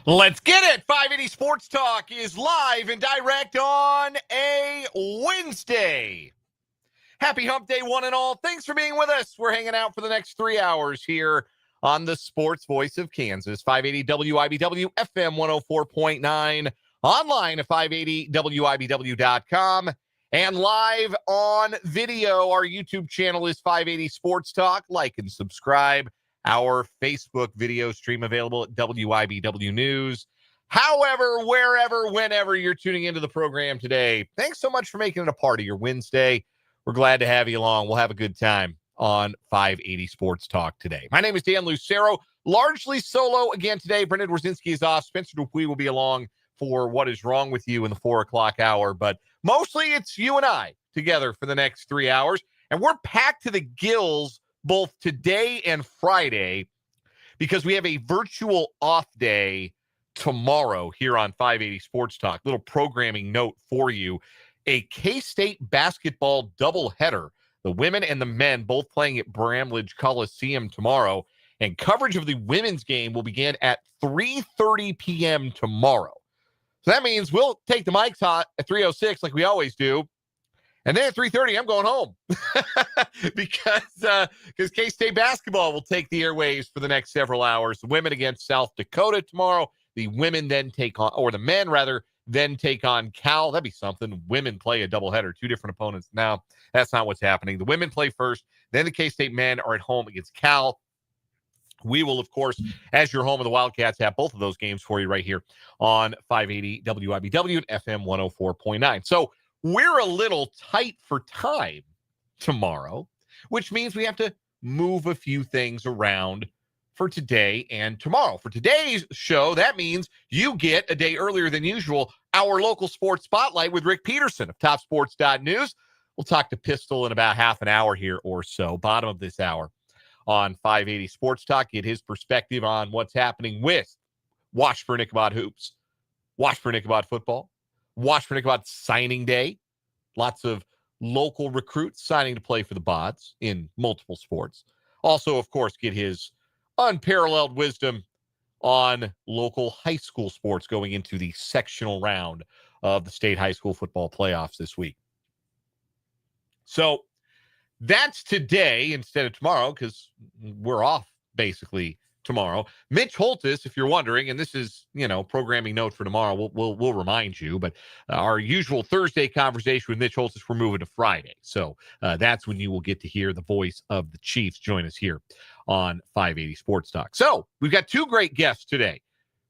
Let's get it. 580 Sports Talk is live and direct on a Wednesday. Happy Hump Day, one and all. Thanks for being with us. We're hanging out for the next 3 hours here on the Sports Voice of Kansas, 580 WIBW, FM 104.9, online at 580WIBW.com, and live on video. Our YouTube channel is 580 Sports Talk. Like and subscribe. Our Facebook video stream available at WIBW News. However, wherever, whenever you're tuning into the program today, thanks so much for making it a part of your Wednesday. We're glad to have you along. We'll have a good time on 580 Sports Talk today. My name is Dan Lucero, largely solo again today. Brendan Wrzinski is off. Spencer Dupuis will be along for What Is Wrong With You in the 4 o'clock hour, but mostly it's you and I together for the next 3 hours, and we're packed to the gills both today and Friday because we have a virtual off day tomorrow here on 580 Sports Talk. Little programming note for you. A K-State basketball doubleheader. The women and the men both playing at Bramlage Coliseum tomorrow. And coverage of the women's game will begin at 3:30 p.m. tomorrow. So that means we'll take the mics hot at 3:06 like we always do. And then at 3:30, I'm going home because K-State basketball will take the airwaves for the next several hours. The women against South Dakota tomorrow. The women then take on, or the men rather, then take on Cal. That'd be something. Women play a doubleheader, two different opponents. Now, that's not what's happening. The women play first. Then the K-State men are at home against Cal. We will, of course, as your home of the Wildcats, have both of those games for you right here on 580 WIBW and FM 104.9. So, we're a little tight for time tomorrow, which means we have to move a few things around for today and tomorrow. For today's show, that means you get a day earlier than usual our local sports spotlight with Rick Peterson of TopSports.news. We'll talk to Pistol in about half an hour here or so, bottom of this hour on 580 Sports Talk. Get his perspective on what's happening with Washburn Ichabod Hoops, Washburn Ichabod football, Washburn Ichabod signing day. Lots of local recruits signing to play for the Bods in multiple sports. Also, of course, get his unparalleled wisdom on local high school sports going into the sectional round of the state high school football playoffs this week. So that's today instead of tomorrow because we're off basically tomorrow. Mitch Holtis, if you're wondering, and this is, programming note for tomorrow, we'll remind you, but our usual Thursday conversation with Mitch Holtis, we're moving to Friday. So that's when you will get to hear the voice of the Chiefs join us here on 580 Sports Talk. So we've got two great guests today.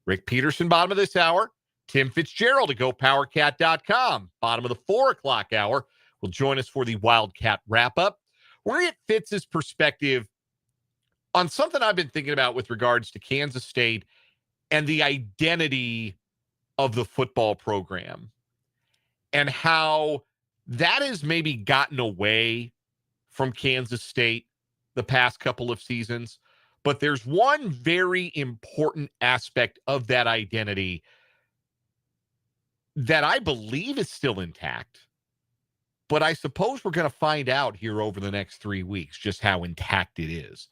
Rick Peterson, bottom of this hour. Tim Fitzgerald at GoPowerCat.com, bottom of the 4 o'clock hour, will join us for the Wildcat Wrap-Up. We're going to get Fitz's perspective on something I've been thinking about with regards to Kansas State and the identity of the football program and how that has maybe gotten away from Kansas State the past couple of seasons. But there's one very important aspect of that identity that I believe is still intact. But I suppose we're going to find out here over the next 3 weeks just how intact it is.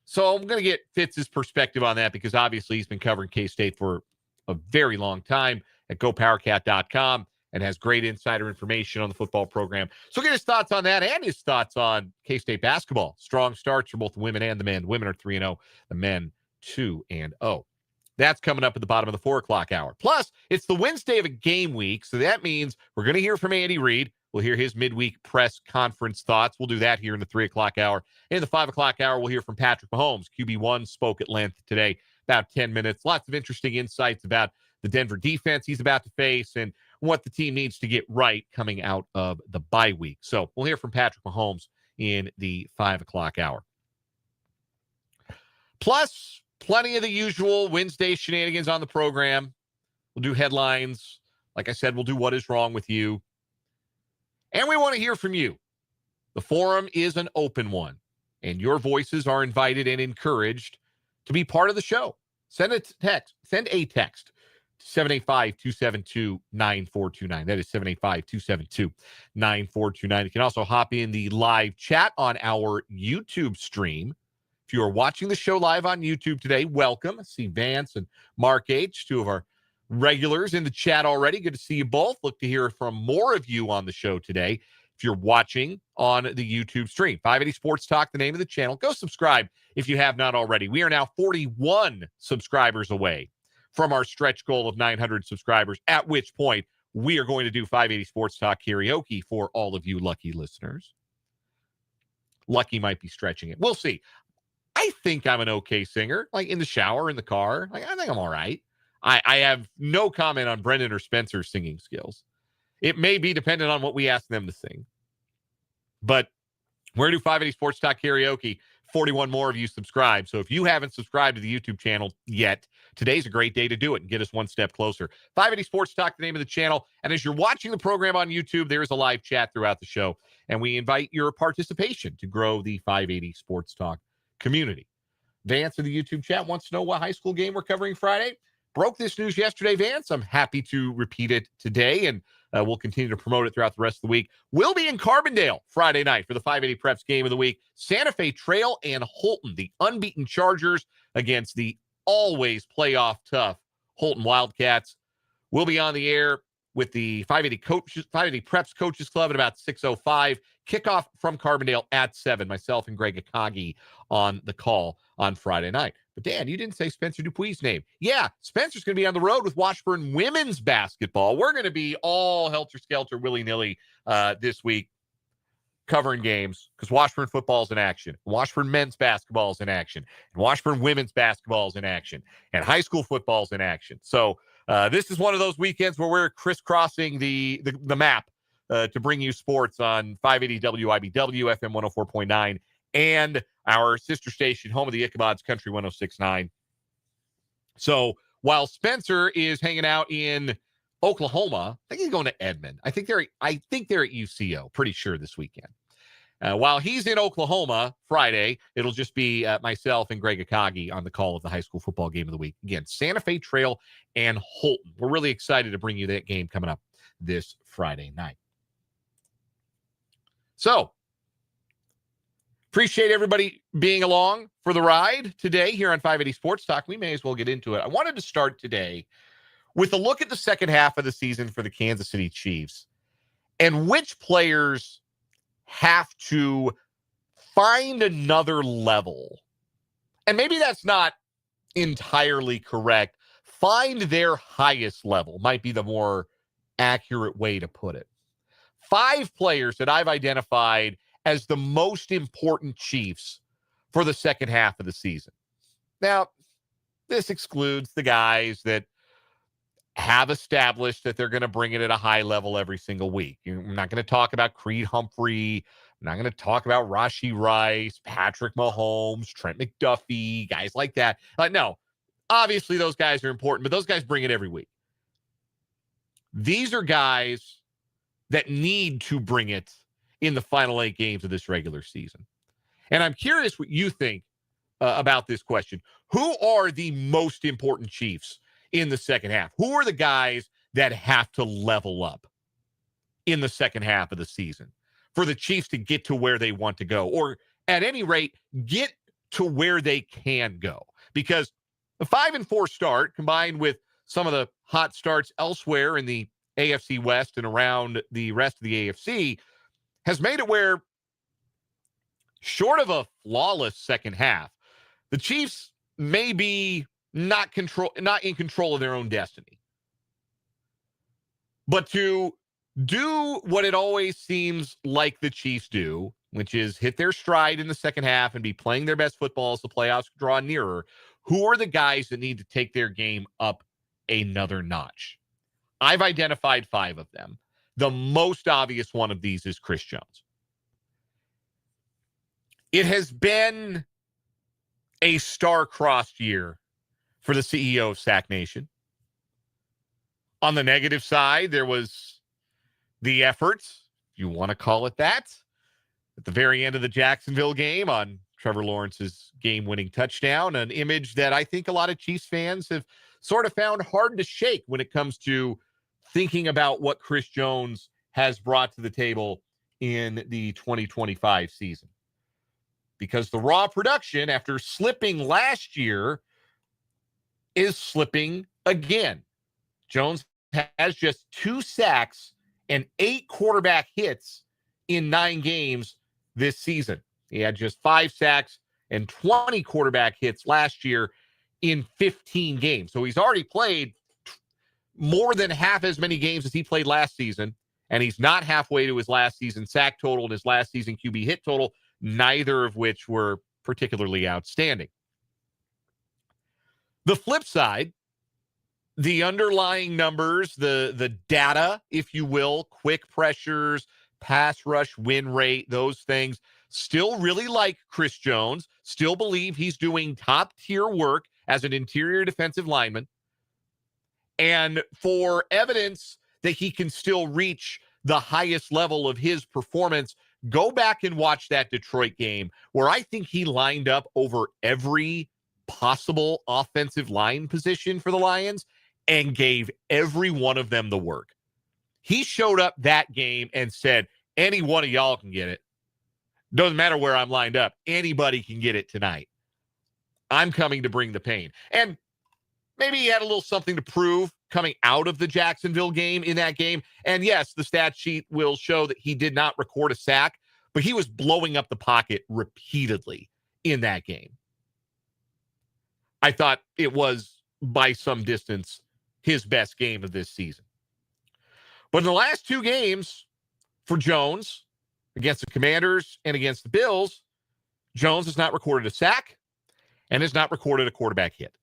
So I'm going to get Fitz's perspective on that because obviously he's been covering K-State for a very long time at GoPowerCat.com and has great insider information on the football program. So get his thoughts on that and his thoughts on K-State basketball. Strong starts for both the women and the men. The women are 3-0, the men 2-0. That's coming up at the bottom of the 4 o'clock hour. Plus, it's the Wednesday of a game week, so that means we're going to hear from Andy Reid. We'll hear his midweek press conference thoughts. We'll do that here in the 3 o'clock hour. In the 5 o'clock hour, we'll hear from Patrick Mahomes. QB1 spoke at length today, about 10 minutes. Lots of interesting insights about the Denver defense he's about to face and what the team needs to get right coming out of the bye week. So we'll hear from Patrick Mahomes in the 5 o'clock hour. Plus, plenty of the usual Wednesday shenanigans on the program. We'll do headlines. Like I said, we'll do What Is Wrong With You. And we want to hear from you. The forum is an open one, and your voices are invited and encouraged to be part of the show. Send a text to 785-272-9429. That is 785-272-9429. You can also hop in the live chat on our YouTube stream, If you are watching the show live on YouTube today, welcome. I see Vance and Mark H., two of our regulars in the chat already. Good to see you both. Look to hear from more of you on the show today. If you're watching on the YouTube stream, 580 Sports Talk, the name of the channel. Go subscribe if you have not already. We are now 41 subscribers away from our stretch goal of 900 subscribers, at which point we are going to do 580 Sports Talk karaoke for all of you lucky listeners. Lucky might be stretching it. We'll see. I think I'm an okay singer, like in the shower, in the car. Like, I think I'm all right. I have no comment on Brendan or Spencer's singing skills. It may be dependent on what we ask them to sing. But we're going to do 580 Sports Talk karaoke. 41 more of you subscribe. So if you haven't subscribed to the YouTube channel yet, today's a great day to do it and get us one step closer. 580 Sports Talk, the name of the channel. And as you're watching the program on YouTube, there is a live chat throughout the show. And we invite your participation to grow the 580 Sports Talk community. Vance in the YouTube chat wants to know what high school game we're covering Friday. Broke this news yesterday, Vance. I'm happy to repeat it today, and we'll continue to promote it throughout the rest of the week. We'll be in Carbondale Friday night for the 580 Preps game of the week. Santa Fe Trail and Holton, the unbeaten Chargers against the always playoff tough Holton Wildcats. We'll be on the air with the 580 Preps Coaches Club at about 6:05. Kickoff from Carbondale at 7. Myself and Greg Akagi on the call on Friday night. But Dan, you didn't say Spencer Dupuy's name. Yeah, Spencer's going to be on the road with Washburn women's basketball. We're going to be all helter-skelter, willy-nilly this week covering games because Washburn football's in action. Washburn men's basketball's in action. And Washburn women's basketball's in action. And high school football's in action. So this is one of those weekends where we're crisscrossing the map to bring you sports on 580 WIBW, FM 104.9, and our sister station, home of the Ichabod's, Country 106.9. So while Spencer is hanging out in Oklahoma, I think he's going to Edmond. I think they're at UCO, pretty sure this weekend. While he's in Oklahoma Friday, it'll just be myself and Greg Akagi on the call of the high school football game of the week. Again, Santa Fe Trail and Holton. We're really excited to bring you that game coming up this Friday night. So, appreciate everybody being along for the ride today here on 580 Sports Talk. We may as well get into it. I wanted to start today with a look at the second half of the season for the Kansas City Chiefs and which players have to find another level. And maybe that's not entirely correct. Find their highest level might be the more accurate way to put it. 5 players that I've identified as the most important Chiefs for the second half of the season. Now, this excludes the guys that have established that they're going to bring it at a high level every single week. I'm not going to talk about Creed Humphrey. I'm not going to talk about Rashee Rice, Patrick Mahomes, Trent McDuffie, guys like that. No, obviously those guys are important, but those guys bring it every week. These are guys that need to bring it in the final 8 games of this regular season. And I'm curious what you think about this question. Who are the most important Chiefs in the second half? Who are the guys that have to level up in the second half of the season for the Chiefs to get to where they want to go, or at any rate, get to where they can go? Because the 5-4 start, combined with some of the hot starts elsewhere in the AFC West and around the rest of the AFC, has made it where, short of a flawless second half, the Chiefs may be not in control of their own destiny. But to do what it always seems like the Chiefs do, which is hit their stride in the second half and be playing their best football as the playoffs draw nearer, who are the guys that need to take their game up another notch? I've identified 5 of them. The most obvious one of these is Chris Jones. It has been a star-crossed year for the CEO of Sack Nation. On the negative side, there was the efforts, if you want to call it that, at the very end of the Jacksonville game on Trevor Lawrence's game-winning touchdown, an image that I think a lot of Chiefs fans have sort of found hard to shake when it comes to thinking about what Chris Jones has brought to the table in the 2025 season. because the raw production after slipping last year is slipping again. Jones has just 2 sacks and 8 quarterback hits in 9 games this season. He had just 5 sacks and 20 quarterback hits last year in 15 games. So he's already played more than half as many games as he played last season, and he's not halfway to his last season sack total and his last season QB hit total, neither of which were particularly outstanding. The flip side, the underlying numbers, the data, if you will, quick pressures, pass rush win rate, those things, still really like Chris Jones, still believe he's doing top-tier work as an interior defensive lineman. And for evidence that he can still reach the highest level of his performance, go back and watch that Detroit game where I think he lined up over every possible offensive line position for the Lions and gave every one of them the work. He showed up that game and said, any one of y'all can get it. Doesn't matter where I'm lined up. Anybody can get it tonight. I'm coming to bring the pain. And maybe he had a little something to prove coming out of the Jacksonville game in that game. And yes, the stat sheet will show that he did not record a sack, but he was blowing up the pocket repeatedly in that game. I thought it was, by some distance, his best game of this season. But in the last 2 games for Jones, against the Commanders and against the Bills, Jones has not recorded a sack and has not recorded a quarterback hit.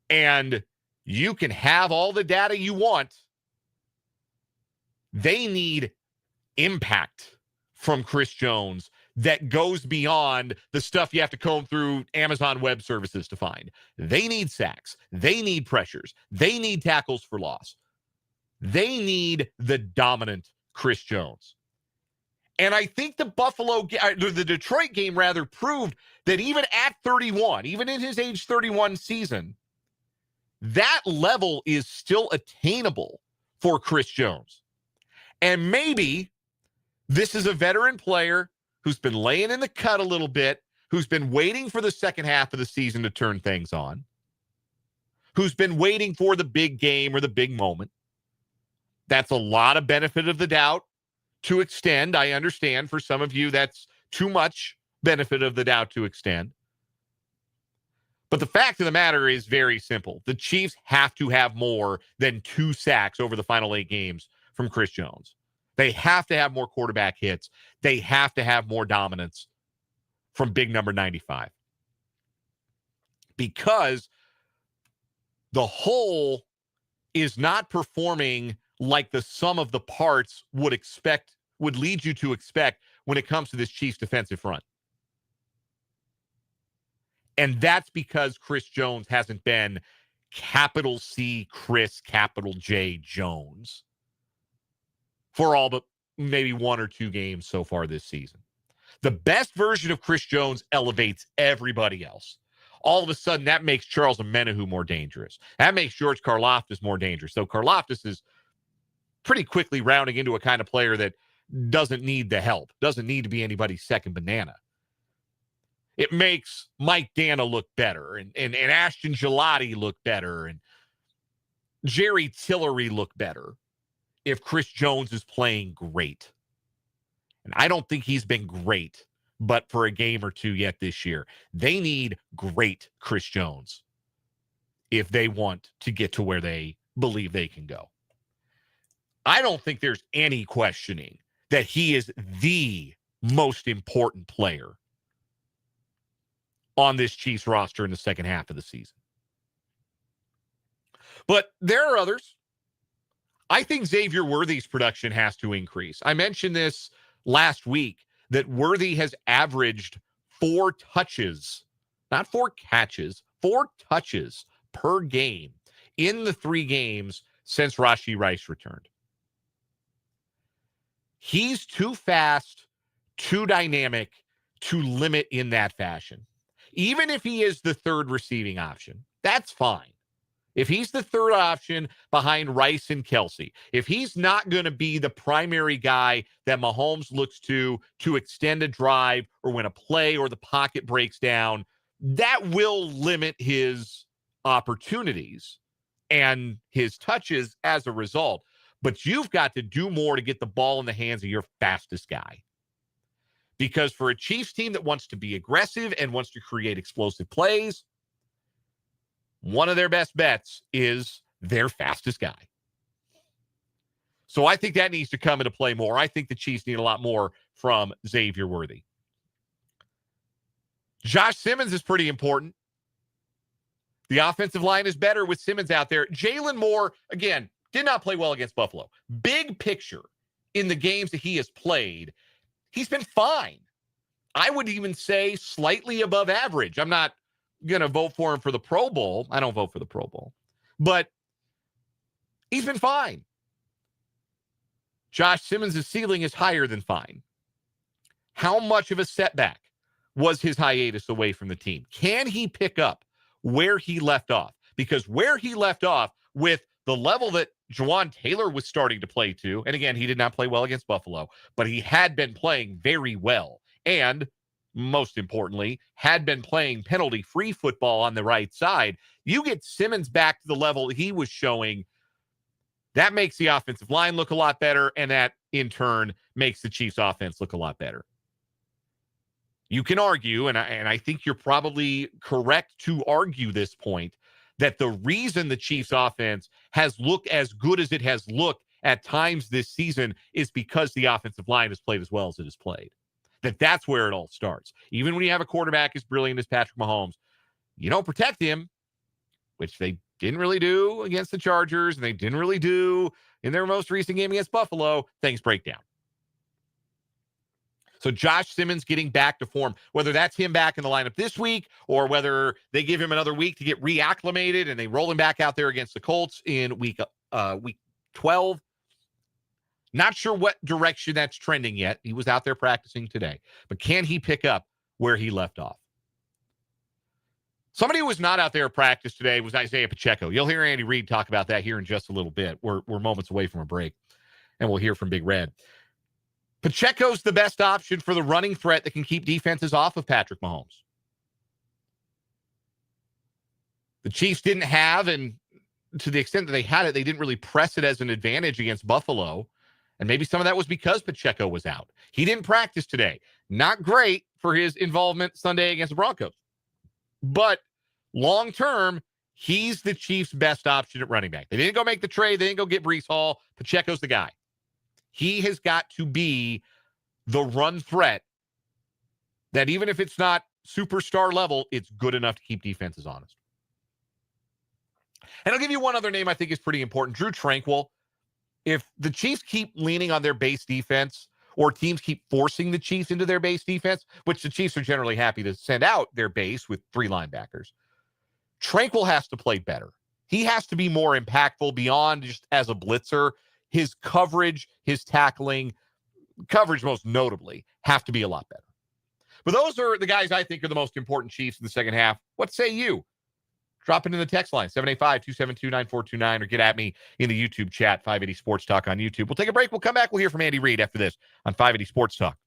And you can have all the data you want. They need impact from Chris Jones that goes beyond the stuff you have to comb through Amazon Web Services to find. They need sacks. They need pressures. They need tackles for loss. They need the dominant Chris Jones. And I think the Detroit game rather proved that even at 31, even in his age 31 season, that level is still attainable for Chris Jones. And maybe this is a veteran player who's been laying in the cut a little bit, who's been waiting for the second half of the season to turn things on, who's been waiting for the big game or the big moment. That's a lot of benefit of the doubt to extend. I understand for some of you that's too much benefit of the doubt to extend. But the fact of the matter is very simple. The Chiefs have to have more than 2 sacks over the final 8 games from Chris Jones. They have to have more quarterback hits. They have to have more dominance from big number 95. Because the whole is not performing like the sum of the parts would lead you to expect when it comes to this Chiefs defensive front. And that's because Chris Jones hasn't been capital C Chris, capital J Jones for all but maybe 1 or 2 games so far this season. The best version of Chris Jones elevates everybody else. All of a sudden, that makes Charles Omenihu more dangerous. That makes George Karlaftis more dangerous. So Karlaftis is pretty quickly rounding into a kind of player that doesn't need the help, doesn't need to be anybody's second banana. It makes Mike Dana look better and Ashton Gelati look better and Jerry Tillery look better if Chris Jones is playing great. And I don't think he's been great, but for a game or 2 yet this year. They need great Chris Jones if they want to get to where they believe they can go. I don't think there's any questioning that he is the most important player on this Chiefs roster in the second half of the season. But there are others. I think Xavier Worthy's production has to increase. I mentioned this last week that Worthy has averaged 4 touches, not 4 catches, 4 touches per game in the 3 games since Rashee Rice returned. He's too fast, too dynamic to limit in that fashion. Even if he is the third receiving option, that's fine. If he's the third option behind Rice and Kelsey, if he's not going to be the primary guy that Mahomes looks to extend a drive or when a play or the pocket breaks down, that will limit his opportunities and his touches as a result. But you've got to do more to get the ball in the hands of your fastest guy. Because for a Chiefs team that wants to be aggressive and wants to create explosive plays, one of their best bets is their fastest guy. So I think that needs to come into play more. I think the Chiefs need a lot more from Xavier Worthy. Josh Simmons is pretty important. The offensive line is better with Simmons out there. Jalen Moore, again, did not play well against Buffalo. Big picture in the games that he has played, he's been fine. I would even say slightly above average. I'm not going to vote for him for the Pro Bowl. I don't vote for the Pro Bowl. But he's been fine. Josh Simmons' ceiling is higher than fine. How much of a setback was his hiatus away from the team? Can he pick up where he left off? Because where he left off with the level that Jawan Taylor was starting to play to, and again, he did not play well against Buffalo, but he had been playing very well. And most importantly, had been playing penalty-free football on the right side. You get Simmons back to the level he was showing, that makes the offensive line look a lot better, and that, in turn, makes the Chiefs' offense look a lot better. You can argue, and I think you're probably correct to argue this point, that the reason the Chiefs' offense has looked as good as it has looked at times this season is because the offensive line has played as well as it has played. That's where it all starts. Even when you have a quarterback as brilliant as Patrick Mahomes, you don't protect him, which they didn't really do against the Chargers, and they didn't really do in their most recent game against Buffalo. Things break down. So Josh Simmons getting back to form, whether that's him back in the lineup this week or whether they give him another week to get reacclimated and they roll him back out there against the Colts in week 12. Not sure what direction that's trending yet. He was out there practicing today. But can he pick up where he left off? Somebody who was not out there at practice today was Isaiah Pacheco. You'll hear Andy Reid talk about that here in just a little bit. We're moments away from a break, and we'll hear from Big Red. Pacheco's the best option for the running threat that can keep defenses off of Patrick Mahomes. The Chiefs didn't have, and to the extent that they had it, they didn't really press it as an advantage against Buffalo. And maybe some of that was because Pacheco was out. He didn't practice today. Not great for his involvement Sunday against the Broncos. But long-term, he's the Chiefs' best option at running back. They didn't go make the trade. They didn't go get Breece Hall. Pacheco's the guy. He has got to be the run threat that even if it's not superstar level, it's good enough to keep defenses honest. And I'll give you one other name I think is pretty important, Drue Tranquill. If the Chiefs keep leaning on their base defense or teams keep forcing the Chiefs into their base defense, which the Chiefs are generally happy to send out their base with 3 linebackers, Tranquill has to play better. He has to be more impactful beyond just as a blitzer. His coverage, his tackling, coverage most notably, have to be a lot better. But those are the guys I think are the most important Chiefs in the second half. What say you? Drop it in the text line, 785-272-9429, or get at me in the YouTube chat, 580 Sports Talk on YouTube. We'll take a break. We'll come back. We'll hear from Andy Reid after this on 580 Sports Talk.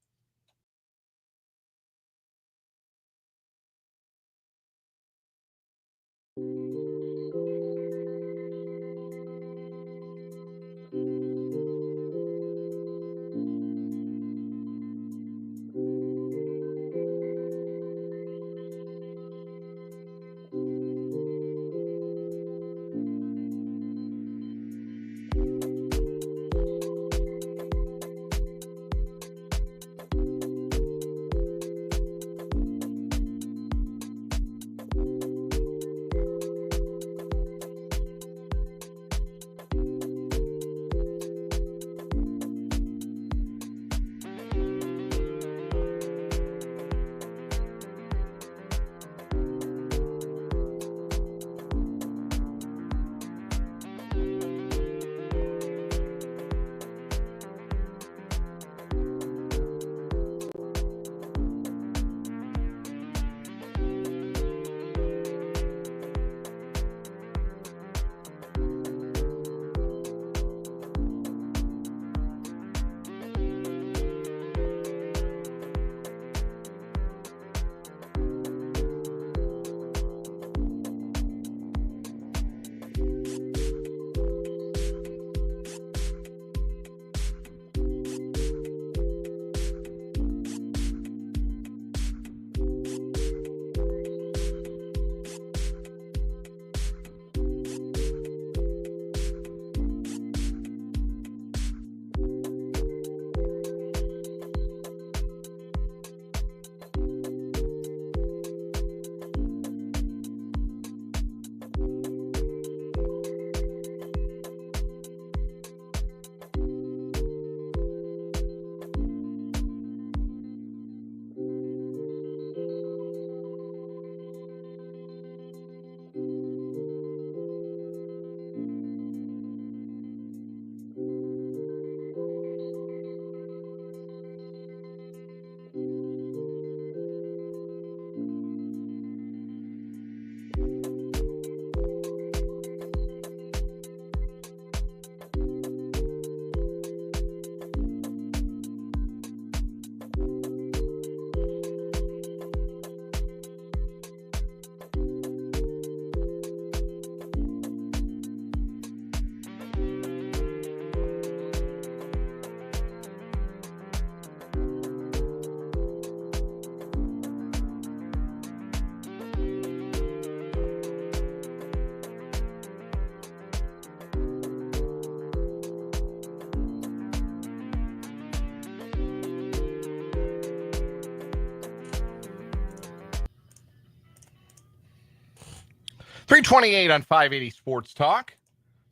328 on 580 Sports Talk.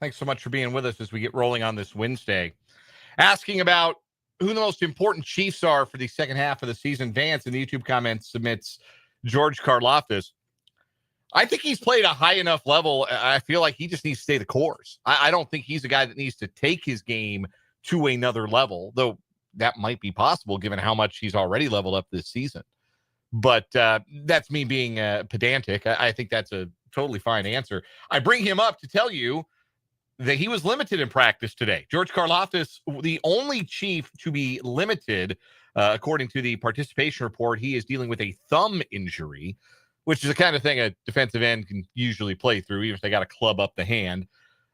Thanks so much for being with us as we get rolling on this Wednesday. Asking about who the most important Chiefs are for the second half of the season. Vance in the YouTube comments submits George Karlaftis. I think he's played a high enough level. I feel like he just needs to stay the course. I don't think he's a guy that needs to take his game to another level, though that might be possible given how much he's already leveled up this season. But that's me being pedantic. I think that's a totally fine answer. I bring him up to tell you that he was limited in practice today. George Karlaftis, the only Chief to be limited, according to the participation report. He is dealing with a thumb injury, which is the kind of thing a defensive end can usually play through, even if they got to club up the hand.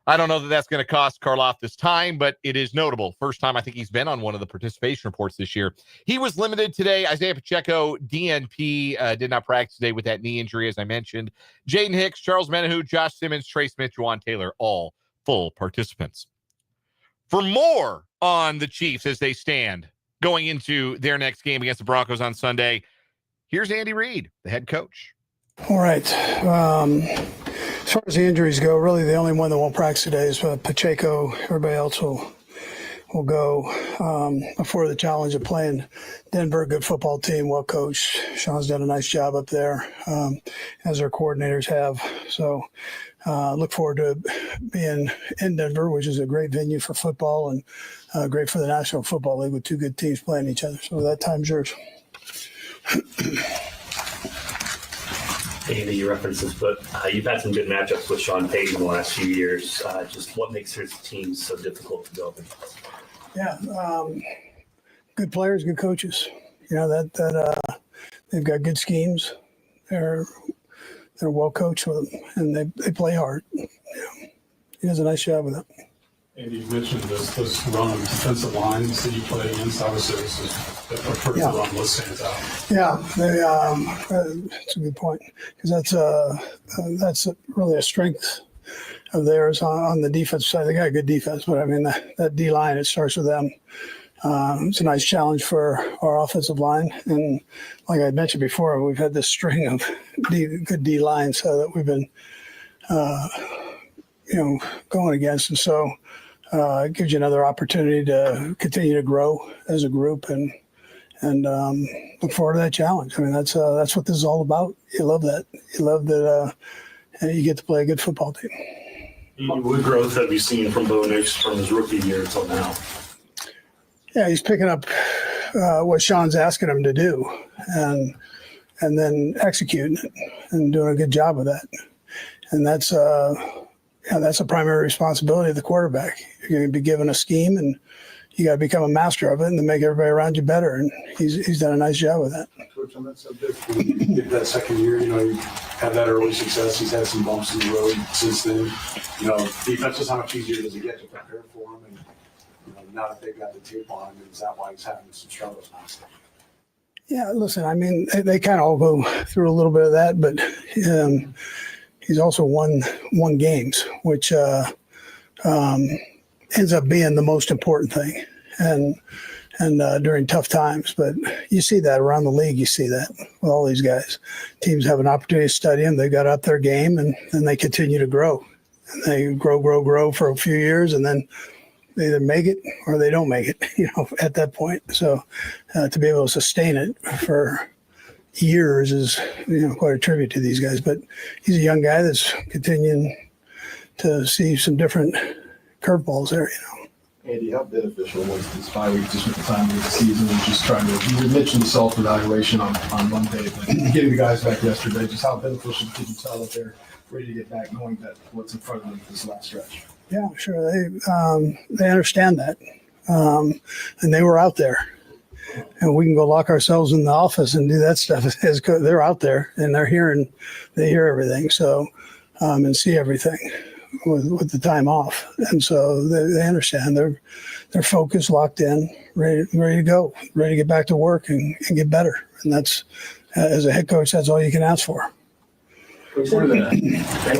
I don't know that that's going to cost Karlaftis time, but it is notable. First time I think he's been on one of the participation reports this year. He was limited today. Isaiah Pacheco, DNP, did not practice today with that knee injury, as I mentioned. Jaden Hicks, Charles Menahu, Josh Simmons, Trey Smith, Juwan Taylor, all full participants. For more on the Chiefs as they stand going into their next game against the Broncos on Sunday, here's Andy Reid, the head coach. All right. As far as the injuries go, really the only one that won't practice today is Pacheco. Everybody else will go before the challenge of playing Denver. Good football team, well coached. Sean's done a nice job up there, as our coordinators have. So look forward to being in Denver, which is a great venue for football and great for the National Football League with two good teams playing each other. So that time's yours. Andy, you referenced this, but you've had some good matchups with Sean Payton in the last few years. Just what makes his teams so difficult to go against? Yeah, good players, good coaches. You know that they've got good schemes. They're well coached with them, and they play hard. You know, he does a nice job with it. And you mentioned this run of defensive lines that you play against. Obviously, this is a pretty run list stands out. Yeah, that's a good point because that's really a strength of theirs on the defensive side. They got a good defense, but I mean that D line, it starts with them. It's a nice challenge for our offensive line, and like I mentioned before, we've had this string of good D lines that we've been, going against, and so. It gives you another opportunity to continue to grow as a group and look forward to that challenge. I mean, that's what this is all about. You love that. You love that you get to play a good football team. What growth have you seen from Bo Nix from his rookie year until now? Yeah, he's picking up what Sean's asking him to do and then executing it and doing a good job of that. And that's a primary responsibility of the quarterback. You're going to be given a scheme, and you got to become a master of it and to make everybody around you better. And he's done a nice job with that. Coach, on that subject, when you get that second year, you have that early success. He's had some bumps in the road since then. Defense is how much easier does it get to prepare for him? And now that they've got the tape on him, is that why he's having some struggles now? Yeah, listen, I mean, they kind of all go through a little bit of that, but he's also won games, which ends up being the most important thing, and during tough times. But you see that around the league. You see that with all these guys. Teams have an opportunity to study them. They got up their game, and they continue to grow. And they grow for a few years, and then they either make it or they don't make it. At that point. So to be able to sustain it for years is quite a tribute to these guys. But he's a young guy that's continuing to see some different curveballs there. Andy, how beneficial was this 5 weeks just with the time of the season and just trying to, you mentioned self-evaluation on Monday, but getting the guys back yesterday, just how beneficial did you tell that they're ready to get back knowing that what's in front of them this last stretch? Yeah, sure. They understand that. And they were out there. And we can go lock ourselves in the office and do that stuff. They're out there and they hear everything. So, and see everything with the time off. And so they understand. They're focused, locked in, ready to go, ready to get back to work and get better. And that's, as a head coach, that's all you can ask for.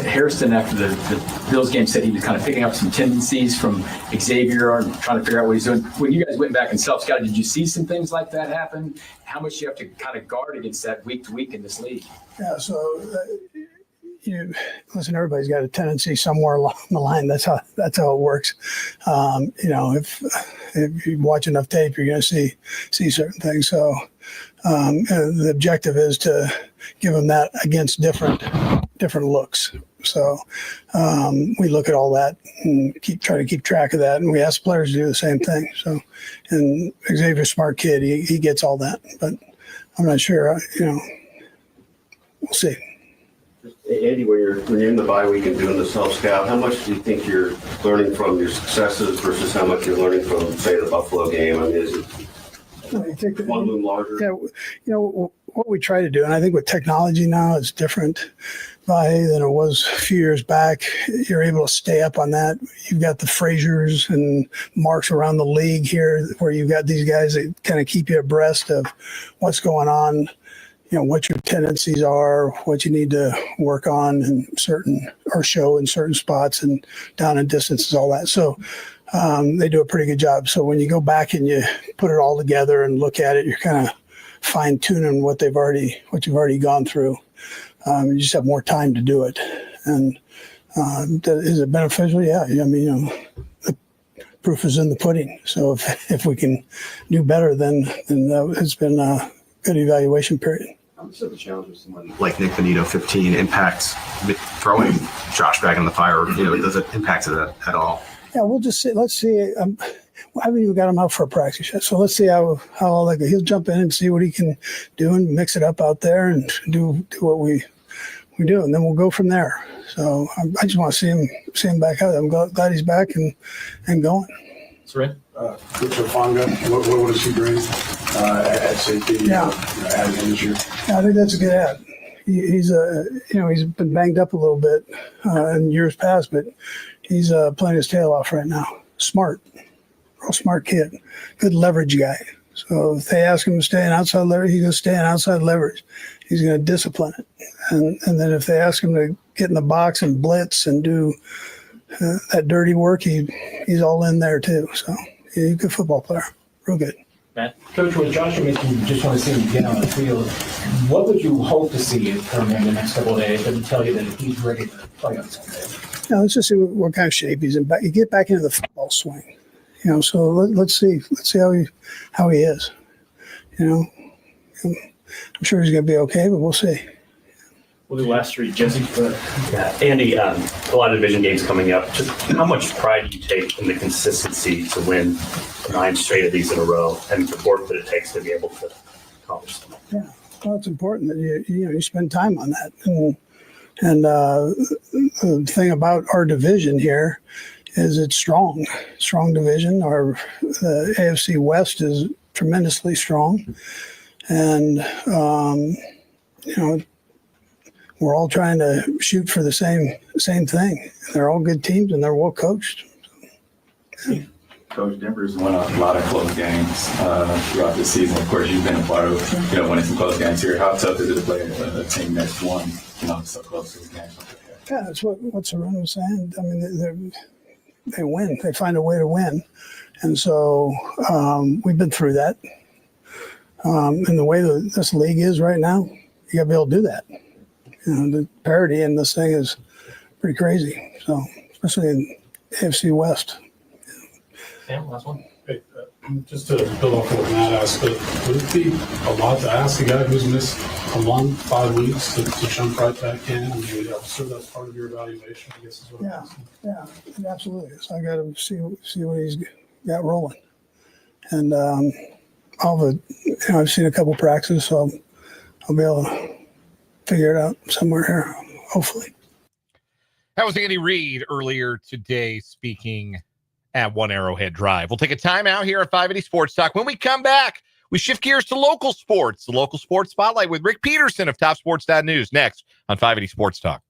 Harrison, after the Bills game, said he was kind of picking up some tendencies from Xavier and trying to figure out what he's doing. When you guys went back and self-scouted, did you see some things like that happen? How much do you have to kind of guard against that week to week in this league? Yeah, so listen, everybody's got a tendency somewhere along the line. That's how it works. If you watch enough tape, you're going to see certain things. So the objective is to give them that against different looks. So we look at all that and try to keep track of that, and we ask players to do the same thing. So, and Xavier's a smart kid; he gets all that, but I'm not sure. We'll see. Andy, when you're in the bye week and doing the self-scout, how much do you think you're learning from your successes versus how much you're learning from, say, the Buffalo game? I mean, is it one loom larger? Yeah, what we try to do, and I think with technology now, it's different than it was a few years back. You're able to stay up on that. You've got the Fraziers and Marks around the league here, where you've got these guys that kind of keep you abreast of what's going on. What your tendencies are, what you need to work on show in certain spots and down and distances, all that. So they do a pretty good job. So when you go back and you put it all together and look at it, you're kind of fine tuning what you've already gone through. You just have more time to do it. And is it beneficial? Yeah. I mean, the proof is in the pudding. So if we can do better, then it's been a good evaluation period. How much of a challenge with someone like Nick Benito, 15, impacts throwing Josh back in the fire? Does it impact it at all? Yeah, we'll just see. Let's see. I haven't even got him out for a practice yet, so let's see how all that goes. He'll jump in and see what he can do and mix it up out there and do what we do, and then we'll go from there. So I just want to see him back out. I'm glad he's back and going. Reid? Richard Fonga, what does he bring at safety? Yeah. Add him this year. Yeah, I think that's a good add. He's been banged up a little bit in years past, but he's playing his tail off right now. Smart, real smart kid, good leverage guy. So if they ask him to stay in outside leverage, he's going to stay in outside leverage. He's going to discipline it, and then if they ask him to get in the box and blitz and do that dirty work, he's all in there too. So he's a good football player, real good. Coach, when Joshua mentioned you just want to see him get on the field, what would you hope to see from him the next couple of days that would tell you that he's ready to play on Sunday? Now, let's just see what kind of shape he's in. You get back into the football swing, So let's see how he is. I'm sure he's going to be okay, but we'll see. We'll do last three. Jesse? Andy, a lot of division games coming up. Just how much pride do you take in the consistency to win 9 straight of these in a row and the work that it takes to be able to accomplish them? Yeah, well, it's important that you spend time on that. And the thing about our division here is it's strong division. The AFC West is tremendously strong, and we're all trying to shoot for the same thing. They're all good teams and they're well coached. Yeah. Coach, Denver's won a lot of close games throughout the season. Of course, you've been a part of winning some close games here. How tough is it to play a team that's won so close to the game? Yeah, that's what Saran was saying. I mean, they win. They find a way to win, and so we've been through that. And the way that this league is right now, you got to be able to do that. The parity in this thing is pretty crazy. So, especially in AFC West. Sam, last one. Hey, just to build off what Matt asked, but would it be a lot to ask a guy who's missed a month, 5 weeks to jump right back in? I mean, so that's part of your evaluation, I guess is what I'm asking. Yeah, absolutely. So I got to see what he's got rolling. And I've seen a couple practices, so I'll be able to figure it out somewhere here, hopefully. That was Andy Reid earlier today speaking at One Arrowhead Drive. We'll take a timeout here at 580 Sports Talk. When we come back, we shift gears to local sports, the local sports spotlight with Rick Peterson of TopSports.news next on 580 Sports Talk.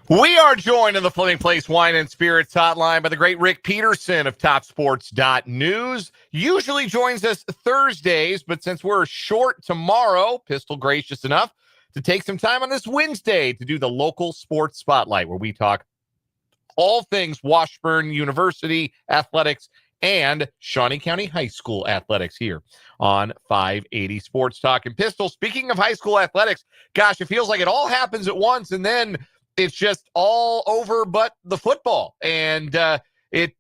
We are joined in the Fleming Place Wine and Spirits hotline by the great Rick Peterson of TopSports.news. Usually joins us Thursdays, but since we're short tomorrow, Pistol gracious enough to take some time on this Wednesday to do the local sports spotlight, where we talk all things Washburn University athletics and Shawnee County High School athletics here on 580 Sports Talk. And Pistol, speaking of high school athletics, gosh, it feels like it all happens at once, and then it's just all over but the football. And it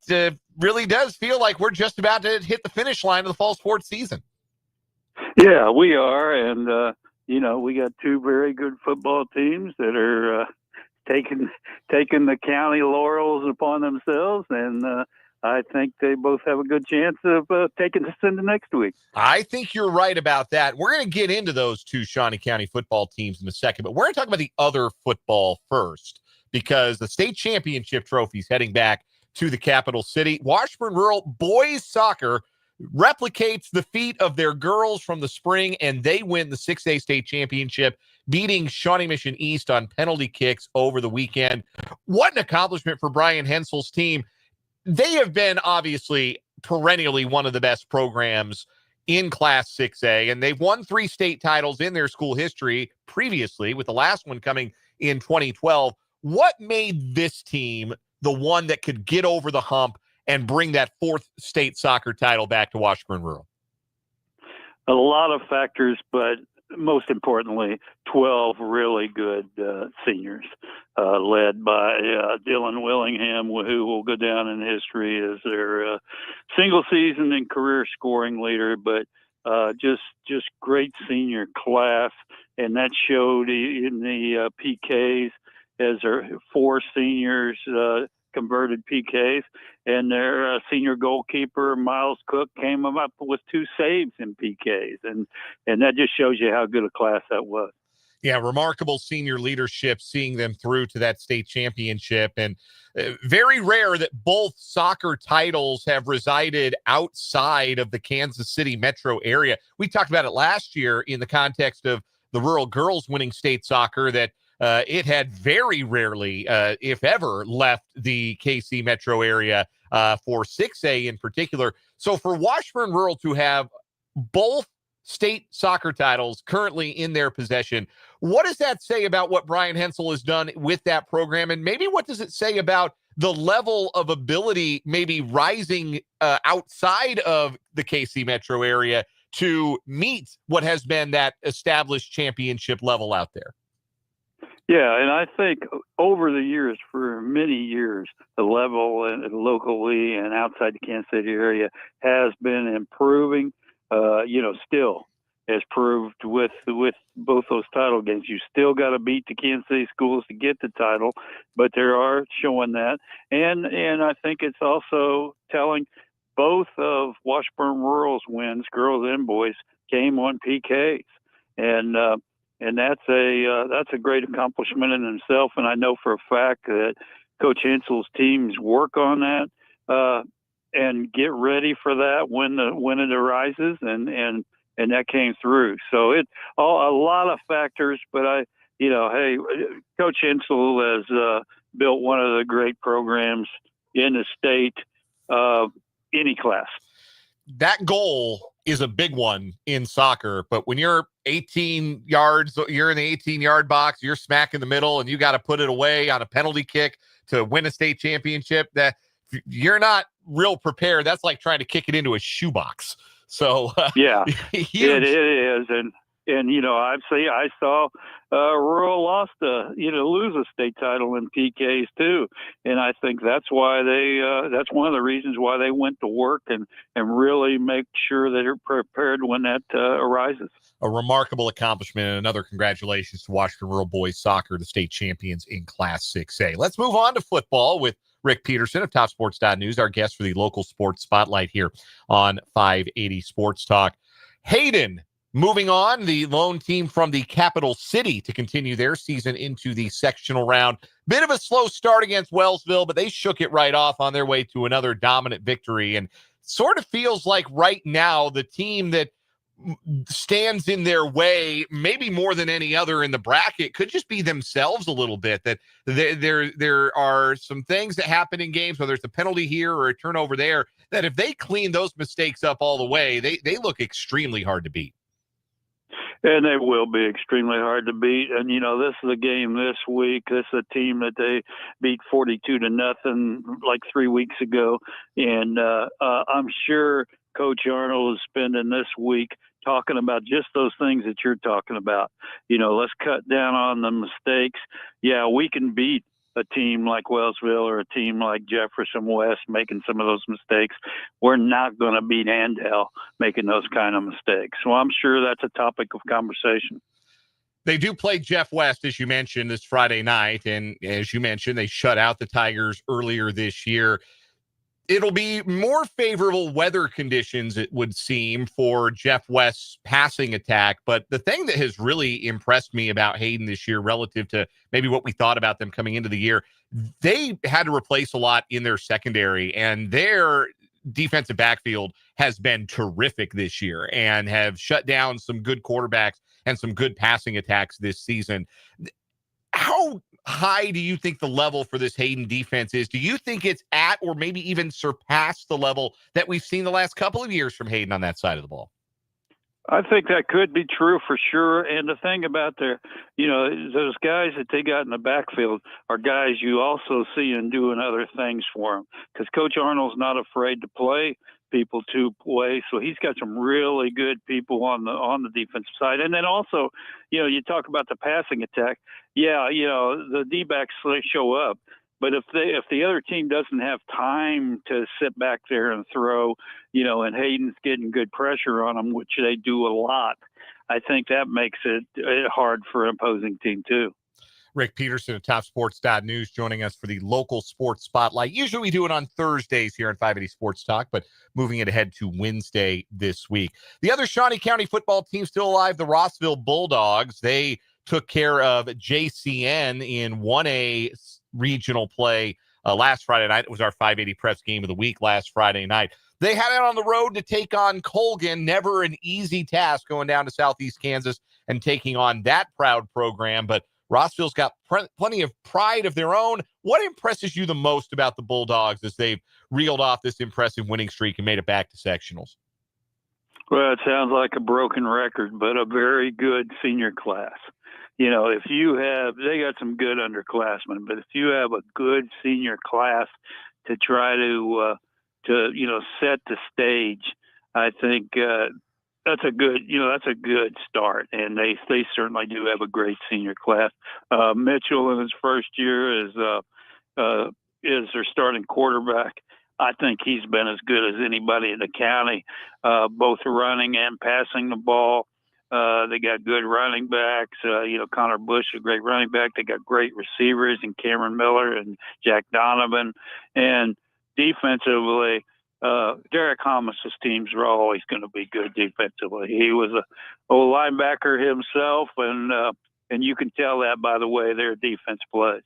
really does feel like we're just about to hit the finish line of the fall sports season. Yeah, we are. And, we got two very good football teams that are taking the county laurels upon themselves. And I think they both have a good chance of taking us into next week. I think you're right about that. We're going to get into those two Shawnee County football teams in a second, but we're going to talk about the other football first, because the state championship trophy is heading back to the capital city. Washburn Rural boys soccer replicates the feat of their girls from the spring, and they win the 6A state championship, beating Shawnee Mission East on penalty kicks over the weekend. What an accomplishment for Brian Hensel's team. They have been obviously perennially one of the best programs in Class 6A, and they've won 3 state titles in their school history previously, with the last one coming in 2012. What made this team the one that could get over the hump and bring that 4th state soccer title back to Washburn Rural? A lot of factors, but most importantly, 12 really good seniors, led by Dylan Willingham, who will go down in history as their single season and career scoring leader, but just great senior class. And that showed in the PKs, as our 4 seniors converted PKs, and their senior goalkeeper, Miles Cook, came up with 2 saves in PKs. And that just shows you how good a class that was. Yeah, remarkable senior leadership, seeing them through to that state championship. And very rare that both soccer titles have resided outside of the Kansas City metro area. We talked about it last year in the context of the rural girls winning state soccer, that it had very rarely, if ever, left the KC metro area for 6A in particular. So for Washburn Rural to have both state soccer titles currently in their possession, what does that say about what Brian Hensel has done with that program? And maybe what does it say about the level of ability maybe rising outside of the KC metro area to meet what has been that established championship level out there? Yeah, and I think over the years, for many years, the level locally and outside the Kansas City area has been improving. Still has proved with both those title games. You still got to beat the Kansas City schools to get the title, but they are showing that. And I think it's also telling both of Washburn Rural's wins, girls and boys, came on PKs. And that's a great accomplishment in itself. And I know for a fact that Coach Hensel's teams work on that and get ready for that when it arises, and that came through. So it a lot of factors, but hey, Coach Hensel has built one of the great programs in the state of any class. That goal is a big one in soccer, but when you're 18 yards, you're in the 18-yard box, you're smack in the middle, and you got to put it away on a penalty kick to win a state championship, that you're not real prepared. That's like trying to kick it into a shoebox. So yeah, it is. And I saw Rural lose a state title in PKs too, and I think that's why that's one of the reasons why they went to work and really make sure that they're prepared when that arises. A remarkable accomplishment, and another congratulations to Washburn Rural boys soccer, the state champions in Class 6A. Let's move on to football with Rick Peterson of TopSports.news, our guest for the local sports spotlight here on 580 Sports Talk. Hayden moving on, the lone team from the capital city to continue their season into the sectional round. Bit of a slow start against Wellsville, but they shook it right off on their way to another dominant victory. And sort of feels like right now the team that stands in their way, maybe more than any other in the bracket, could just be themselves a little bit. That there are some things that happen in games, whether it's a penalty here or a turnover there, that if they clean those mistakes up all the way, they look extremely hard to beat. And they will be extremely hard to beat. And, this is a game this week. This is a team that they beat 42-0 like 3 weeks ago. And I'm sure Coach Arnold is spending this week talking about just those things that you're talking about. Let's cut down on the mistakes. Yeah, we can beat a team like Wellsville or a team like Jefferson West making some of those mistakes. We're not going to beat Andale making those kind of mistakes. So I'm sure that's a topic of conversation. They do play Jeff West, as you mentioned, this Friday night. And as you mentioned, they shut out the Tigers earlier this year. It'll be more favorable weather conditions, it would seem, for Jeff West's passing attack. But the thing that has really impressed me about Hayden this year relative to maybe what we thought about them coming into the year, they had to replace a lot in their secondary, and their defensive backfield has been terrific this year and have shut down some good quarterbacks and some good passing attacks this season. How high do you think the level for this Hayden defense is? Do you think it's at or maybe even surpassed the level that we've seen the last couple of years from Hayden on that side of the ball? I think that could be true for sure. And the thing about those guys that they got in the backfield are guys you also see and doing other things for them, because Coach Arnold's not afraid to play people to play. So he's got some really good people on the defensive side. And then also, you talk about the passing attack. Yeah, the D-backs, they show up. But if the other team doesn't have time to sit back there and throw, and Hayden's getting good pressure on them, which they do a lot, I think that makes it hard for an opposing team too. Rick Peterson of TopSports.news joining us for the local sports spotlight. Usually we do it on Thursdays here on 580 Sports Talk, but moving it ahead to Wednesday this week. The other Shawnee County football team still alive, the Rossville Bulldogs. They took care of JCN in 1A regional play last Friday night. It was our 580 Preps game of the week last Friday night. They had it on the road to take on Colgan. Never an easy task going down to Southeast Kansas and taking on that proud program, but Rossville's got plenty of pride of their own. What impresses you the most about the Bulldogs as they've reeled off this impressive winning streak and made it back to sectionals? Well, it sounds like a broken record, but a very good senior class. If you have, they got some good underclassmen, but if you have a good senior class to try to set the stage, I think that's a good start. And they certainly do have a great senior class. Mitchell in his first year is their starting quarterback. I think he's been as good as anybody in the county, both running and passing the ball. They got good running backs. Connor Bush, a great running back. They got great receivers in Cameron Miller and Jack Donovan. And defensively, Derek Hamas's teams are always going to be good defensively. He was a old linebacker himself, and you can tell that by the way their defense plays.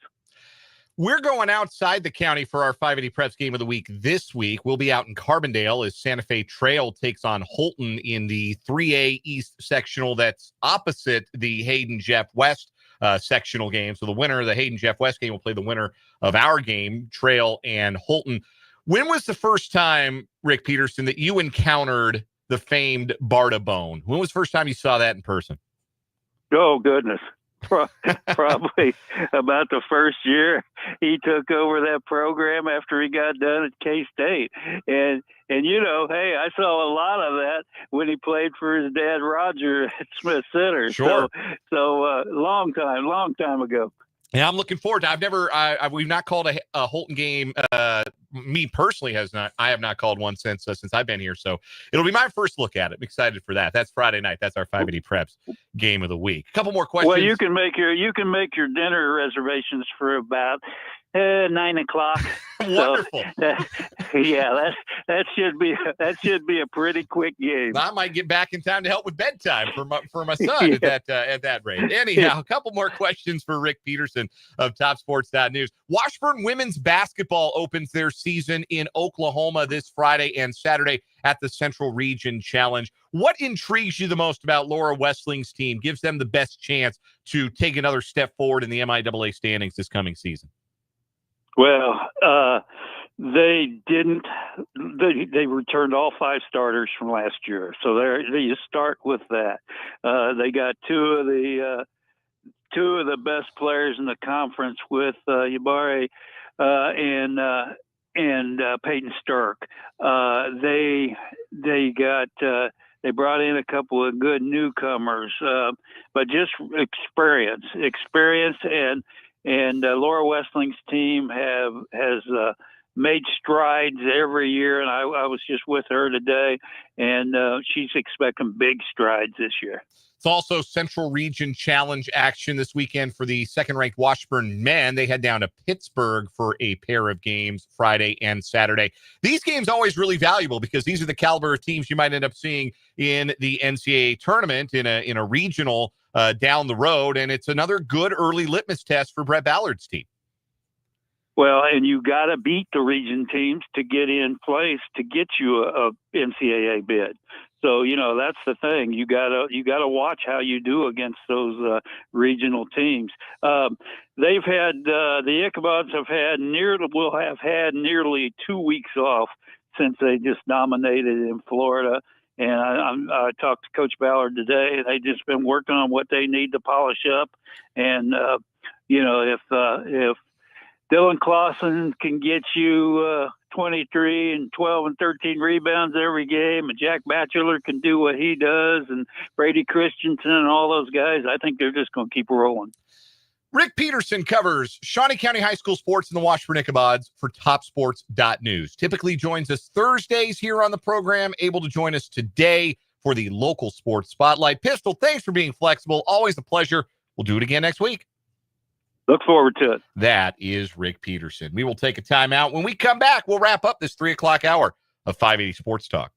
We're going outside the county for our 580 Preps game of the week this week. We'll be out in Carbondale as Santa Fe Trail takes on Holton in the 3A East sectional that's opposite the Hayden Jeff West sectional game. So the winner of the Hayden Jeff West game will play the winner of our game, Trail and Holton. When was the first time, Rick Peterson, that you encountered the famed Barta Bone? When was the first time you saw that in person? Oh, goodness. Probably about the first year he took over that program after he got done at K-State. And hey, I saw a lot of that when he played for his dad, Roger, at Smith Center. Sure. So long time ago. Yeah, I'm looking forward to. We've not called a Holton game. Me personally I have not called one since I've been here. So it'll be my first look at it. I'm excited for that. That's Friday night. That's our 580 Preps game of the week. A couple more questions. Well, you can make your dinner reservations for about 9 o'clock. Wonderful. That should be a pretty quick game. I might get back in time to help with bedtime for my son at that rate. Anyhow, a couple more questions for Rick Peterson of TopSports.news. Washburn women's basketball opens their season in Oklahoma this Friday and Saturday at the Central Region Challenge. What intrigues you the most about Laura Westling's team, gives them the best chance to take another step forward in the MIAA standings this coming season? Well, they didn't. They returned all 5 starters from last year, so you start with that. They got two of the best players in the conference with Yabari and Peyton Sturck. They brought in a couple of good newcomers, but just experience, and Laura Westling's team has made strides every year, and I was just with her today, and she's expecting big strides this year. It's also Central Region Challenge action this weekend for the second-ranked Washburn men. They head down to Pittsburgh for a pair of games Friday and Saturday. These games always really valuable because these are the caliber of teams you might end up seeing in the NCAA tournament in a regional down the road, and it's another good early litmus test for Brett Ballard's team. Well, and you got to beat the region teams to get in place to get you a NCAA bid. So, that's the thing. You gotta watch how you do against those regional teams. They've had the Ichabods will have had nearly 2 weeks off since they just dominated in Florida. And I talked to Coach Ballard today, and they've just been working on what they need to polish up. And if Dylan Clausen can get you 23 and 12 and 13 rebounds every game, and Jack Batchelor can do what he does, and Brady Christensen and all those guys, I think they're just going to keep rolling. Rick Peterson covers Shawnee County High School sports in the Washburn Ichabods for TopSports.news. Typically joins us Thursdays here on the program, able to join us today for the local sports spotlight. Pistol, thanks for being flexible. Always a pleasure. We'll do it again next week. Look forward to it. That is Rick Peterson. We will take a timeout. When we come back, we'll wrap up this 3 o'clock hour of 580 Sports Talk.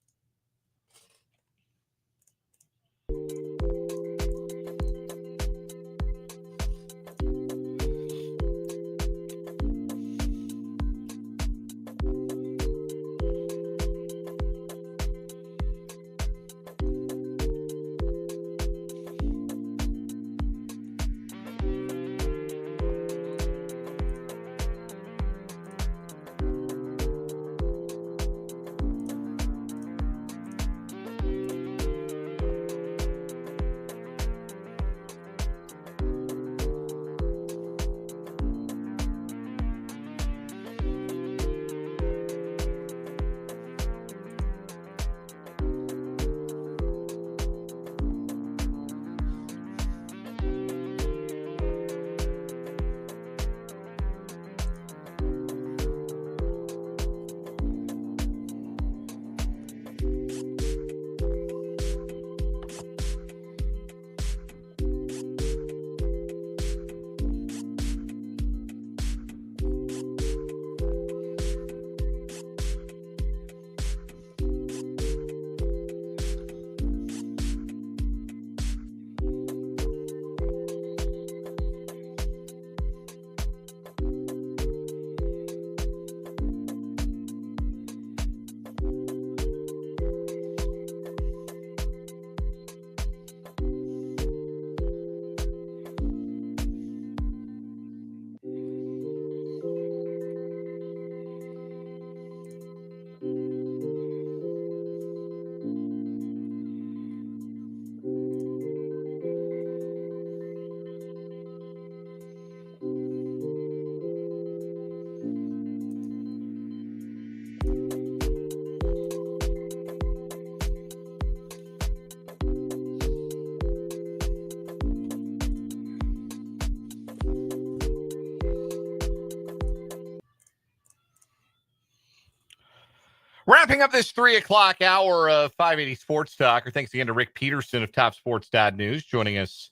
Wrapping up this 3 o'clock hour of 580 Sports Talk. Thanks again to Rick Peterson of TopSports.news joining us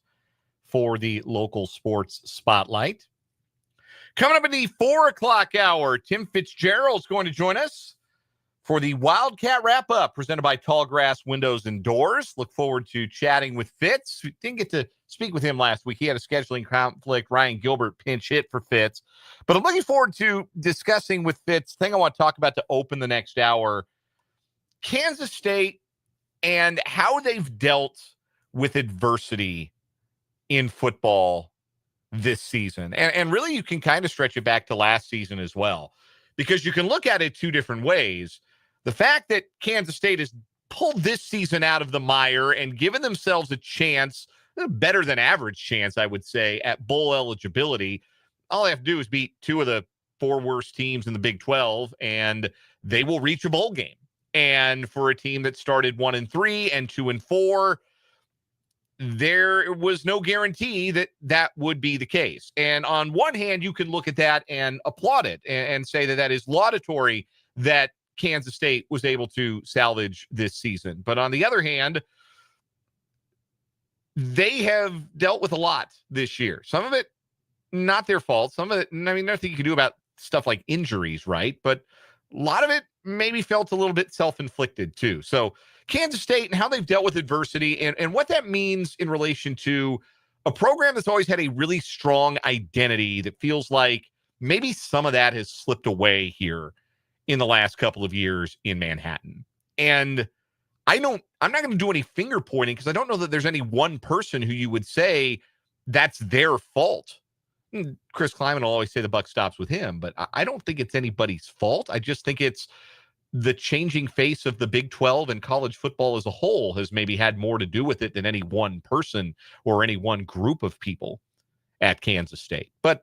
for the local sports spotlight. Coming up in the 4 o'clock hour, Tim Fitzgerald is going to join us for the Wildcat Wrap-Up presented by Tallgrass Windows and Doors. Look forward to chatting with Fitz. We didn't get to speak with him last week. He had a scheduling conflict. Ryan Gilbert pinch hit for Fitz. But I'm looking forward to discussing with Fitz. Thing I want to talk about to open the next hour, Kansas State and how they've dealt with adversity in football this season. And really, you can kind of stretch it back to last season as well, because you can look at it two different ways. The fact that Kansas State has pulled this season out of the mire and given themselves a chance, a better than average chance, I would say, at bowl eligibility. All they have to do is beat two of the four worst teams in the Big 12, and they will reach a bowl game. And for a team that started 1-3 and 2-4, there was no guarantee that that would be the case. And on one hand, you can look at that and applaud it and say that that is laudatory that Kansas State was able to salvage this season. But on the other hand, they have dealt with a lot this year. Some of it, not their fault. Some of it, I mean, nothing you can do about stuff like injuries, right? But a lot of it maybe felt a little bit self-inflicted too. So Kansas State and how they've dealt with adversity and what that means in relation to a program that's always had a really strong identity that feels like maybe some of that has slipped away here in the last couple of years in Manhattan. And I'm not going to do any finger pointing because I don't know that there's any one person who you would say that's their fault. Chris Kleiman will always say the buck stops with him, but I don't think it's anybody's fault. I just think it's the changing face of the Big 12 and college football as a whole has maybe had more to do with it than any one person or any one group of people at Kansas State. But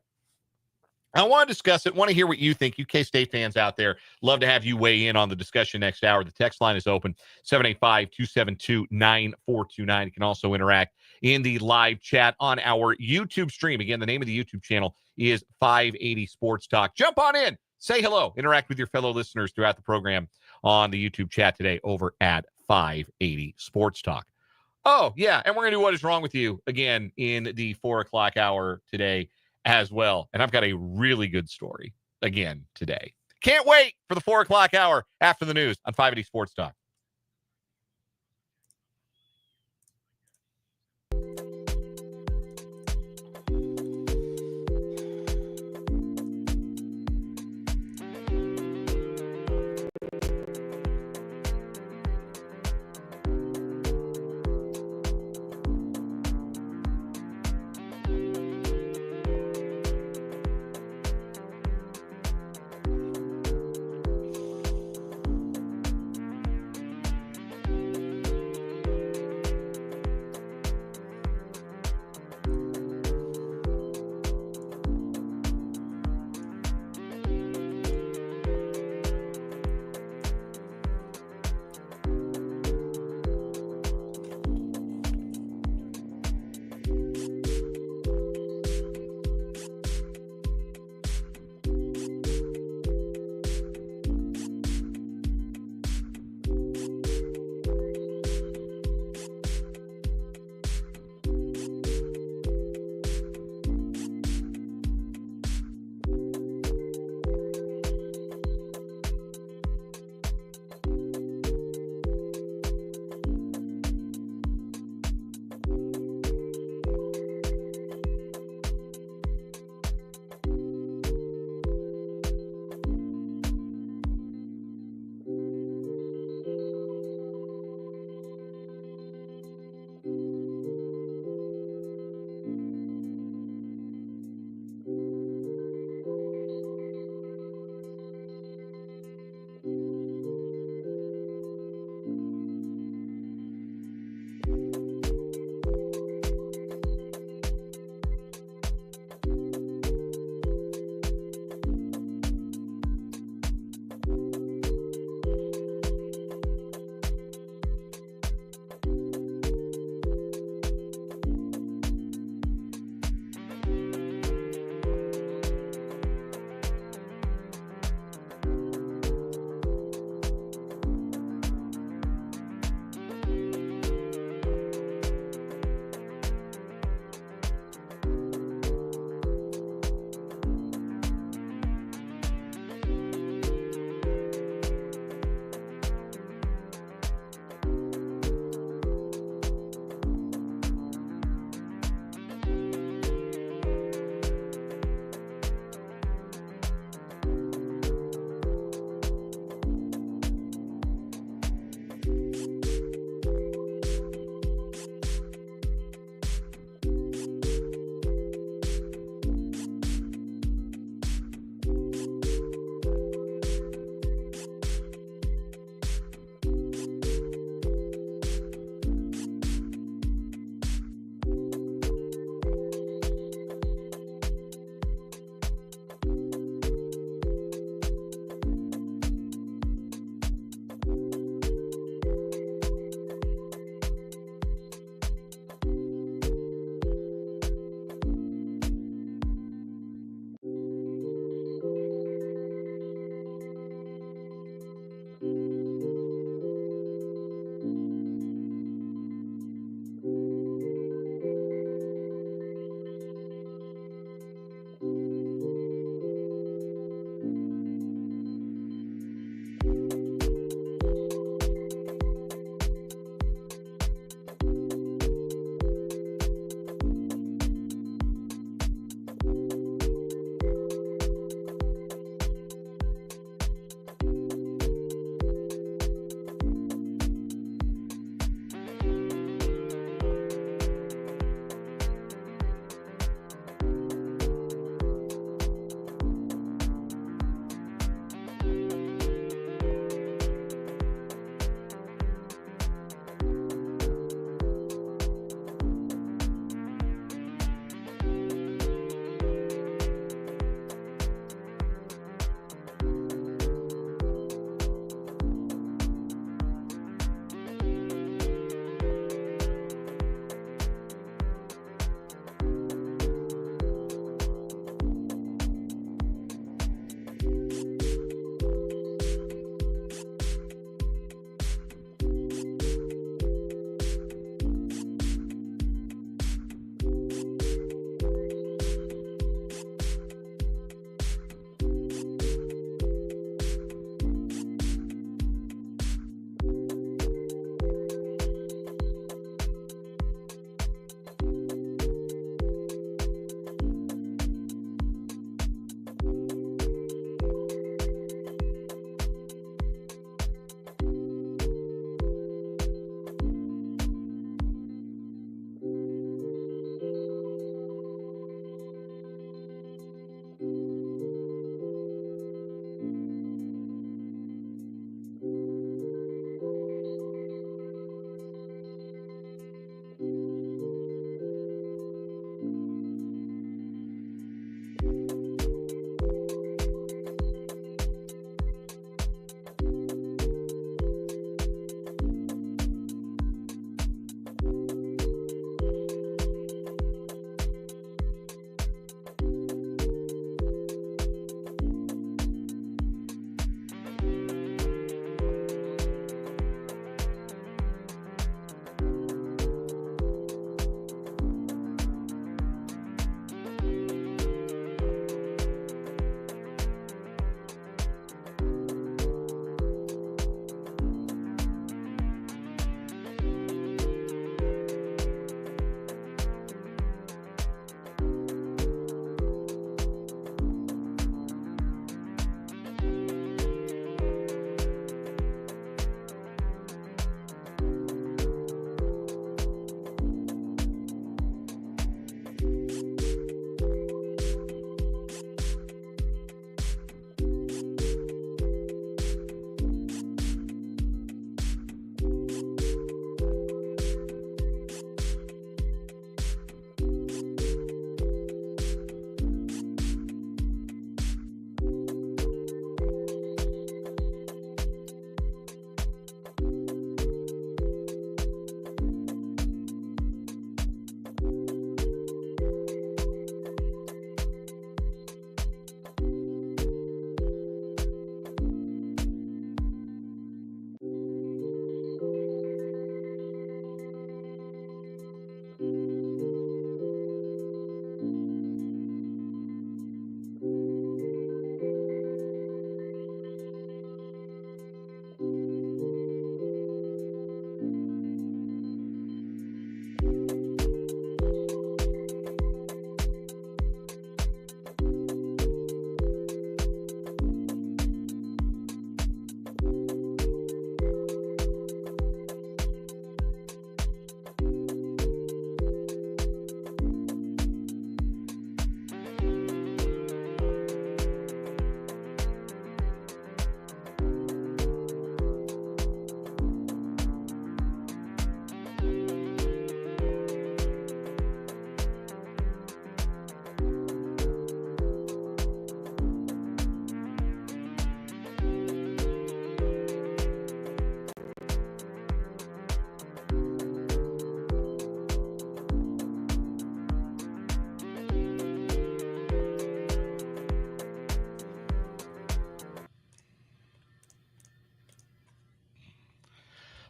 I want to discuss it. Want to hear what you think. UK State fans out there, love to have you weigh in on the discussion next hour. The text line is open, 785-272-9429. You can also interact in the live chat on our YouTube stream. Again, the name of the YouTube channel is 580 Sports Talk. Jump on in. Say hello. Interact with your fellow listeners throughout the program on the YouTube chat today over at 580 Sports Talk. Oh, yeah, and we're going to do What Is Wrong With You again in the 4 o'clock hour today as well. And I've got a really good story again today. Can't wait for the 4 o'clock hour after the news on 580 Sports Talk.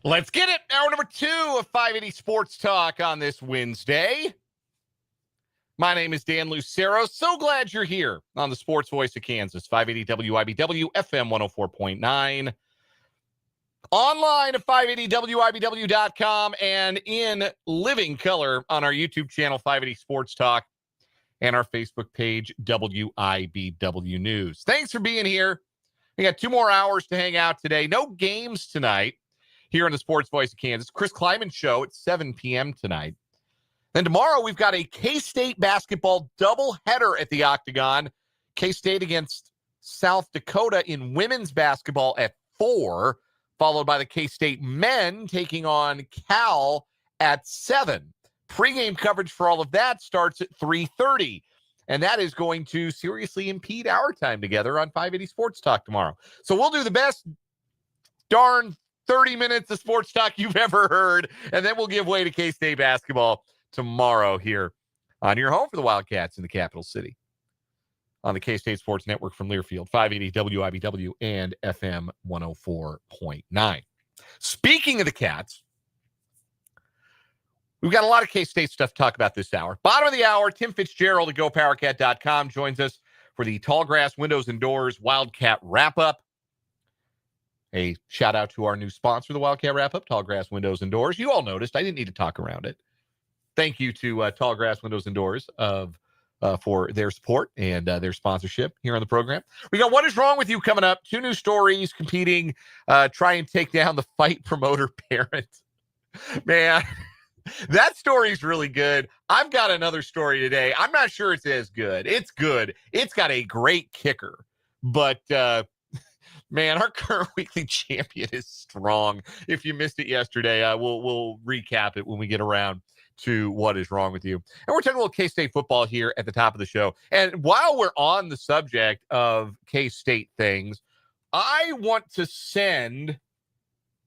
Let's get it. Hour number 2 of 580 Sports Talk on this Wednesday. My name is Dan Lucero. So glad you're here on the Sports Voice of Kansas, 580 WIBW, FM 104.9. Online at 580WIBW.com and in living color on our YouTube channel, 580 Sports Talk, and our Facebook page, WIBW News. Thanks for being here. We got 2 more hours to hang out today. No games tonight here on the Sports Voice of Kansas. Chris Kleiman show at 7 p.m. tonight. Then tomorrow, we've got a K-State basketball doubleheader at the Octagon. K-State against South Dakota in women's basketball at 4, followed by the K-State men taking on Cal at 7. Pre-game coverage for all of that starts at 3:30, and that is going to seriously impede our time together on 580 Sports Talk tomorrow. So we'll do the best darn 30 minutes of sports talk you've ever heard, and then we'll give way to K-State basketball tomorrow here on your home for the Wildcats in the capital city on the K-State Sports Network from Learfield, 580 WIBW and FM 104.9. Speaking of the Cats, we've got a lot of K-State stuff to talk about this hour. Bottom of the hour, Tim Fitzgerald at GoPowerCat.com joins us for the Tallgrass Windows and Doors Wildcat Wrap-Up. A shout out to our new sponsor, the Wildcat Wrap-Up, Tallgrass Windows and Doors. You all noticed. I didn't need to talk around it. Thank you to Tallgrass Windows and Doors for their support and their sponsorship here on the program. We got What Is Wrong With You coming up. 2 new stories competing, try and take down the fight promoter parent. Man, that story is really good. I've got another story today. I'm not sure it's as good. It's good. It's got a great kicker. But, man, our current weekly champion is strong. If you missed it yesterday, we'll recap it when we get around to What Is Wrong With You. And we're talking a little K-State football here at the top of the show. And while we're on the subject of K-State things, I want to send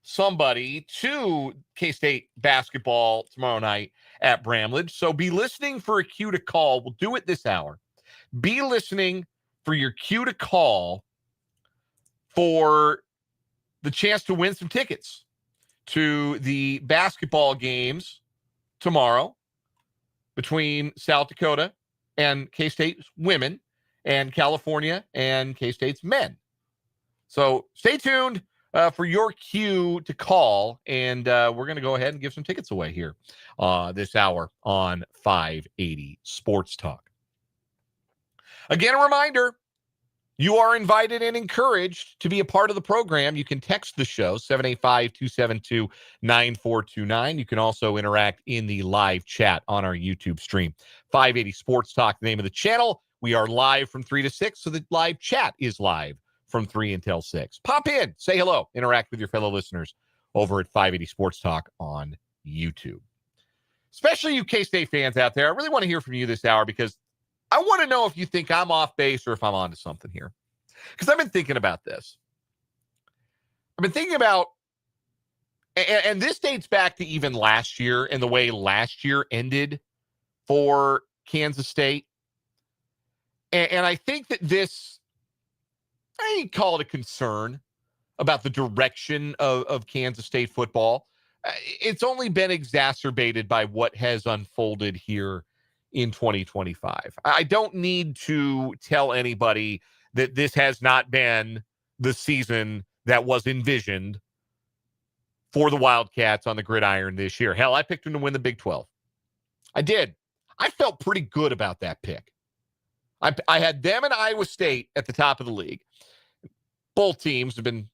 somebody to K-State basketball tomorrow night at Bramlage. So be listening for a cue to call. We'll do it this hour. Be listening for your cue to call for the chance to win some tickets to the basketball games tomorrow between South Dakota and K-State's women and California and K-State's men. So stay tuned for your cue to call, and we're going to go ahead and give some tickets away here this hour on 580 Sports Talk. Again, a reminder, you are invited and encouraged to be a part of the program. You can text the show, 785-272-9429. You can also interact in the live chat on our YouTube stream. 580 Sports Talk, the name of the channel. We are live from 3 to 6, so the live chat is live from 3 until 6. Pop in, say hello, interact with your fellow listeners over at 580 Sports Talk on YouTube. Especially you K-State fans out there, I really want to hear from you this hour because I want to know if you think I'm off base or if I'm onto something here. Because I've been thinking about this. I've been thinking about, and this dates back to even last year and the way last year ended for Kansas State. And I think that this, I call it a concern about the direction of Kansas State football. It's only been exacerbated by what has unfolded here in 2025. I don't need to tell anybody that this has not been the season that was envisioned for the Wildcats on the gridiron this year. Hell, I picked them to win the Big 12. I did. I felt pretty good about that pick. I had them and Iowa State at the top of the league. Both teams have been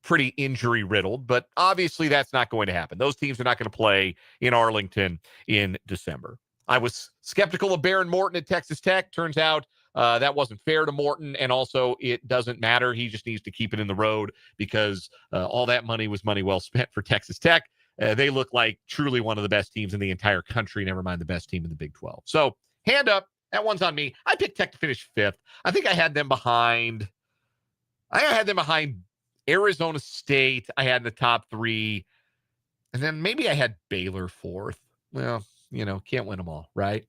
pretty injury riddled, but obviously that's not going to happen. Those teams are not going to play in Arlington in December. I was skeptical of Baron Morton at Texas Tech. Turns out that wasn't fair to Morton, and also it doesn't matter. He just needs to keep it in the road because all that money was money well spent for Texas Tech. They look like truly one of the best teams in the entire country, never mind the best team in the Big 12. So, hand up. That one's on me. I picked Tech to finish 5th. I think I had them behind Arizona State. I had in the top 3. And then maybe I had Baylor 4th. Well, you know, can't win them all, right?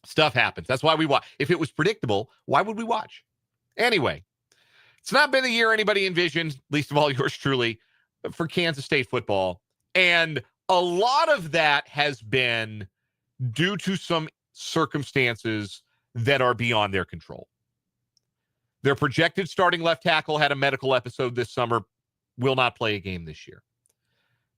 Stuff happens. That's why we watch. If it was predictable, why would we watch? Anyway, it's not been the year anybody envisioned, least of all yours truly. for Kansas State football. And a lot of that has been due to some circumstances that are beyond their control. Their projected starting left tackle had a medical episode this summer, will not play a game this year.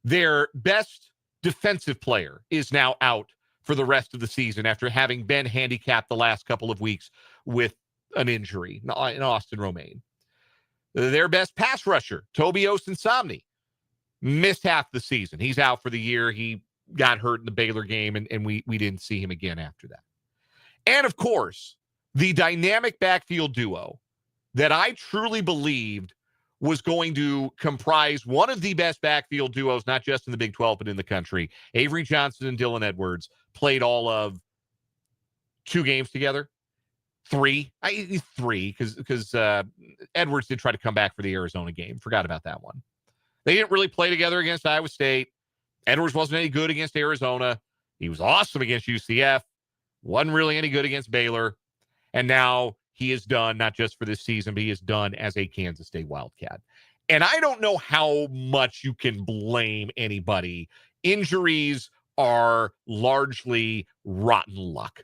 Their best defensive player is now out for the rest of the season after having been handicapped the last couple of weeks with an injury in Austin Romaine. Their best pass rusher, Toby Osunsomni, missed half the season. He's out for the year. He got hurt in the Baylor game, and we didn't see him again after that. And, of course, the dynamic backfield duo that I truly believed was going to comprise one of the best backfield duos, not just in the Big 12, but in the country. Avery Johnson and Dylan Edwards played all of 2 games together. 3, because Edwards did try to come back for the Arizona game. Forgot about that one. They didn't really play together against Iowa State. Edwards wasn't any good against Arizona. He was awesome against UCF. Wasn't really any good against Baylor. And now he is done, not just for this season, but he is done as a Kansas State Wildcat. And I don't know how much you can blame anybody. Injuries are largely rotten luck.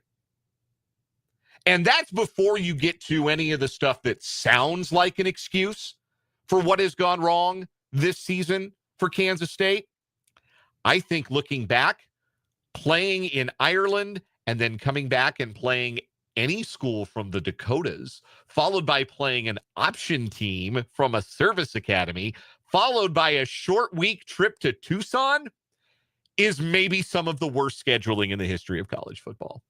And that's before you get to any of the stuff that sounds like an excuse for what has gone wrong this season for Kansas State. I think looking back, playing in Ireland and then coming back and playing any school from the Dakotas, followed by playing an option team from a service academy, followed by a short week trip to Tucson, is maybe some of the worst scheduling in the history of college football.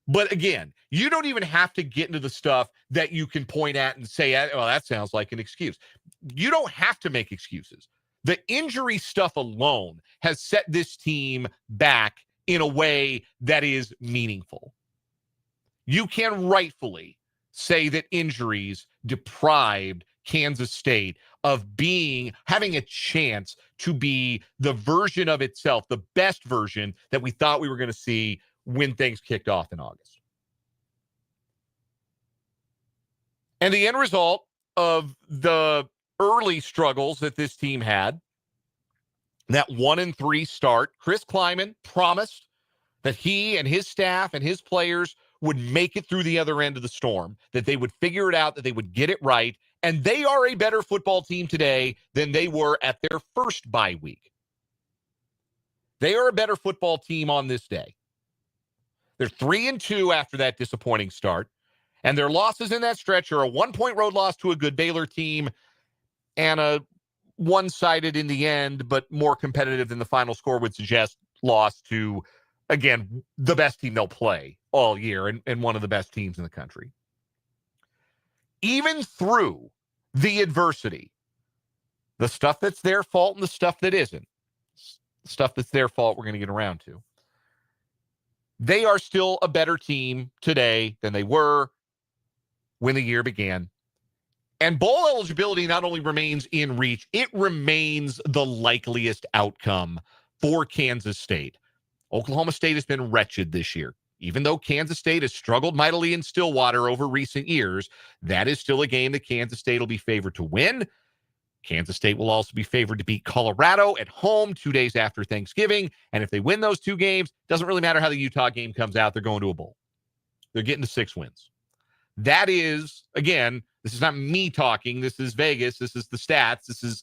But again, you don't even have to get into the stuff that you can point at and say, well, that sounds like an excuse. You don't have to make excuses. The injury stuff alone has set this team back in a way that is meaningful. You can rightfully say that injuries deprived Kansas State of having a chance to be the version of itself, the best version that we thought we were going to see when things kicked off in August. And the end result of the early struggles that this team had, that 1-3 start, Chris Kleiman promised that he and his staff and his players would make it through the other end of the storm, that they would figure it out, that they would get it right, and they are a better football team today than they were at their first bye week. They are a better football team on this day. They're 3-2 after that disappointing start, and their losses in that stretch are a 1-point road loss to a good Baylor team and a one-sided in the end, but more competitive than the final score would suggest, loss to, again, the best team they'll play all year and one of the best teams in the country. Even through the adversity, the stuff that's their fault and the stuff that isn't, the stuff that's their fault we're going to get around to, they are still a better team today than they were when the year began. And bowl eligibility not only remains in reach, it remains the likeliest outcome for Kansas State. Oklahoma State has been wretched this year. Even though Kansas State has struggled mightily in Stillwater over recent years, that is still a game that Kansas State will be favored to win. Kansas State will also be favored to beat Colorado at home 2 days after Thanksgiving. And if they win those 2 games, doesn't really matter how the Utah game comes out. They're going to a bowl. They're getting to 6 wins. That is, again, this is not me talking. This is Vegas. This is the stats. This is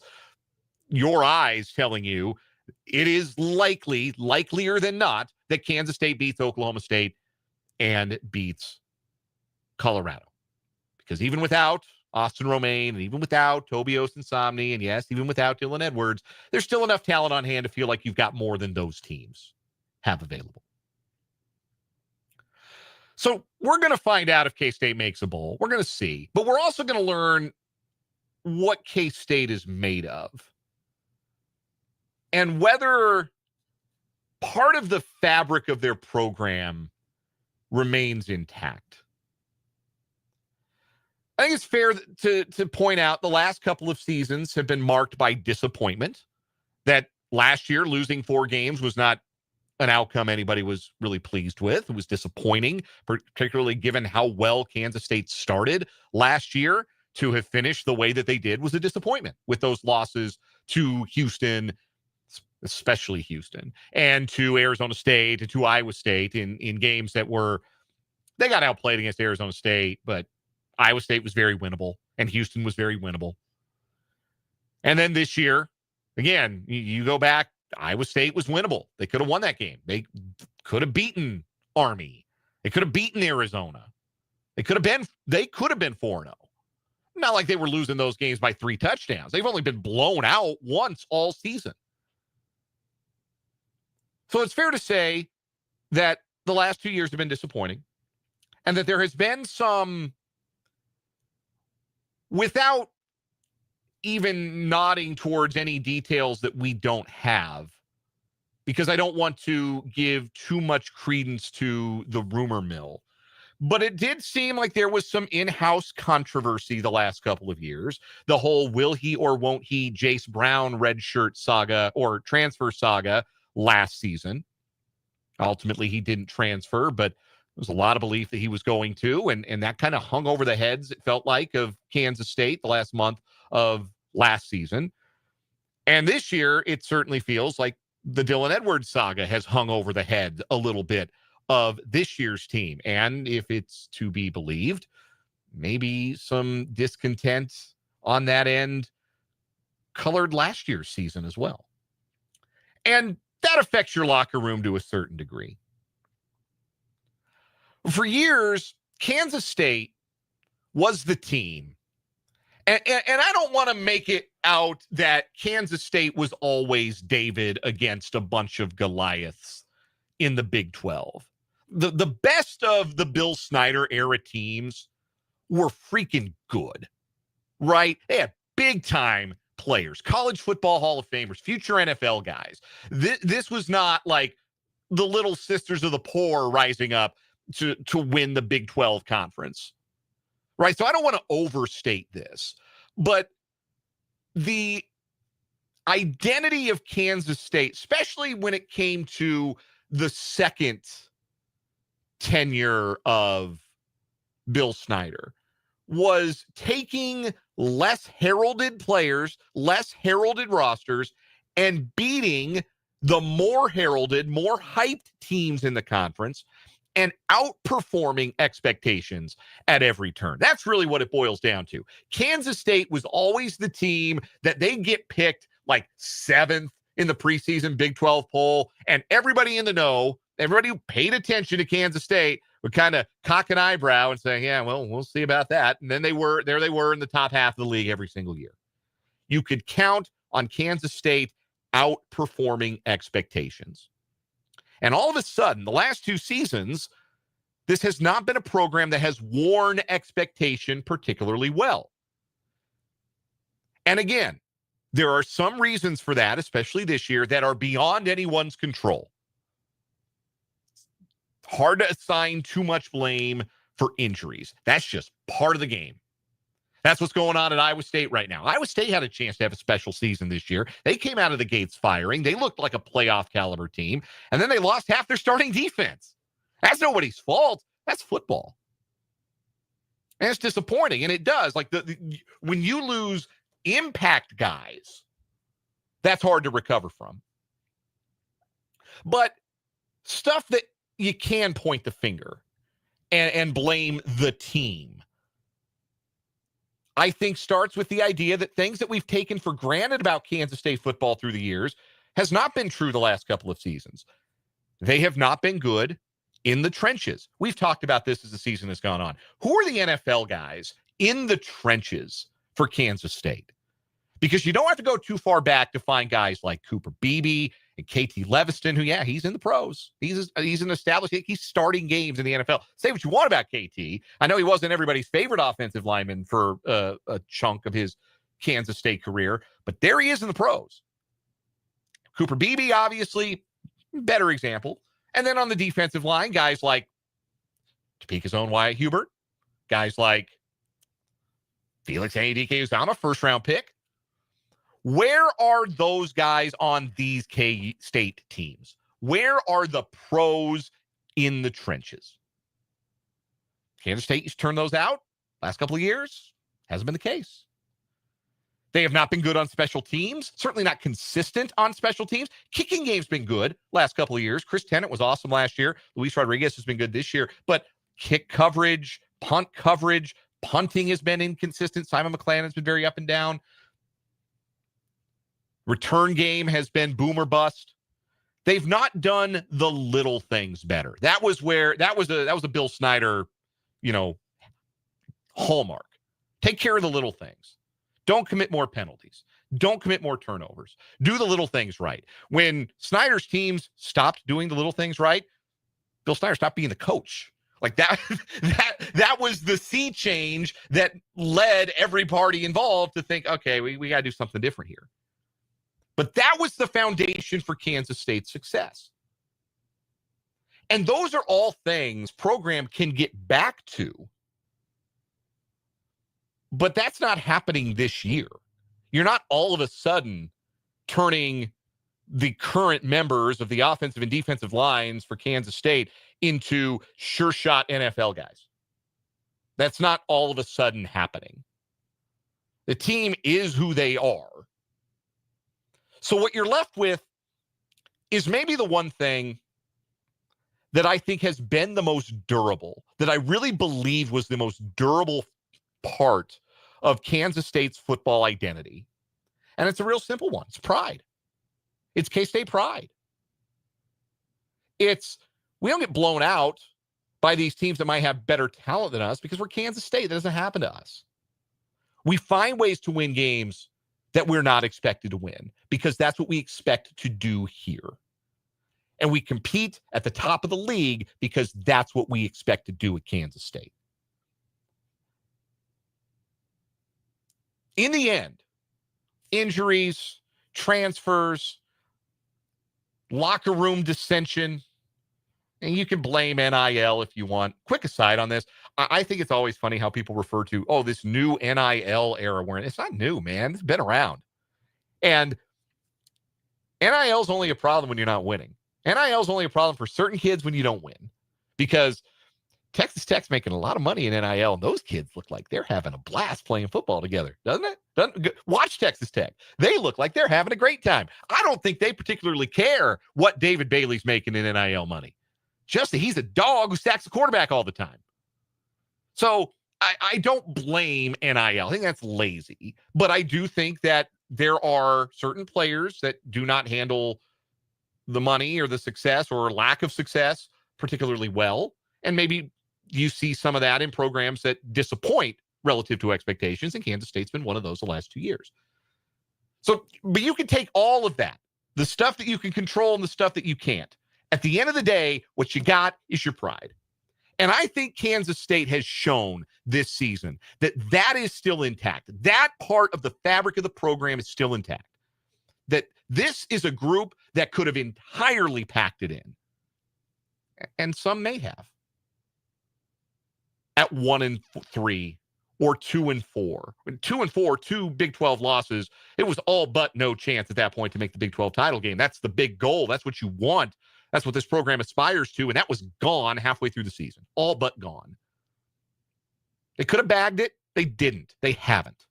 your eyes telling you it is likelier than not, that Kansas State beats Oklahoma State and beats Colorado. Because even without Austin Romaine, and even without Toby Osunsomni, and yes, even without Dylan Edwards, there's still enough talent on hand to feel like you've got more than those teams have available. So we're going to find out if K-State makes a bowl. We're going to see. But we're also going to learn what K-State is made of. And whether part of the fabric of their program remains intact. I think it's fair to point out the last couple of seasons have been marked by disappointment. That last year, losing 4 games was not an outcome anybody was really pleased with. It was disappointing, particularly given how well Kansas State started last year. to have finished the way that they did was a disappointment with those losses to Houston, especially Houston, and to Arizona State and to Iowa State in games that they got outplayed against Arizona State, but Iowa State was very winnable and Houston was very winnable. And then this year, again, you go back, Iowa State was winnable. They could have won that game. They could have beaten Army. They could have beaten Arizona. They could have been 4-0. Not like they were losing those games by 3 touchdowns. They've only been blown out once all season. So it's fair to say that the last 2 years have been disappointing and that there has been some, without even nodding towards any details that we don't have, because I don't want to give too much credence to the rumor mill. But it did seem like there was some in-house controversy the last couple of years. The whole will he or won't he Jace Brown redshirt saga or transfer saga last season. Ultimately, he didn't transfer, but there was a lot of belief that he was going to, and that kind of hung over the heads, it felt like, of Kansas State the last month of last season. And this year, it certainly feels like the Dylan Edwards saga has hung over the head a little bit of this year's team. And if it's to be believed, maybe some discontent on that end colored last year's season as well. And that affects your locker room to a certain degree. For years, Kansas State was the team. And I don't want to make it out that Kansas State was always David against a bunch of Goliaths in the Big 12. The best of the Bill Snyder era teams were freaking good, right? They had big time players, college football Hall of Famers, future NFL guys. This was not like the little sisters of the poor rising up to win the Big 12 conference, right? So I don't want to overstate this, but the identity of Kansas State, especially when it came to the second tenure of Bill Snyder, was taking less heralded players, less heralded rosters, and beating the more heralded, more hyped teams in the conference and outperforming expectations at every turn. That's really what it boils down to. Kansas State was always the team that they get picked like 7th in the preseason Big 12 poll, and everybody in the know, everybody who paid attention to Kansas State would kind of cock an eyebrow and say, yeah, well, we'll see about that. And then they were in the top half of the league every single year. You could count on Kansas State outperforming expectations. And all of a sudden, the last 2 seasons, this has not been a program that has worn expectation particularly well. And again, there are some reasons for that, especially this year, that are beyond anyone's control. Hard to assign too much blame for injuries. That's just part of the game. That's what's going on at Iowa State right now. Iowa State had a chance to have a special season this year. They came out of the gates firing. They looked like a playoff caliber team, and then they lost half their starting defense. That's nobody's fault. That's football. And it's disappointing, and it does. Like when you lose impact guys, that's hard to recover from. But stuff that you can point the finger and blame the team, I think starts with the idea that things that we've taken for granted about Kansas State football through the years has not been true the last couple of seasons. They have not been good in the trenches. We've talked about this as the season has gone on. Who are the NFL guys in the trenches for Kansas State? Because you don't have to go too far back to find guys like Cooper Beebe and KT Leviston, who, yeah, he's in the pros. He's an established, he's starting games in the NFL. Say what you want about KT. I know he wasn't everybody's favorite offensive lineman for a chunk of his Kansas State career, but there he is in the pros. Cooper Beebe, obviously, better example. And then on the defensive line, guys like Topeka's own Wyatt Hubert, guys like Felix Anudike-Uzomah, first-round pick. Where are those guys on these K-State teams? Where are the pros in the trenches? Kansas State used to turn those out last couple of years. Hasn't been the case. They have not been good on special teams, certainly not consistent on special teams. Kicking game's been good last couple of years. Chris Tennant was awesome last year. Luis Rodriguez has been good this year. But kick coverage, punt coverage, punting has been inconsistent. Simon McClan has been very up and down. Return game has been boom or bust. They've not done the little things better. That was a Bill Snyder, hallmark. Take care of the little things. Don't commit more penalties. Don't commit more turnovers. Do the little things right. When Snyder's teams stopped doing the little things right, Bill Snyder stopped being the coach. Like that was the sea change that led every party involved to think, okay, we got to do something different here. But that was the foundation for Kansas State's success. And those are all things program can get back to. But that's not happening this year. You're not all of a sudden turning the current members of the offensive and defensive lines for Kansas State into sure shot NFL guys. That's not all of a sudden happening. The team is who they are. So what you're left with is maybe the one thing that I think has been the most durable, that I really believe was the most durable part of Kansas State's football identity. And it's a real simple one. It's pride. It's K-State pride. We don't get blown out by these teams that might have better talent than us because we're Kansas State. That doesn't happen to us. We find ways to win games that we're not expected to win because that's what we expect to do here. And we compete at the top of the league because that's what we expect to do at Kansas State. In the end, injuries, transfers, locker room dissension, and you can blame NIL if you want. Quick aside on this, I think it's always funny how people refer to, this new NIL era. It's not new, man. It's been around. And NIL is only a problem when you're not winning. NIL is only a problem for certain kids when you don't win. Because Texas Tech's making a lot of money in NIL, and those kids look like they're having a blast playing football together, doesn't it? Watch Texas Tech. They look like they're having a great time. I don't think they particularly care what David Bailey's making in NIL money. Just that he's a dog who sacks the quarterback all the time. So I don't blame NIL. I think that's lazy. But I do think that there are certain players that do not handle the money or the success or lack of success particularly well. And maybe you see some of that in programs that disappoint relative to expectations. And Kansas State's been one of those the last 2 years. So, but you can take all of that, the stuff that you can control and the stuff that you can't. At the end of the day, what you got is your pride. And I think Kansas State has shown this season that that is still intact. That part of the fabric of the program is still intact. That this is a group that could have entirely packed it in. And some may have. At 1-3 or 2-4. 2-4, 2 Big 12 losses. It was all but no chance at that point to make the Big 12 title game. That's the big goal. That's what you want. That's what this program aspires to, and that was gone halfway through the season. All but gone. They could have bagged it. They didn't. They haven't.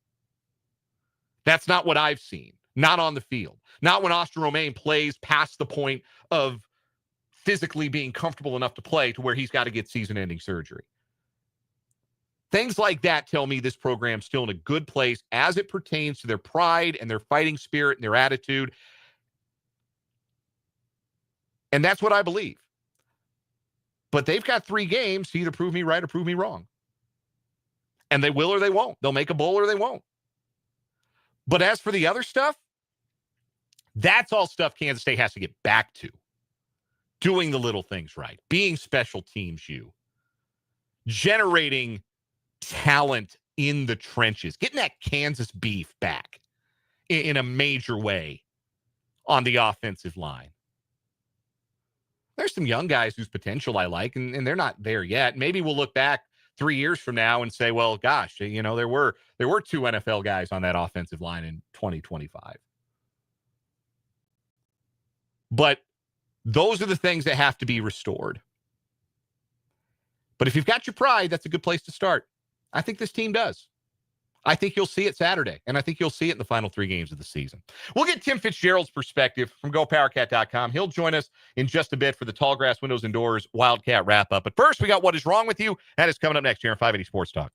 That's not what I've seen. Not on the field. Not when Austin Romaine plays past the point of physically being comfortable enough to play to where he's got to get season-ending surgery. Things like that tell me this program's still in a good place as it pertains to their pride and their fighting spirit and their attitude. And that's what I believe. But they've got 3 games to either prove me right or prove me wrong. And they will or they won't. They'll make a bowl or they won't. But as for the other stuff, that's all stuff Kansas State has to get back to. Doing the little things right. Being special teams you. Generating talent in the trenches. Getting that Kansas beef back in a major way on the offensive line. There's some young guys whose potential I like, and they're not there yet. Maybe we'll look back 3 years from now and say, well, gosh, there were 2 NFL guys on that offensive line in 2025. But those are the things that have to be restored. But if you've got your pride, that's a good place to start. I think this team does. I think you'll see it Saturday, and I think you'll see it in the final 3 games of the season. We'll get Tim Fitzgerald's perspective from GoPowerCat.com. He'll join us in just a bit for the Tall Grass Windows and Doors Wildcat Wrap-Up. But first, we got What Is Wrong With You? That is coming up next here on 580 Sports Talk.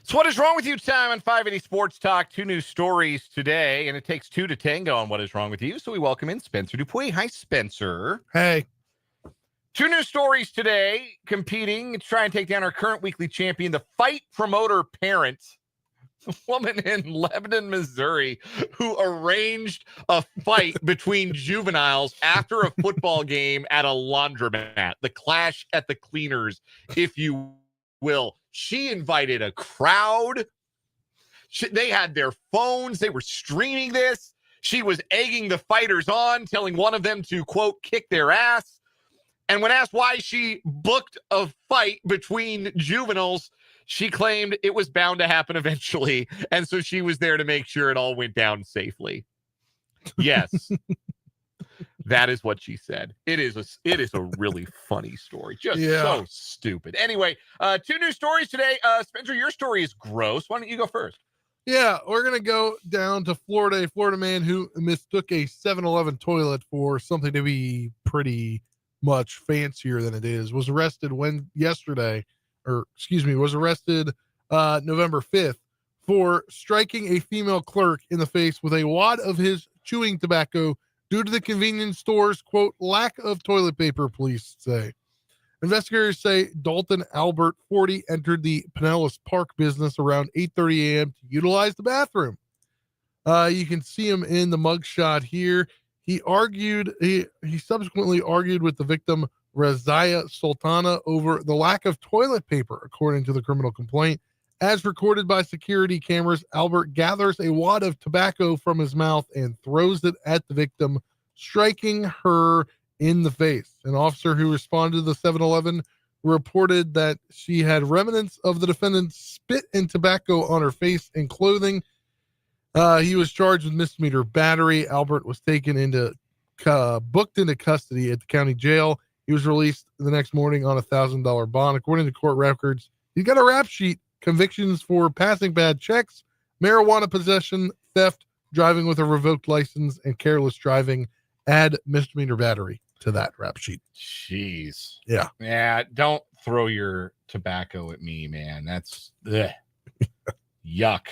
So what is wrong with you time on 580 Sports Talk? 2 new stories today, and it takes 2 to tango on what is wrong with you. So we welcome in Spencer Dupuis. Hi, Spencer. Hey. 2 new stories today competing to try and take down our current weekly champion, the fight promoter parent, a woman in Lebanon, Missouri, who arranged a fight between juveniles after a football game at a laundromat, the clash at the cleaners, if you will. She invited a crowd. They had their phones. They were streaming this. She was egging the fighters on, telling one of them to, quote, kick their ass. And when asked why she booked a fight between juveniles, she claimed it was bound to happen eventually. And so she was there to make sure it all went down safely. Yes. That is what she said. It is a really funny story. Just so stupid. Anyway, 2 new stories today. Spencer, your story is gross. Why don't you go first? Yeah, we're going to go down to Florida. A Florida man who mistook a 7-Eleven toilet for something to be pretty much fancier than it is was arrested November 5th for striking a female clerk in the face with a wad of his chewing tobacco due to the convenience store's, quote, lack of toilet paper, police say. Investigators say Dalton Albert, 40, entered the Pinellas Park business around 8:30 a.m. to utilize the bathroom. You can see him in the mugshot here. He subsequently argued with the victim, Razia Sultana, over the lack of toilet paper, according to the criminal complaint. As recorded by security cameras, Albert gathers a wad of tobacco from his mouth and throws it at the victim, striking her in the face. An officer who responded to the 7-Eleven reported that she had remnants of the defendant's spit and tobacco on her face and clothing. He was charged with misdemeanor battery. Albert was booked into custody at the county jail. He was released the next morning on $1,000 bond. According to court records, he got a rap sheet: convictions for passing bad checks, marijuana possession, theft, driving with a revoked license, and careless driving. Add misdemeanor battery to that rap sheet. Jeez. Yeah. Yeah. Don't throw your tobacco at me, man. That's yuck.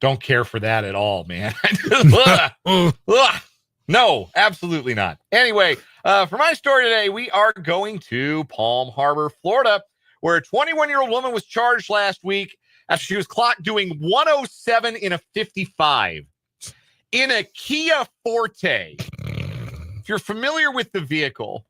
Don't care for that at all, man. No, absolutely not. Anyway, for my story today, we are going to Palm Harbor, Florida, where a 21-year-old woman was charged last week after she was clocked doing 107 in a 55 in a Kia Forte. If you're familiar with the vehicle,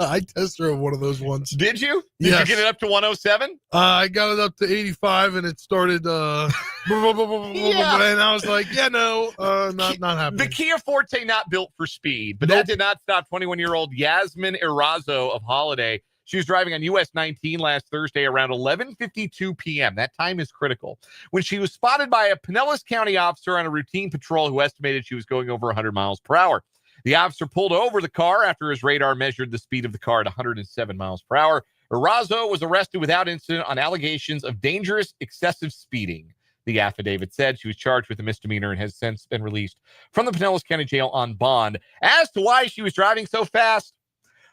I test drove one of those ones. Did you? Yes. Did you get it up to 107? I got it up to 85 and it started and I was like, not happening. The Kia Forte not built for speed, but that did not stop 21-year-old Yasmin Erazo of Holiday. She was driving on US 19 last Thursday around 11:52 p.m. That time is critical, when she was spotted by a Pinellas County officer on a routine patrol who estimated she was going over 100 miles per hour. The officer pulled over the car after his radar measured the speed of the car at 107 miles per hour. Erazo was arrested without incident on allegations of dangerous, excessive speeding. The affidavit said she was charged with a misdemeanor and has since been released from the Pinellas County Jail on bond. As to why she was driving so fast,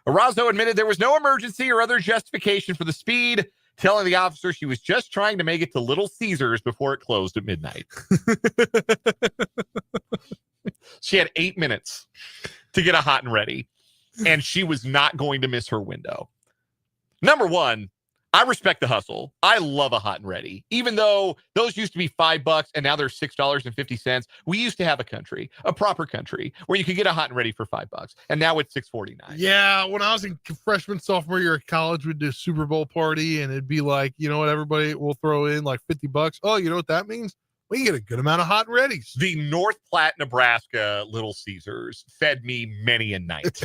Erazo admitted there was no emergency or other justification for the speed, telling the officer she was just trying to make it to Little Caesars before it closed at midnight. She had 8 minutes to get a hot and ready, and she was not going to miss her window. Number one, I respect the hustle. I love a hot and ready, even though those used to be $5 and now they're $6.50. We used to have a proper country where you could get a hot and ready for $5, and now it's $6.49. Yeah, when I was in freshman, sophomore year of college, we'd do a Super Bowl party, and it'd be like, you know what, everybody will throw in like $50. Oh, you know what that means? We get a good amount of hot and readies. The North Platte, Nebraska Little Caesars fed me many a night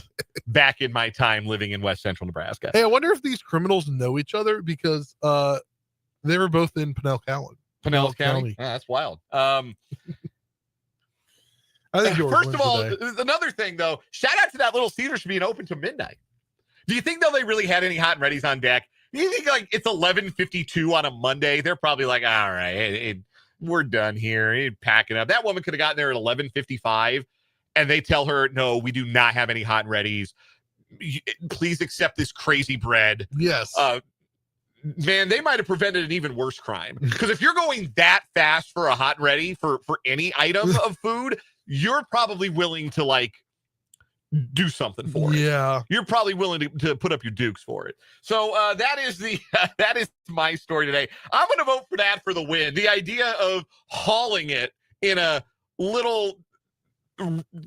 back in my time living in West Central Nebraska. Hey, I wonder if these criminals know each other, because they were both in Pinellas County? Yeah, that's wild. I think first of all, another thing though, shout out to that Little Caesars for being open to midnight. Do you think though they really had any hot and readies on deck? Do you think like it's 11:52 on a Monday? They're probably like, all right, we're done here. Packing up. That woman could have gotten there at 11:55, and they tell her, no, we do not have any hot and readies. Please accept this crazy bread. Yes. Man, they might have prevented an even worse crime. Because if you're going that fast for a hot and ready for any item of food, you're probably willing to like do something for it. Yeah. You're probably willing to put up your dukes for it. So that is my story today. I'm going to vote for that for the win. The idea of hauling it in a little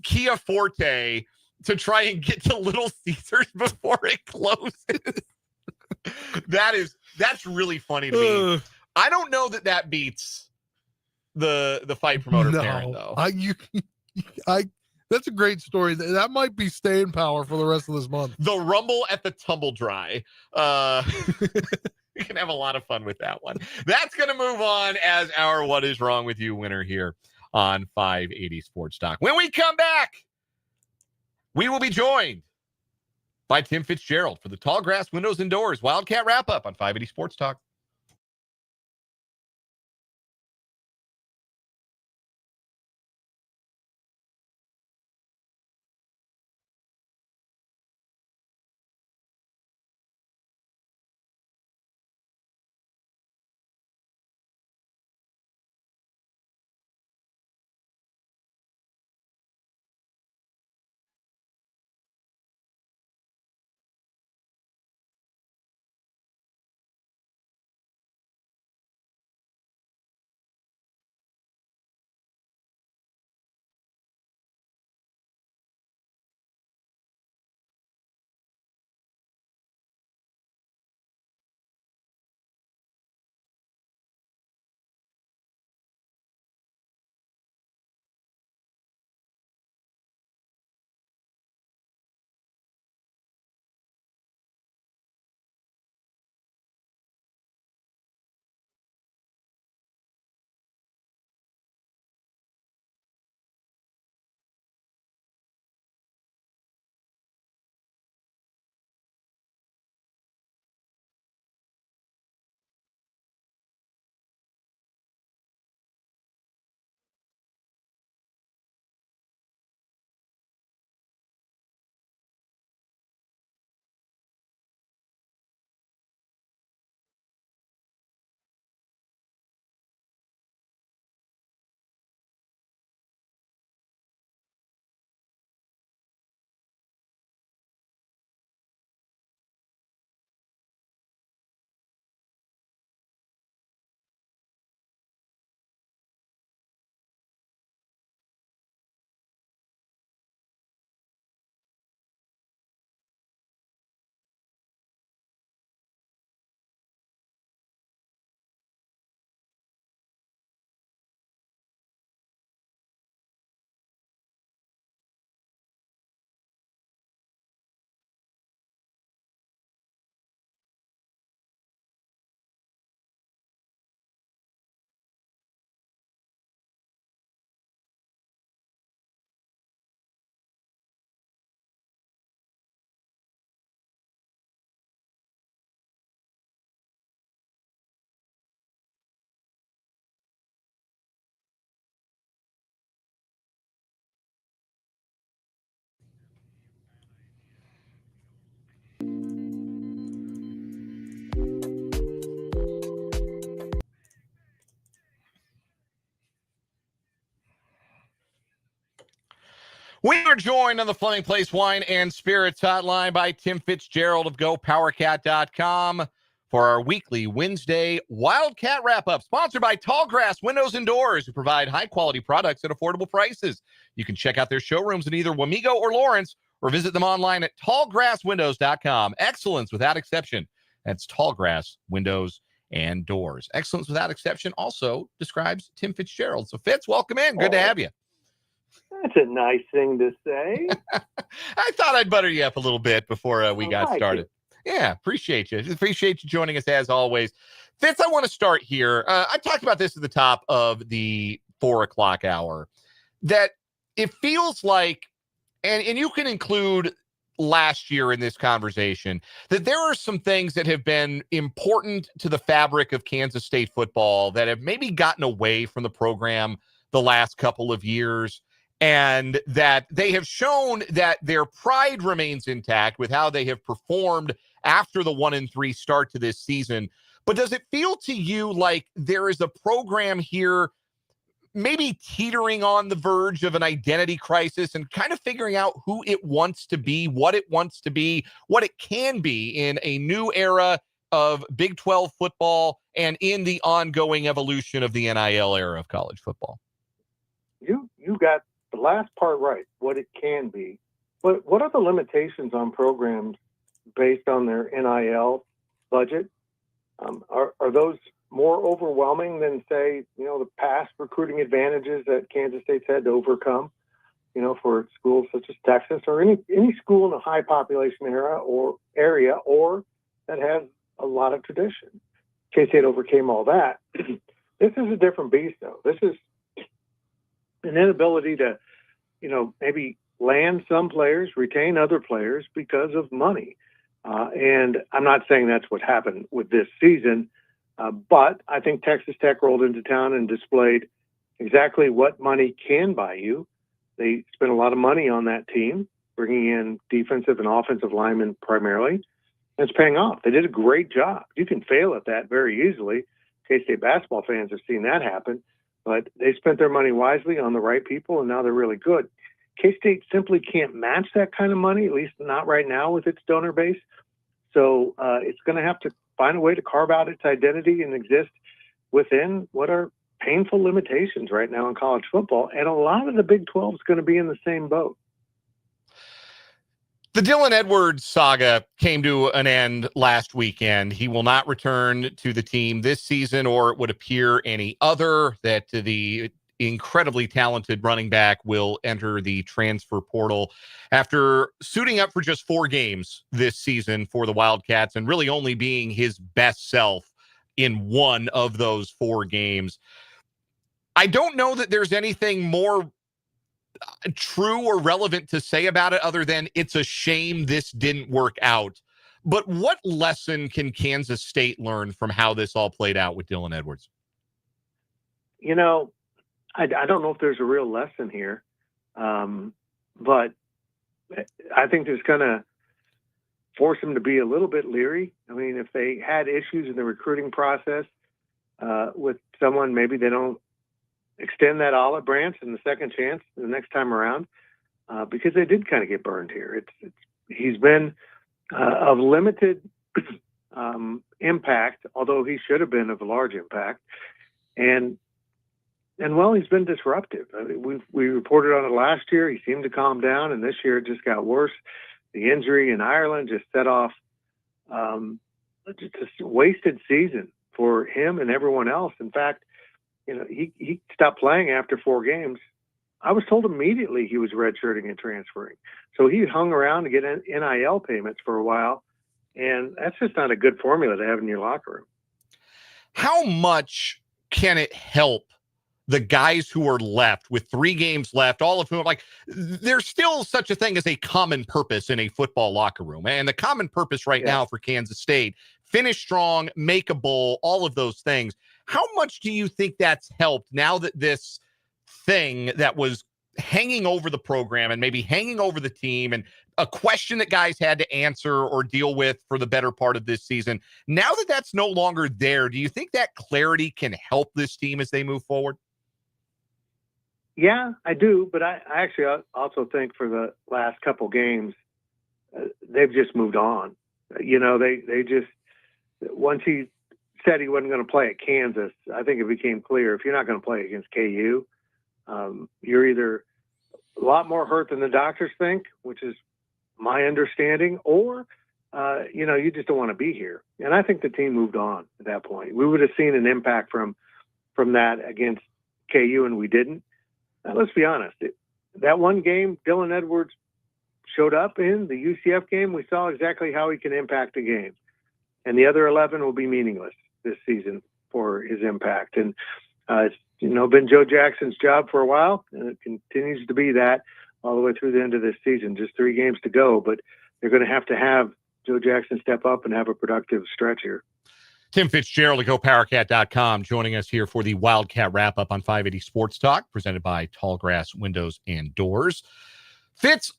Kia Forte to try and get to Little Caesars before it closes. That's really funny to me. I don't know that beats the fight promoter Karen, though. That's a great story. That might be staying power for the rest of this month. The rumble at the tumble dry. We can have a lot of fun with that one. That's going to move on as our What Is Wrong With You winner here on 580 Sports Talk. When we come back, we will be joined by Tim Fitzgerald for the Tall Grass Windows and Doors Wildcat Wrap-Up on 580 Sports Talk. We are joined on the Fleming Place Wine and Spirits Hotline by Tim Fitzgerald of GoPowerCat.com for our weekly Wednesday Wildcat Wrap-Up, sponsored by Tallgrass Windows and Doors, who provide high-quality products at affordable prices. You can check out their showrooms in either Wamego or Lawrence, or visit them online at tallgrasswindows.com. Excellence without exception. That's Tallgrass Windows and Doors. Excellence without exception also describes Tim Fitzgerald. So, Fitz, welcome in. Good to have you. That's a nice thing to say. I thought I'd butter you up a little bit before we got started. Yeah, appreciate you. Appreciate you joining us as always. Fitz, I want to start here. I talked about this at the top of the 4 o'clock hour, that it feels like, and you can include last year in this conversation, that there are some things that have been important to the fabric of Kansas State football that have maybe gotten away from the program the last couple of years, and that they have shown that their pride remains intact with how they have performed after the 1-3 start to this season. But does it feel to you like there is a program here maybe teetering on the verge of an identity crisis and kind of figuring out who it wants to be, what it wants to be, what it can be in a new era of Big 12 football and in the ongoing evolution of the NIL era of college football? You got the last part right, what it can be. But what are the limitations on programs based on their NIL budget? Are those more overwhelming than, say, the past recruiting advantages that Kansas State's had to overcome, for schools such as Texas or any school in a high population area or that has a lot of tradition? K-State overcame all that. This is a different beast, though. This is an inability to, maybe land some players, retain other players because of money. And I'm not saying that's what happened with this season, but I think Texas Tech rolled into town and displayed exactly what money can buy you. They spent a lot of money on that team, bringing in defensive and offensive linemen primarily, and it's paying off. They did a great job. You can fail at that very easily. K-State basketball fans have seen that happen, but they spent their money wisely on the right people, and now they're really good. K-State simply can't match that kind of money, at least not right now with its donor base. So it's going to have to find a way to carve out its identity and exist within what are painful limitations right now in college football. And a lot of the Big 12 is going to be in the same boat. The Dylan Edwards saga came to an end last weekend. He will not return to the team this season, or it would appear any other, that the incredibly talented running back will enter the transfer portal after suiting up for just 4 games this season for the Wildcats and really only being his best self in one of those 4 games. I don't know that there's anything more true or relevant to say about it other than it's a shame this didn't work out. But what lesson can Kansas State learn from how this all played out with Dylan Edwards? I don't know if there's a real lesson here, but I think there's going to force them to be a little bit leery. I mean, if they had issues in the recruiting process with someone, maybe they don't extend that olive branch and the second chance the next time around, because they did kind of get burned here. He's been of limited impact, although he should have been of a large impact, and well, he's been disruptive. I mean, we reported on it last year. He seemed to calm down, and this year it just got worse. The injury in Ireland just set off just a wasted season for him and everyone else. In fact, he stopped playing after 4 games. I was told immediately he was redshirting and transferring. So he hung around to get NIL payments for a while, and that's just not a good formula to have in your locker room. How much can it help the guys who are left with 3 games left, all of whom, there's still such a thing as a common purpose in a football locker room. And the common purpose right now for Kansas State, finish strong, make a bowl, all of those things. How much do you think that's helped now that this thing that was hanging over the program and maybe hanging over the team and a question that guys had to answer or deal with for the better part of this season, now that that's no longer there, do you think that clarity can help this team as they move forward? Yeah, I do, but I actually also think for the last couple games, they've just moved on. They just, once he said he wasn't going to play at Kansas, I think it became clear if you're not going to play against KU, you're either a lot more hurt than the doctors think, which is my understanding, or you just don't want to be here. And I think the team moved on at that point. We would have seen an impact from that against KU, and we didn't. Now, let's be honest. That one game, Dylan Edwards showed up in the UCF game. We saw exactly how he can impact a game. And the other 11 will be meaningless this season for his impact. And it's been Joe Jackson's job for a while, and it continues to be that all the way through the end of this season. Just 3 games to go, but they're going to have Joe Jackson step up and have a productive stretch here. Tim Fitzgerald at GoPowerCat.com joining us here for the Wildcat Wrap-Up on 580 Sports Talk, presented by Tallgrass Windows and Doors. Fitz,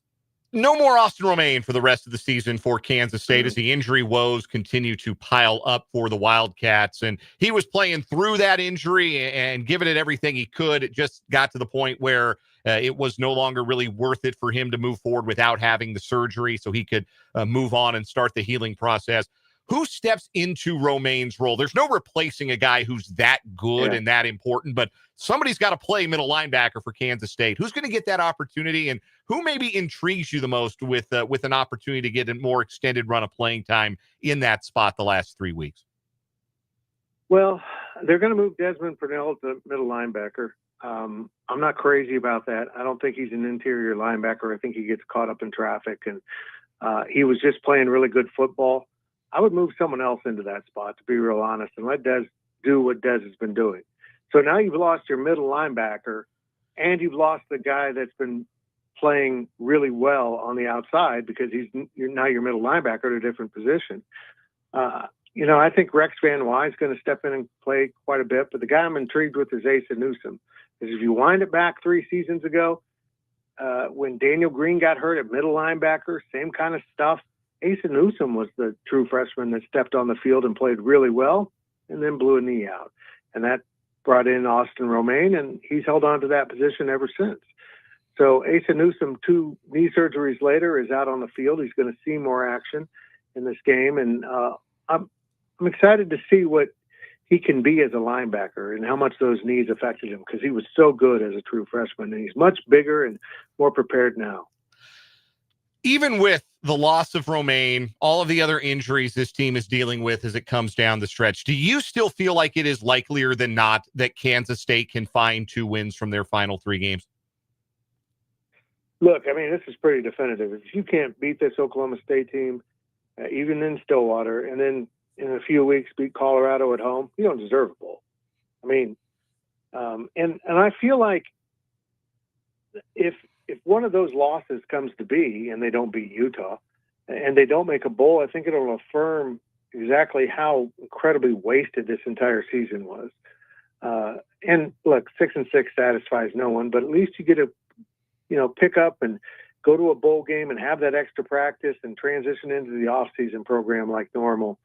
no more Austin Romaine for the rest of the season for Kansas State as the injury woes continue to pile up for the Wildcats. And he was playing through that injury and giving it everything he could. It just got to the point where it was no longer really worth it for him to move forward without having the surgery so he could move on and start the healing process. Who steps into Romaine's role? There's no replacing a guy who's that good and that important, but somebody's got to play middle linebacker for Kansas State. Who's going to get that opportunity, and who maybe intrigues you the most with an opportunity to get a more extended run of playing time in that spot the last 3 weeks? Well, they're going to move Desmond Purnell to middle linebacker. I'm not crazy about that. I don't think he's an interior linebacker. I think he gets caught up in traffic, and he was just playing really good football. I would move someone else into that spot, to be real honest, and let Des do what Des has been doing. So now you've lost your middle linebacker, and you've lost the guy that's been playing really well on the outside because you're now your middle linebacker at a different position. I think Rex Van Wy is going to step in and play quite a bit, but the guy I'm intrigued with is Asa Newsom. Because if you wind it back 3 seasons ago, when Daniel Green got hurt at middle linebacker, same kind of stuff. Asa Newsom was the true freshman that stepped on the field and played really well and then blew a knee out. And that brought in Austin Romaine, and he's held on to that position ever since. So Asa Newsom, 2 knee surgeries later, is out on the field. He's going to see more action in this game. And I'm excited to see what he can be as a linebacker and how much those knees affected him because he was so good as a true freshman. And he's much bigger and more prepared now. Even with the loss of Romaine, all of the other injuries this team is dealing with as it comes down the stretch, do you still feel like it is likelier than not that Kansas State can find 2 wins from their final 3 games? Look, I mean, this is pretty definitive. If you can't beat this Oklahoma State team, even in Stillwater, and then in a few weeks beat Colorado at home, you don't deserve a bowl. I mean, and I feel like if one of those losses comes to be and they don't beat Utah and they don't make a bowl, I think it'll affirm exactly how incredibly wasted this entire season was. And look, 6-6 satisfies no one, but at least you get to, pick up and go to a bowl game and have that extra practice and transition into the off-season program like normal.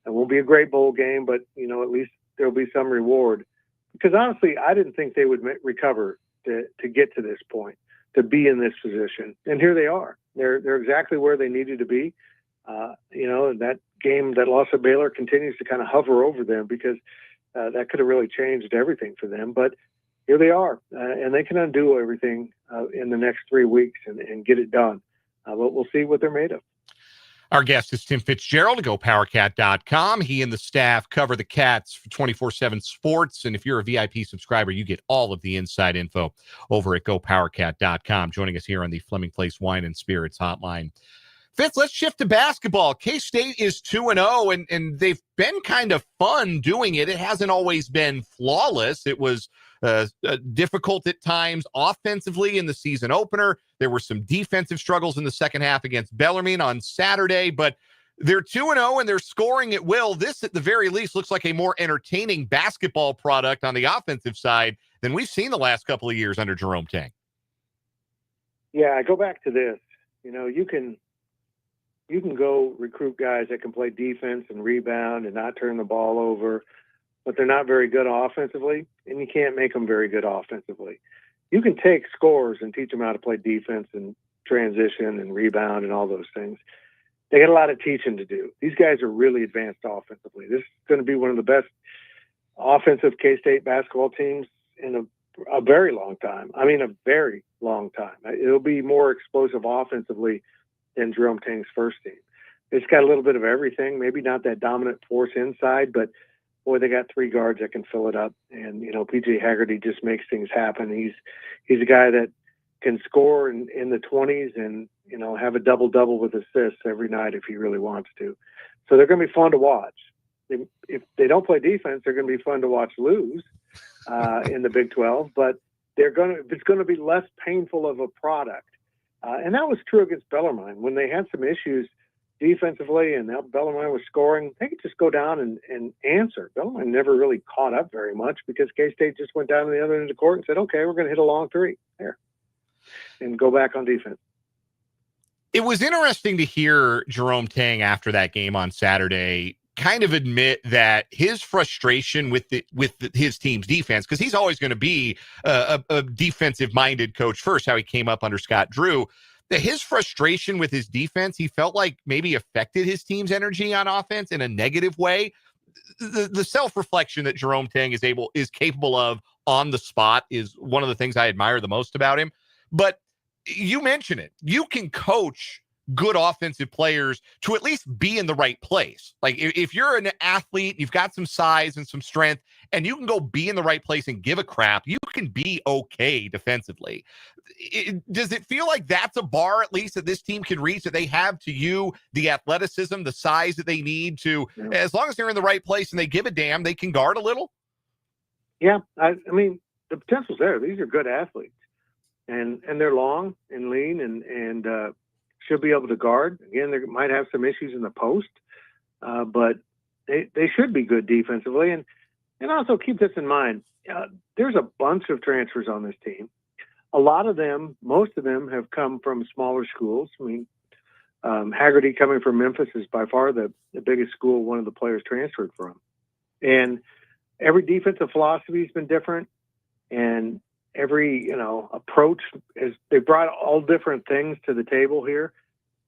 It won't be a great bowl game, but, at least there'll be some reward. Because honestly, I didn't think they would recover to get to this point, to be in this position. And here they are. They're exactly where they needed to be. That game, that loss of Baylor continues to kind of hover over them because that could have really changed everything for them. But here they are, and they can undo everything in the next 3 weeks and get it done. But we'll see what they're made of. Our guest is Tim Fitzgerald at GoPowerCat.com. He and the staff cover the Cats for 24/7 Sports. And if you're a VIP subscriber, you get all of the inside info over at GoPowerCat.com. Joining us here on the Fleming Place Wine and Spirits Hotline. Fitz, let's shift to basketball. K-State is 2-0, and they've been kind of fun doing it. It hasn't always been flawless. It was difficult at times offensively in the season opener. There were some defensive struggles in the second half against Bellarmine on Saturday, but they're 2-0 and they're scoring at will. This, at the very least, looks like a more entertaining basketball product on the offensive side than we've seen the last couple of years under Jerome Tang. Yeah, I go back to this. You can go recruit guys that can play defense and rebound and not turn the ball over, but they're not very good offensively, and you can't make them very good offensively. you can take scores and teach them how to play defense and transition and rebound and all those things. They got a lot of teaching to do. These guys are really advanced offensively. This is going to be one of the best offensive K-State basketball teams in a very long time. I mean, a very long time. It'll be more explosive offensively than Jerome Tang's first team. It's got a little bit of everything, maybe not that dominant force inside, but boy, they got 3 guards that can fill it up. And, PJ Haggerty just makes things happen. He's a guy that can score in the 20s and, have a double-double with assists every night if he really wants to. So they're going to be fun to watch. If they don't play defense, they're going to be fun to watch lose in the Big 12, but it's going to be less painful of a product. And that was true against Bellarmine. When they had some issues defensively and Bellarmine was scoring, they could just go down and answer. Bellarmine never really caught up very much because K-State just went down to the other end of the court and said, okay, we're going to hit a long 3 there and go back on defense. It was interesting to hear Jerome Tang after that game on Saturday kind of admit that his frustration with his team's defense, because he's always going to be a defensive-minded coach first, how he came up under Scott Drew, that his frustration with his defense, he felt like maybe affected his team's energy on offense in a negative way. The self-reflection that Jerome Tang is capable of on the spot is one of the things I admire the most about him. But you mention it. You can coach good offensive players to at least be in the right place. Like if you're an athlete, you've got some size and some strength, and you can go be in the right place and give a crap, you can be okay defensively. Does it feel like that's a bar at least that this team can reach, that they have to you the athleticism, the size that they need to, as long as they're in the right place and they give a damn, they can guard a little? Yeah, I mean, the potential's there. These are good athletes. And they're long and lean and should be able to guard. Again, they might have some issues in the post, but they should be good defensively. And also keep this in mind. There's a bunch of transfers on this team. A lot of them, most of them have come from smaller schools. I mean, Haggerty coming from Memphis is by far the biggest school one of the players transferred from. And every defensive philosophy has been different. And every, approach they brought all different things to the table here.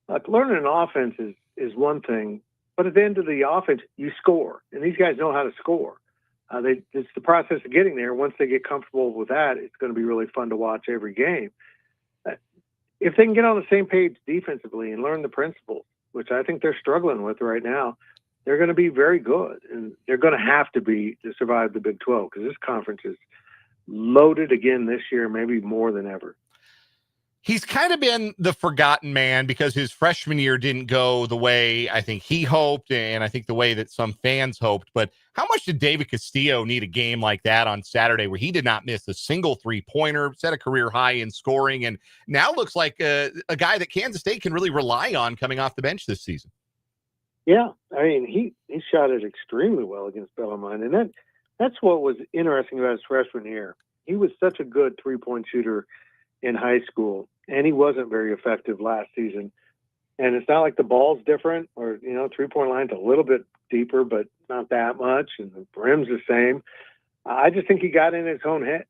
Like learning an offense is one thing, but at the end of the offense, you score, and these guys know how to score. It's the process of getting there. Once they get comfortable with that, it's going to be really fun to watch every game. If they can get on the same page defensively and learn the principles, which I think they're struggling with right now, they're going to be very good, and they're going to have to be to survive the Big 12 because this conference is loaded again this year, maybe more than ever. He's kind of been the forgotten man because his freshman year didn't go the way I think he hoped, and I think the way that some fans hoped. But how much did David Castillo need a game like that on Saturday where he did not miss a single three-pointer, set a career high in scoring, and now looks like a guy that Kansas State can really rely on coming off the bench this season? Yeah, I mean, he shot it extremely well against Bellarmine, and that's what was interesting about his freshman year. He was such a good three-point shooter in high school, and he wasn't very effective last season. And it's not like the ball's different or, three-point line's a little bit deeper, but not that much, and the rim's the same. I just think he got in his own head,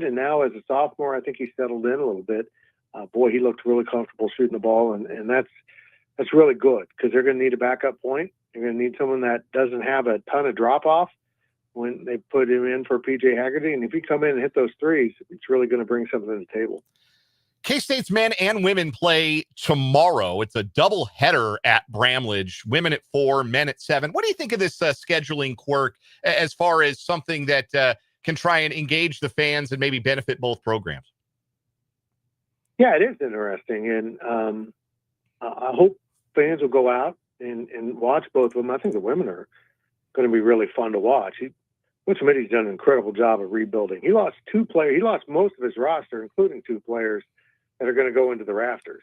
and now as a sophomore, I think he settled in a little bit. Boy, he looked really comfortable shooting the ball, and that's really good because they're going to need a backup point. They're going to need someone that doesn't have a ton of drop-off when they put him in for PJ Haggerty. And if he come in and hit those threes, it's really going to bring something to the table. K-State's men and women play tomorrow. It's a double header at Bramlage, women at 4, men at 7. What do you think of this scheduling quirk as far as something that can try and engage the fans and maybe benefit both programs? Yeah, it is interesting. And I hope fans will go out and watch both of them. I think the women are going to be really fun to watch. Coach Mitty's done an incredible job of rebuilding. He lost 2 players. He lost most of his roster, including 2 players that are going to go into the rafters.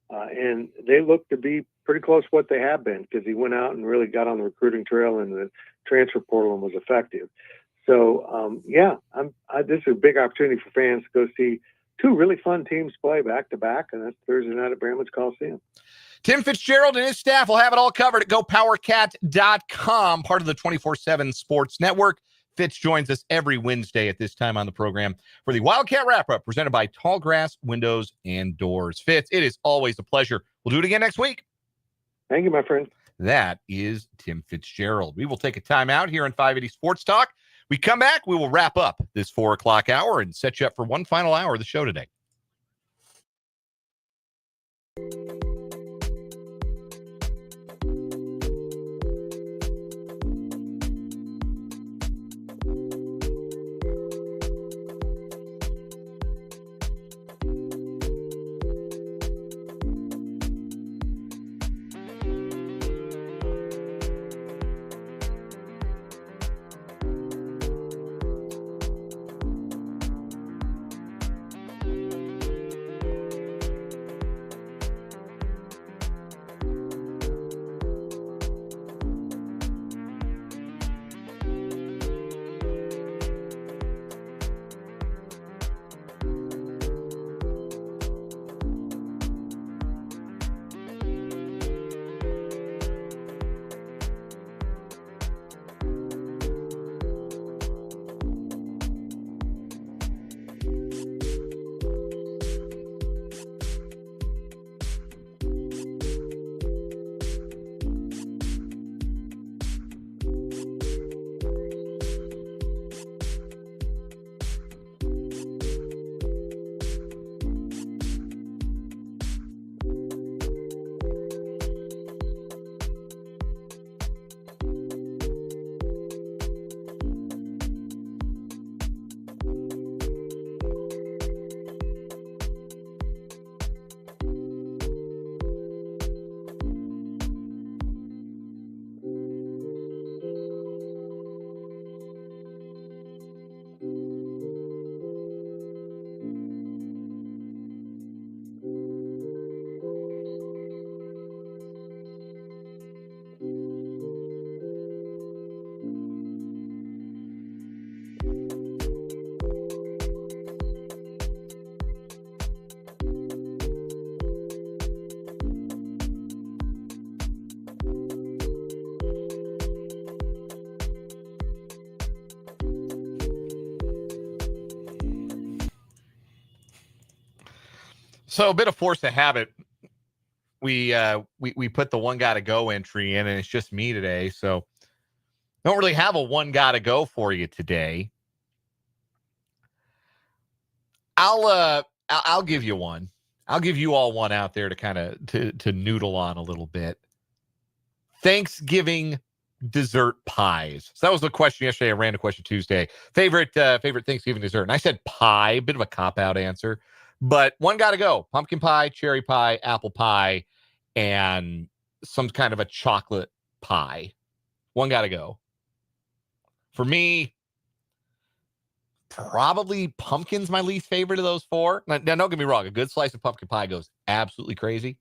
And they look to be pretty close to what they have been because he went out and really got on the recruiting trail and the transfer portal and was effective. So, this is a big opportunity for fans to go see 2 really fun teams play back-to-back, and that's Thursday night at Bramlage Coliseum. Tim Fitzgerald and his staff will have it all covered at GoPowerCat.com, part of the 24/7 Sports Network. Fitz joins us every Wednesday at this time on the program for the Wildcat Wrap-Up presented by Tallgrass Windows and Doors. Fitz, it is always a pleasure. We'll do it again next week. Thank you, my friend. That is Tim Fitzgerald. We will take a timeout here on 580 Sports Talk. We come back, we will wrap up this 4 o'clock hour and set you up for one final hour of the show today. So a bit of force of habit. We put the one gotta go entry in, and it's just me today. So don't really have a one gotta go for you today. I'll give you one. I'll give you all one out there to kind of to noodle on a little bit. Thanksgiving dessert pies. So that was the question yesterday. I ran a question Tuesday. Favorite Thanksgiving dessert, and I said pie. Bit of a cop out answer. But one got to go. Pumpkin pie, cherry pie, apple pie, and some kind of a chocolate pie. One got to go. For me, probably pumpkin's my least favorite of those four. Now, don't get me wrong. A good slice of pumpkin pie goes absolutely crazy.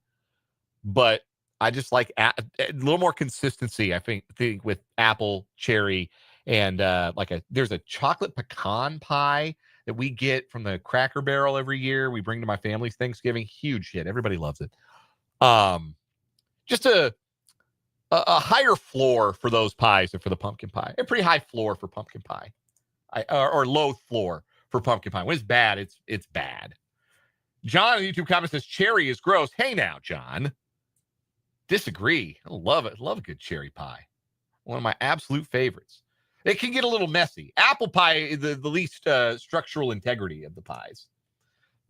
But I just like a little more consistency, I think with apple, cherry, and there's a chocolate pecan pie that we get from the Cracker Barrel every year. We bring to my family's Thanksgiving. Huge hit. Everybody loves it. Just a higher floor for those pies than for the pumpkin pie. A pretty high floor for pumpkin pie, or low floor for pumpkin pie. When it's bad, it's bad. John in the YouTube comment says cherry is gross. Hey now, John. Disagree. I love it. Love a good cherry pie. One of my absolute favorites. It can get a little messy. Apple pie is the least structural integrity of the pies.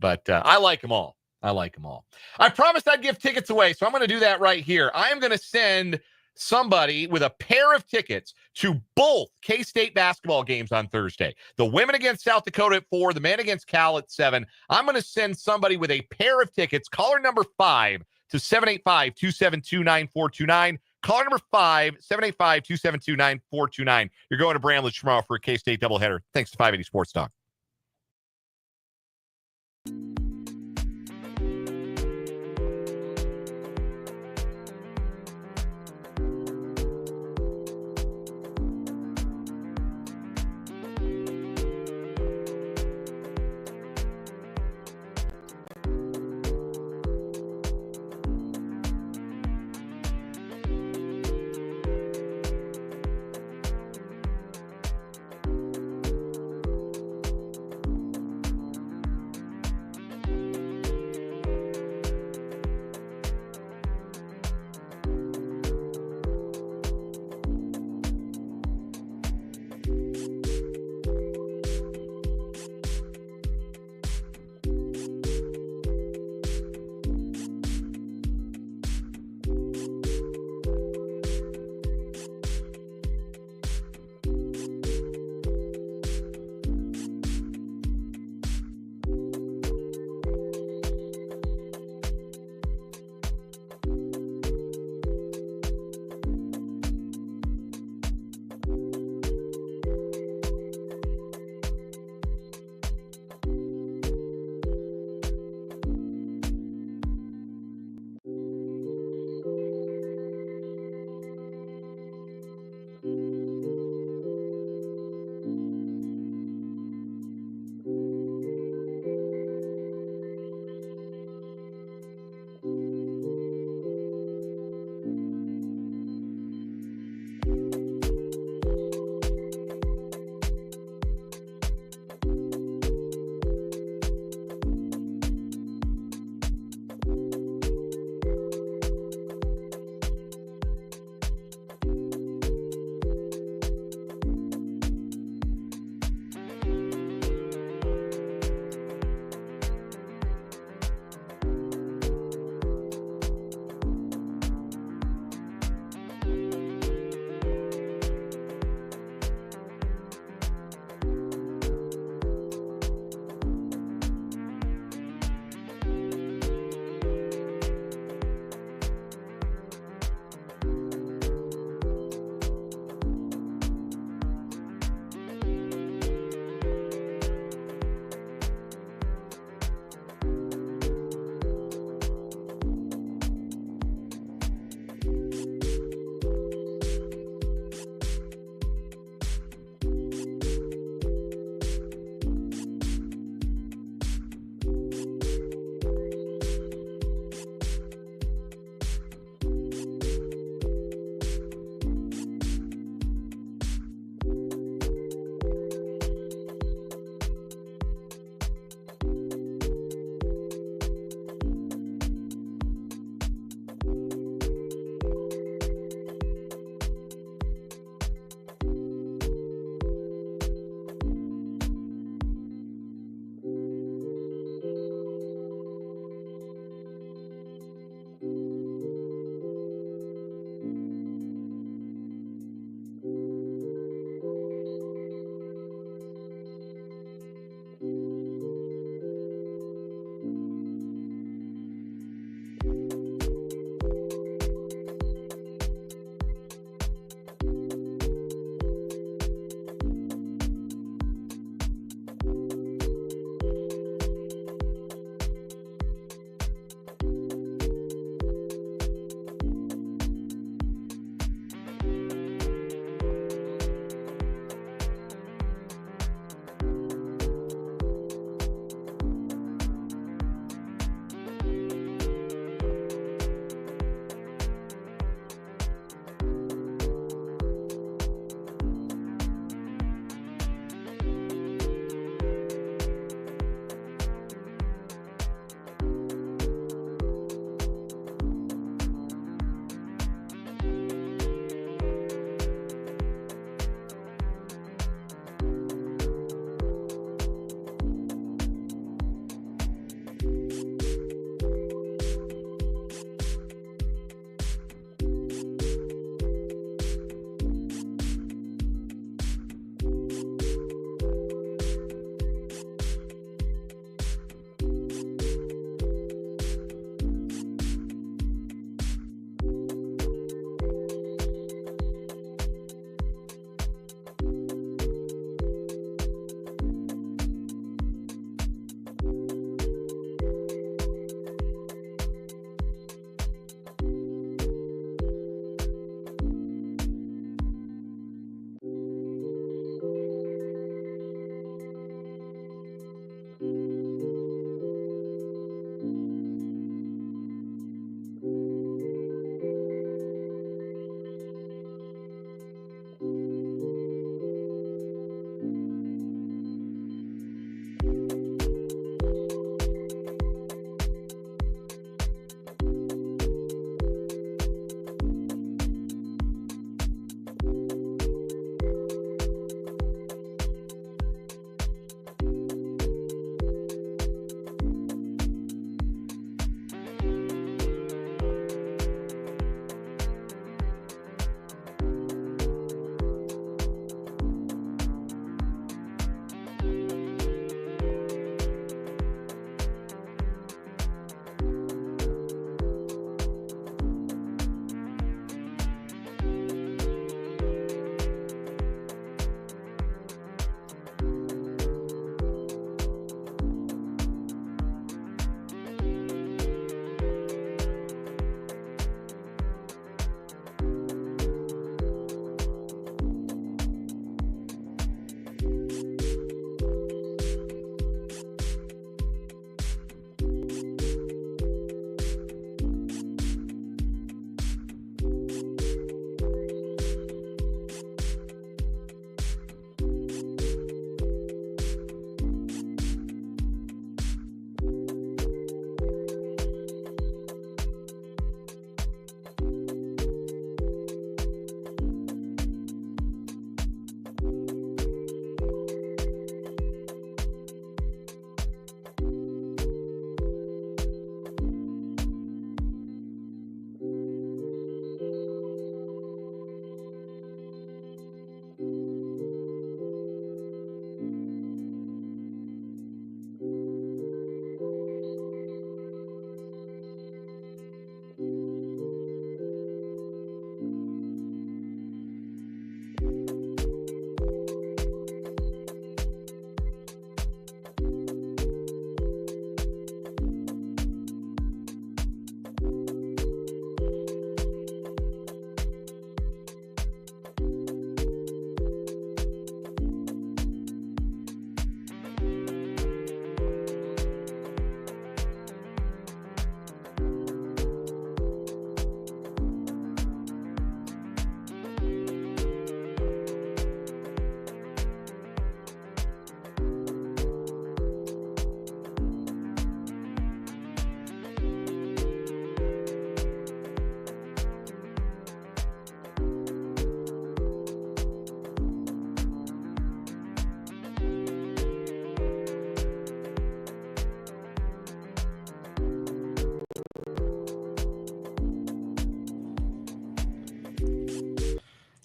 But I like them all. I promised I'd give tickets away, so I'm going to do that right here. I am going to send somebody with a pair of tickets to both K-State basketball games on Thursday. The women against South Dakota at 4, the men against Cal at 7. I'm going to send somebody with a pair of tickets, caller number 5, to 785-272-9429. Caller number 5, 785-272-9429. You're going to Bramlage tomorrow for a K-State doubleheader. Thanks to 580 Sports Talk.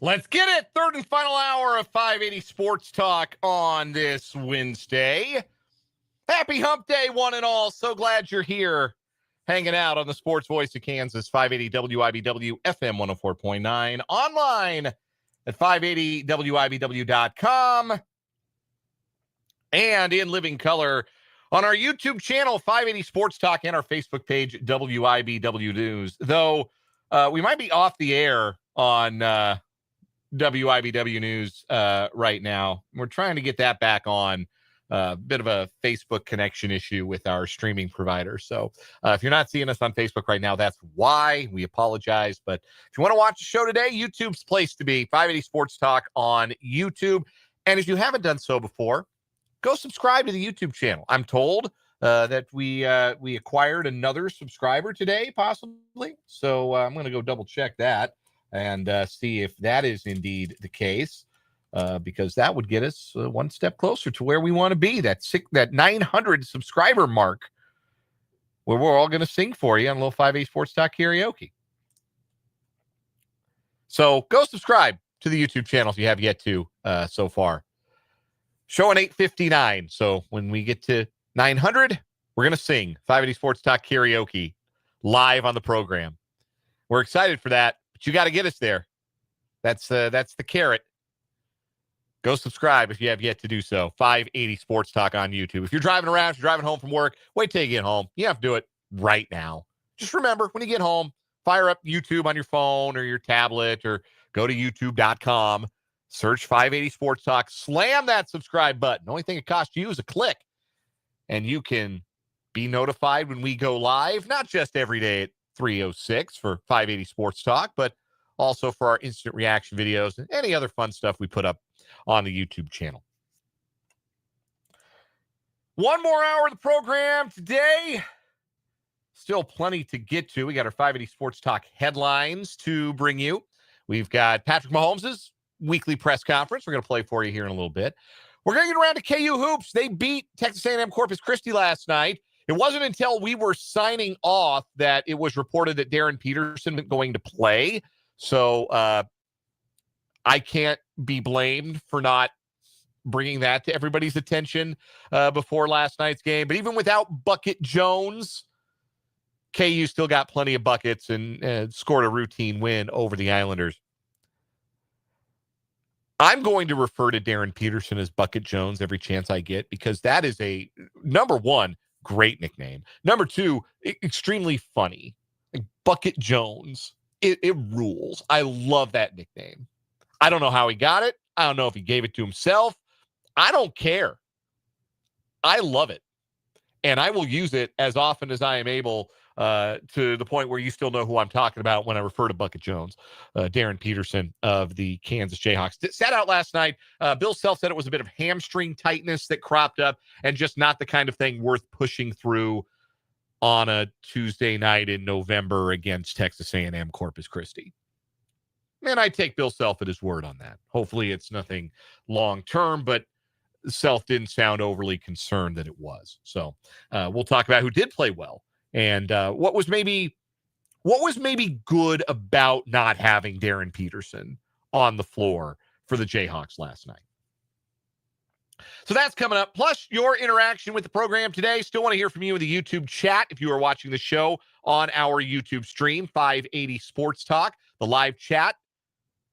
Let's get it. Third and final hour of 580 Sports Talk on this Wednesday. Happy hump day, one and all. So glad you're here hanging out on the Sports Voice of Kansas, 580 WIBW FM 104.9, online at 580WIBW.com, and in living color on our YouTube channel, 580 Sports Talk, and our Facebook page, WIBW News. Though we might be off the air on WIBW News right now. We're trying to get that back on. Bit of a Facebook connection issue with our streaming provider. So if you're not seeing us on Facebook right now, that's why. We apologize. But if you want to watch the show today, YouTube's the place to be. 580 Sports Talk on YouTube. And if you haven't done so before, go subscribe to the YouTube channel. I'm told that we acquired another subscriber today, possibly. So I'm going to go double check that and see if that is indeed the case, because that would get us one step closer to where we want to be, that 900 subscriber mark, where we're all going to sing for you on a little 5A Sports Talk karaoke. So go subscribe to the YouTube channel if you have yet to so far. Showing 859. So when we get to 900, we're going to sing 580 Sports Talk karaoke live on the program. We're excited for that. But you got to get us there. That's the carrot. Go subscribe if you have yet to do so. 580 Sports Talk on YouTube. If you're driving around, if you're driving home from work, wait till you get home. You have to do it right now. Just remember, when you get home, fire up YouTube on your phone or your tablet, or go to youtube.com, search 580 Sports Talk, slam that subscribe button. The only thing it costs you is a click. And you can be notified when we go live, not just every day at 3:06 for 580 Sports Talk, but also for our instant reaction videos and any other fun stuff we put up on the YouTube channel. One more hour of the program today. Still plenty to get to. We got our 580 Sports Talk headlines to bring you. We've got Patrick Mahomes' weekly press conference we're going to play for you here in a little bit. We're going to get around to KU hoops. They beat Texas A&M-Corpus Christi last night. It wasn't until we were signing off that it was reported that Darren Peterson was going to play. So I can't be blamed for not bringing that to everybody's attention before last night's game. But even without Bucket Jones, KU still got plenty of buckets and scored a routine win over the Islanders. I'm going to refer to Darren Peterson as Bucket Jones every chance I get, because that is a, number one, great nickname. Number two, extremely funny. Like Bucket Jones. It rules. I love that nickname. I don't know how he got it. I don't know if he gave it to himself. I don't care. I love it. And I will use it as often as I am able, to the point where you still know who I'm talking about when I refer to Bucket Jones. Darren Peterson of the Kansas Jayhawks. Sat out last night. Bill Self said it was a bit of hamstring tightness that cropped up, and just not the kind of thing worth pushing through on a Tuesday night in November against Texas A&M-Corpus Christi. And I take Bill Self at his word on that. Hopefully it's nothing long-term, but Self didn't sound overly concerned that it was. So we'll talk about who did play well and what was maybe good about not having Darren Peterson on the floor for the Jayhawks last night. So that's coming up. Plus, your interaction with the program today. Still want to hear from you in the YouTube chat if you are watching the show on our YouTube stream, 580 Sports Talk. The live chat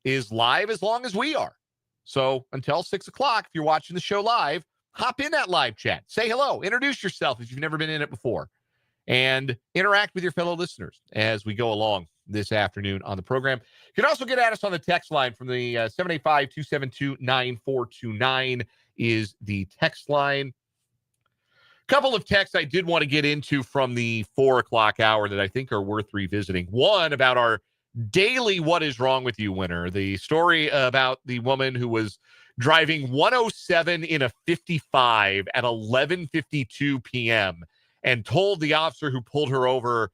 is live as long as we are. So until 6 o'clock, if you're watching the show live, hop in that live chat. Say hello. Introduce yourself if you've never been in it before. And interact with your fellow listeners as we go along this afternoon on the program. You can also get at us on the text line from the 785-272-9429 is the text line. Couple of texts I did want to get into from the 4 o'clock hour that I think are worth revisiting. One about our daily What Is Wrong With You winner. The story about the woman who was driving 107 in a 55 at 11:52 p.m. and told the officer who pulled her over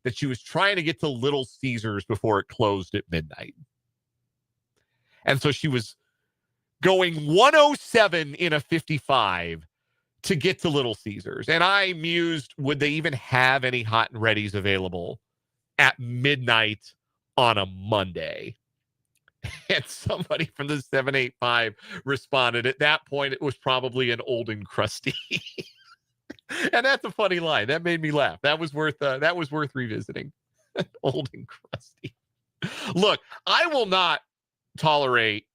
that she was trying to get to Little Caesars before it closed at midnight. And so she was going 107 in a 55 to get to Little Caesars. And I mused, would they even have any hot and readies available at midnight on a Monday? And somebody from the 785 responded. At that point, it was probably an old and crusty. And that's a funny line. That made me laugh. That was worth revisiting. Old and crusty. Look, I will not tolerate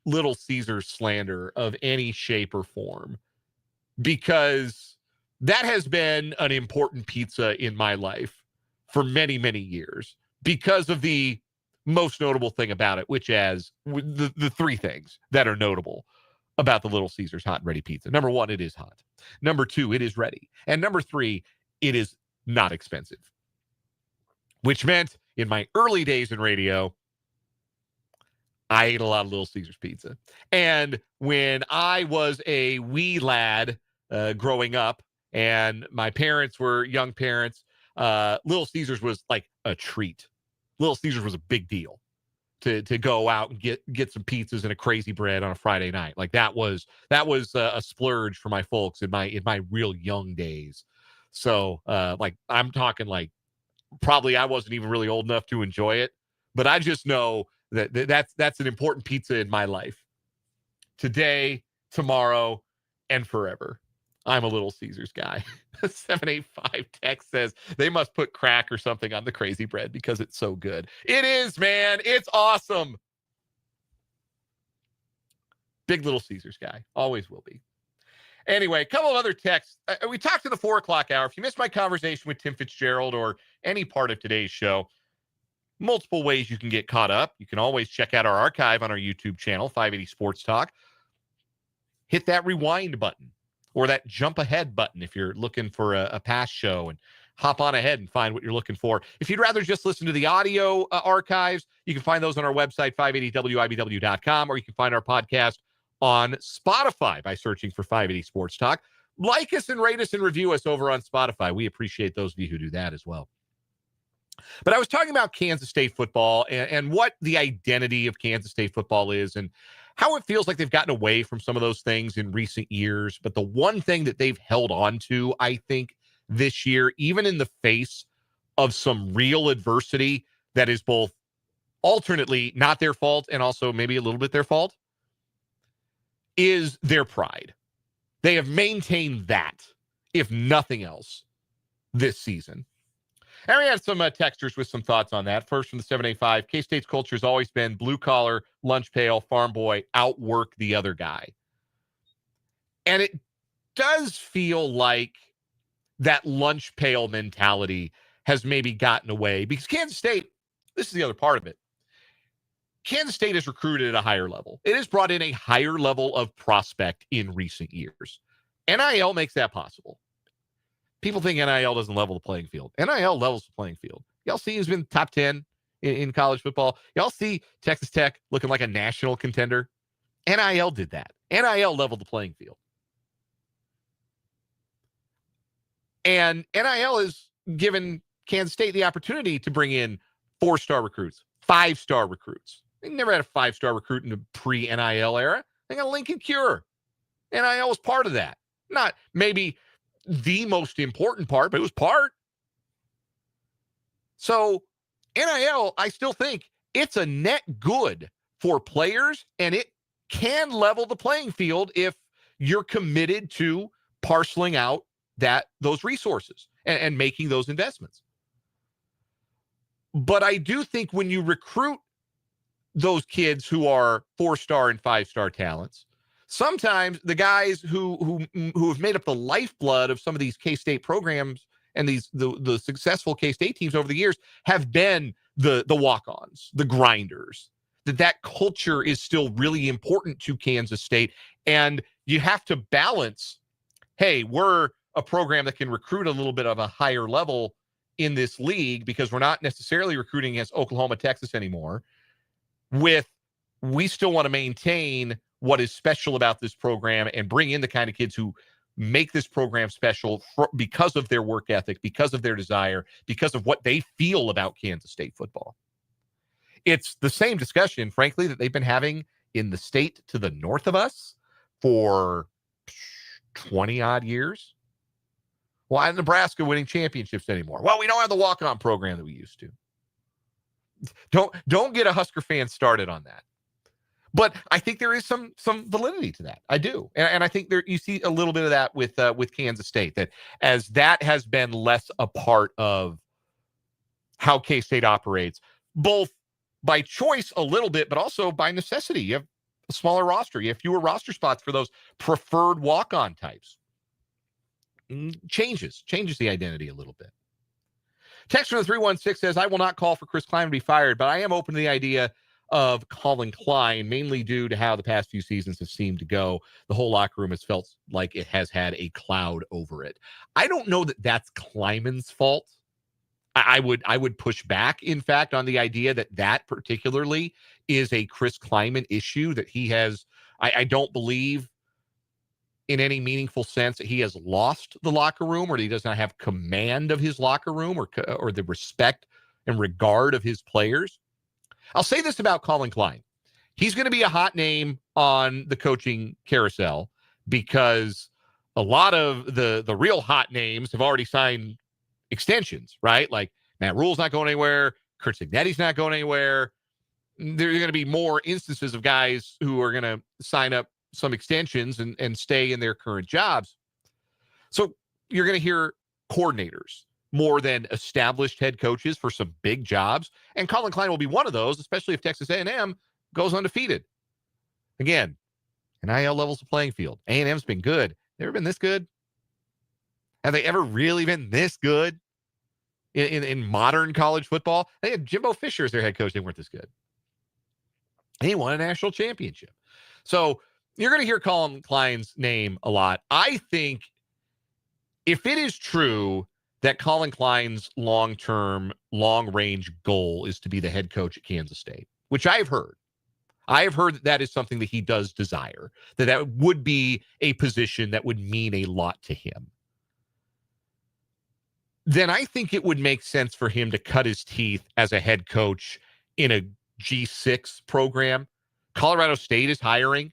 Little Caesars slander of any shape or form, because that has been an important pizza in my life for many, many years, because of the most notable thing about it, which is the three things that are notable about the Little Caesars hot and ready pizza. Number one, it is hot. Number two, it is ready. And number three, it is not expensive, which meant in my early days in radio, I ate a lot of Little Caesars pizza. And when I was a wee lad growing up and my parents were young parents, Little Caesars was like a treat. Little Caesars was a big deal to go out and get some pizzas and a crazy bread on a Friday night. Like that was a splurge for my folks in my real young days. So like I'm talking like probably I wasn't even really old enough to enjoy it, but I just know that's an important pizza in my life. Today, tomorrow, and forever. I'm a Little Caesars guy. 785 text says they must put crack or something on the crazy bread because it's so good. It is, man. It's awesome. Big Little Caesars guy. Always will be. Anyway, a couple of other texts. We talked in the 4 o'clock hour. If you missed my conversation with Tim Fitzgerald or any part of today's show, multiple ways you can get caught up. You can always check out our archive on our YouTube channel, 580 Sports Talk. Hit that rewind button or that jump ahead button if you're looking for a past show, and hop on ahead and find what you're looking for. If you'd rather just listen to the audio archives, you can find those on our website, 580wibw.com, or you can find our podcast on Spotify by searching for 580 Sports Talk. Like us and rate us and review us over on Spotify. We appreciate those of you who do that as well. But I was talking about Kansas State football and what the identity of Kansas State football is and how it feels like they've gotten away from some of those things in recent years. But the one thing that they've held on to, I think, this year, even in the face of some real adversity that is both alternately not their fault and also maybe a little bit their fault, is their pride. They have maintained that, if nothing else, this season. And we had some texters with some thoughts on that. First from the 785, K-State's culture has always been blue collar, lunch pail, farm boy, outwork the other guy. And it does feel like that lunch pail mentality has maybe gotten away because Kansas State, this is the other part of it. Kansas State has recruited at a higher level. It has brought in a higher level of prospect in recent years. NIL makes that possible. People think NIL doesn't level the playing field. NIL levels the playing field. Y'all see who's been top 10 in college football? Y'all see Texas Tech looking like a national contender? NIL did that. NIL leveled the playing field. And NIL has given Kansas State the opportunity to bring in 4-star recruits, 5-star recruits. They never had a 5-star recruit in the pre-NIL era. They got Lincoln Cure. NIL was part of that. Not maybe the most important part, but it was part. So NIL, I still think it's a net good for players, and it can level the playing field if you're committed to parceling out those resources and making those investments. But I do think when you recruit those kids who are 4-star and 5-star talents, sometimes the guys who have made up the lifeblood of some of these K-State programs and the successful K-State teams over the years have been the walk-ons, the grinders. That culture is still really important to Kansas State. And you have to balance, hey, we're a program that can recruit a little bit of a higher level in this league because we're not necessarily recruiting against Oklahoma, Texas anymore, with we still want to maintain what is special about this program and bring in the kind of kids who make this program special because of their work ethic, because of their desire, because of what they feel about Kansas State football. It's the same discussion, frankly, that they've been having in the state to the north of us for 20-odd years. Why is Nebraska winning championships anymore? Well, we don't have the walk-on program that we used to. Don't get a Husker fan started on that. But I think there is some validity to that. I do, and I think there you see a little bit of that with Kansas State, that as that has been less a part of how K-State operates, both by choice a little bit, but also by necessity. You have a smaller roster. You have fewer roster spots for those preferred walk-on types. Changes the identity a little bit. Text from the 316 says, I will not call for Chris Klein to be fired, but I am open to the idea of Colin Klein, mainly due to how the past few seasons have seemed to go. The whole locker room has felt like it has had a cloud over it. I don't know that that's Kleiman's fault. I would push back, in fact, on the idea that particularly is a Chris Kleiman issue, that he has, I don't believe in any meaningful sense that he has lost the locker room, or that he does not have command of his locker room, or the respect and regard of his players. I'll say this about Colin Klein. He's going to be a hot name on the coaching carousel because a lot of the real hot names have already signed extensions, right? Like Matt Rule's not going anywhere. Kurt Cignetti's not going anywhere. There are going to be more instances of guys who are going to sign up some extensions and stay in their current jobs. So you're going to hear coordinators more than established head coaches for some big jobs. And Colin Klein will be one of those, especially if Texas A&M goes undefeated. Again, NIL levels the playing field. A&M's been good. Never been this good. Have they ever really been this good in modern college football? They had Jimbo Fisher as their head coach. They weren't this good. He won a national championship. So you're going to hear Colin Klein's name a lot. I think if it is true that Colin Klein's long-term, long-range goal is to be the head coach at Kansas State, which I have heard. I have heard that is something that he does desire, that would be a position that would mean a lot to him. Then I think it would make sense for him to cut his teeth as a head coach in a G6 program. Colorado State is hiring.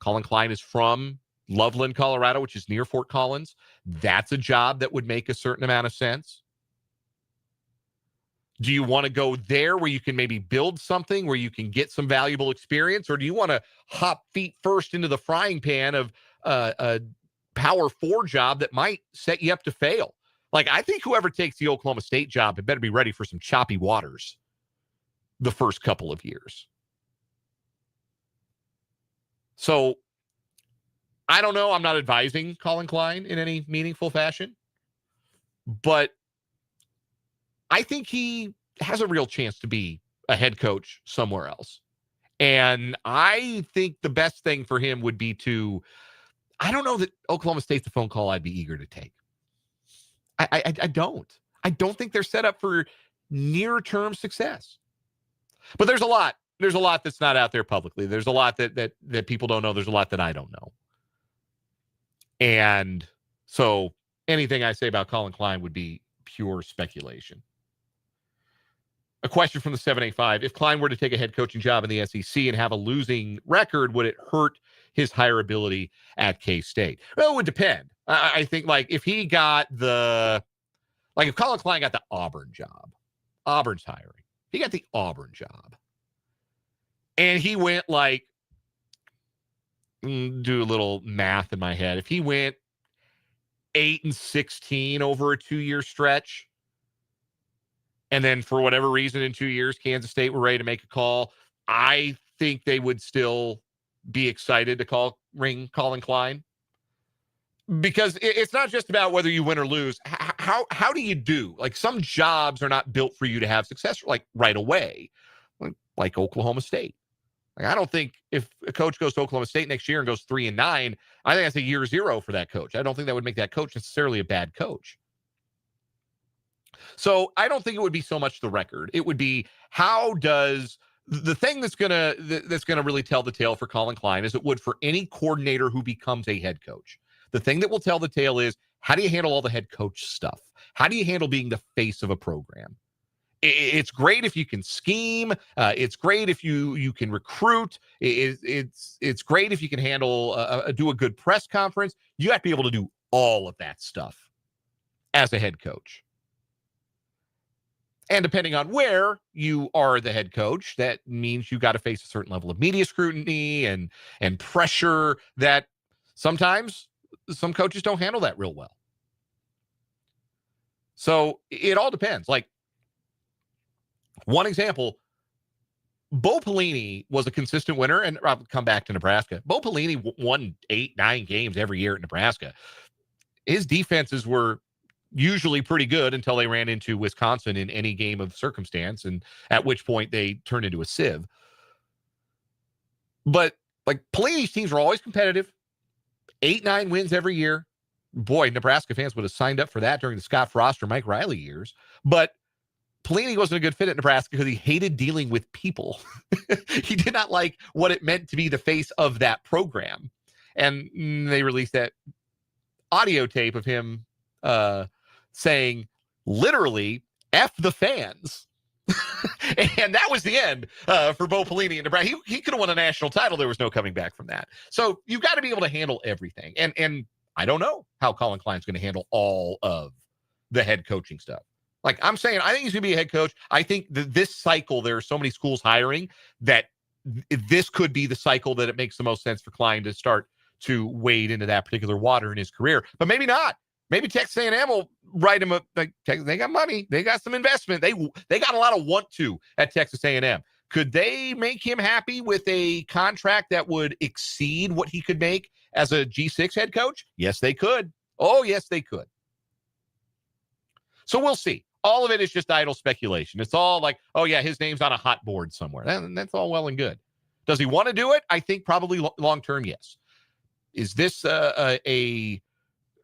Colin Klein is from Loveland, Colorado, which is near Fort Collins. That's a job that would make a certain amount of sense. Do you want to go there where you can maybe build something, where you can get some valuable experience? Or do you want to hop feet first into the frying pan of a Power 4 job that might set you up to fail? Like, I think whoever takes the Oklahoma State job had better be ready for some choppy waters the first couple of years. So I don't know. I'm not advising Colin Klein in any meaningful fashion, but I think he has a real chance to be a head coach somewhere else. And I think the best thing for him would be I don't know that Oklahoma State's a phone call I'd be eager to take. I don't think they're set up for near-term success. But there's a lot that's not out there publicly. There's a lot that people don't know. There's a lot that I don't know. And so anything I say about Colin Klein would be pure speculation. A question from the 785. If Klein were to take a head coaching job in the SEC and have a losing record, would it hurt his hireability at K-State? Well, it would depend. I think, like, if he got if Colin Klein got the Auburn job, Auburn's hiring. He got the Auburn job. And he went do a little math in my head. If he went 8-16 over a 2-year stretch, and then for whatever reason in 2 years, Kansas State were ready to make a call, I think they would still be excited to ring Colin Klein. Because it's not just about whether you win or lose. How do you do? Like, some jobs are not built for you to have success right away, like Oklahoma State. Like, I don't think if a coach goes to Oklahoma State next year and goes 3-9, I think that's a year zero for that coach. I don't think that would make that coach necessarily a bad coach. So I don't think it would be so much the record. It would be, how does the thing that's gonna really tell the tale for Colin Klein, as it would for any coordinator who becomes a head coach. The thing that will tell the tale is, how do you handle all the head coach stuff? How do you handle being the face of a program? It's great if you can scheme. It's great if you can recruit. It's great if you can handle do a good press conference. You have to be able to do all of that stuff as a head coach. And depending on where you are the head coach, that means you got to face a certain level of media scrutiny and pressure that sometimes some coaches don't handle that real well. So it all depends. Like, one example, Bo Pelini was a consistent winner, and I'll come back to Nebraska. Bo Pelini won 8-9 games every year at Nebraska. His defenses were usually pretty good until they ran into Wisconsin in any game of circumstance, and at which point they turned into a sieve. But like, Pelini's teams were always competitive, 8-9 wins every year. Boy, Nebraska fans would have signed up for that during the Scott Frost or Mike Riley years. But Pelini wasn't a good fit at Nebraska because he hated dealing with people. He did not like what it meant to be the face of that program. And they released that audio tape of him saying, literally, F the fans. And that was the end for Bo Pelini in Nebraska. He could have won a national title. There was no coming back from that. So you've got to be able to handle everything. And I don't know how Colin Klein's going to handle all of the head coaching stuff. Like I'm saying, I think he's going to be a head coach. I think that this cycle, there are so many schools hiring that this could be the cycle that it makes the most sense for Klein to start to wade into that particular water in his career. But maybe not. Maybe Texas A&M will write him up. Like, they got money. They got some investment. They got a lot of want to at Texas A&M. Could they make him happy with a contract that would exceed what he could make as a G6 head coach? Yes, they could. Oh, yes, they could. So we'll see. All of it is just idle speculation. It's all like, oh, yeah, his name's on a hot board somewhere. And that's all well and good. Does he want to do it? I think probably long-term, yes. Is this a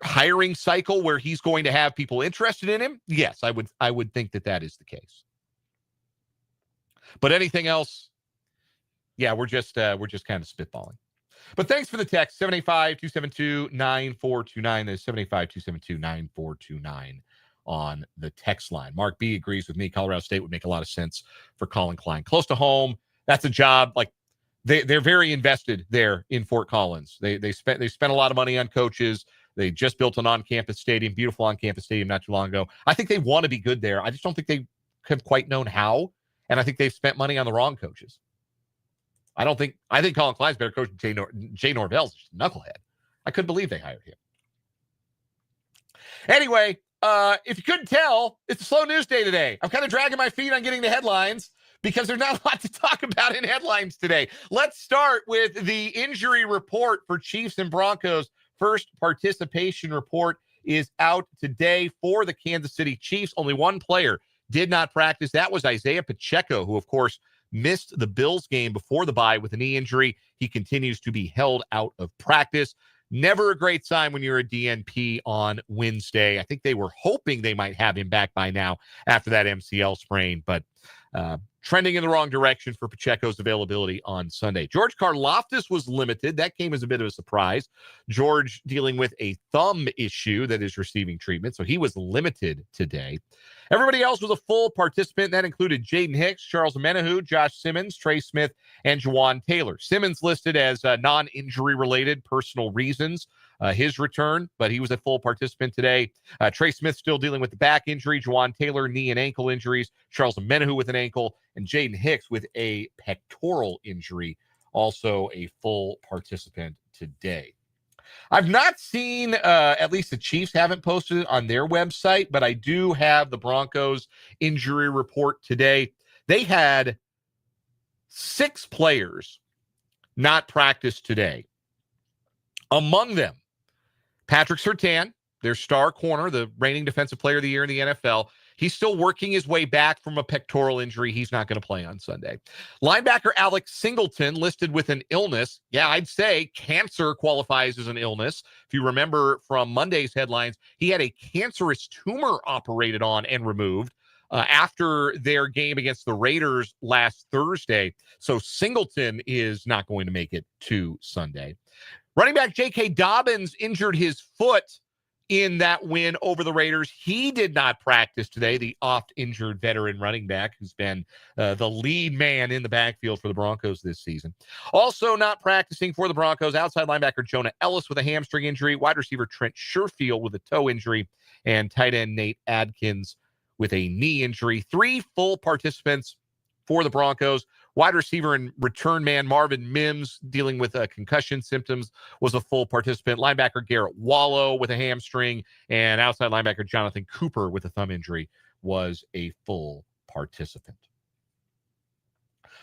hiring cycle where he's going to have people interested in him? Yes, I would think that is the case. But anything else? Yeah, we're just kind of spitballing. But thanks for the text, 785-272-9429. There's 785-272-9429 on the text line. Mark B agrees with me. Colorado State would make a lot of sense for Colin Klein. Close to home. That's a job. Like, they're very invested there in Fort Collins. They spent a lot of money on coaches. They just built an on-campus stadium, beautiful on-campus stadium not too long ago. I think they want to be good there. I just don't think they have quite known how. And I think they've spent money on the wrong coaches. I think Colin Klein's better coach than Jay Norvell's just a knucklehead. I couldn't believe they hired him. Anyway, if you couldn't tell, it's a slow news day today. I'm kind of dragging my feet on getting the headlines because there's not a lot to talk about in headlines today. Let's start with the injury report for Chiefs and Broncos. First participation report is out today for the Kansas City Chiefs. Only one player did not practice. That was Isaiah Pacheco, who, of course, missed the Bills game before the bye with a knee injury. He continues to be held out of practice. Never a great sign when you're a DNP on Wednesday. I think they were hoping they might have him back by now after that MCL sprain, but trending in the wrong direction for Pacheco's availability on Sunday. George Karlaftis was limited. That came as a bit of a surprise. George dealing with a thumb issue that is receiving treatment, so he was limited today. Everybody else was a full participant. That included Jaden Hicks, Charles Menahu, Josh Simmons, Trey Smith, and Juwan Taylor. Simmons listed as non-injury related personal reasons, his return, but he was a full participant today. Trey Smith still dealing with the back injury, Juwan Taylor, knee and ankle injuries, Charles Menahu with an ankle, and Jaden Hicks with a pectoral injury, also a full participant today. I've not seen, at least the Chiefs haven't posted it on their website, but I do have the Broncos injury report today. They had 6 players not practice today. Among them, Patrick Surtain, their star corner, the reigning defensive player of the year in the NFL. He's still working his way back from a pectoral injury. He's not going to play on Sunday. Linebacker Alex Singleton listed with an illness. Yeah, I'd say cancer qualifies as an illness. If you remember from Monday's headlines, he had a cancerous tumor operated on and removed after their game against the Raiders last Thursday. So Singleton is not going to make it to Sunday. Running back J.K. Dobbins injured his foot in that win over the Raiders. He did not practice today, the oft-injured veteran running back who's been the lead man in the backfield for the Broncos this season. Also not practicing for the Broncos, outside linebacker Jonah Ellis with a hamstring injury, wide receiver Trent Sherfield with a toe injury, and tight end Nate Adkins with a knee injury. 3 full participants for the Broncos. Wide receiver and return man Marvin Mims, dealing with concussion symptoms, was a full participant. Linebacker Garrett Wallow with a hamstring, and outside linebacker Jonathan Cooper with a thumb injury was a full participant.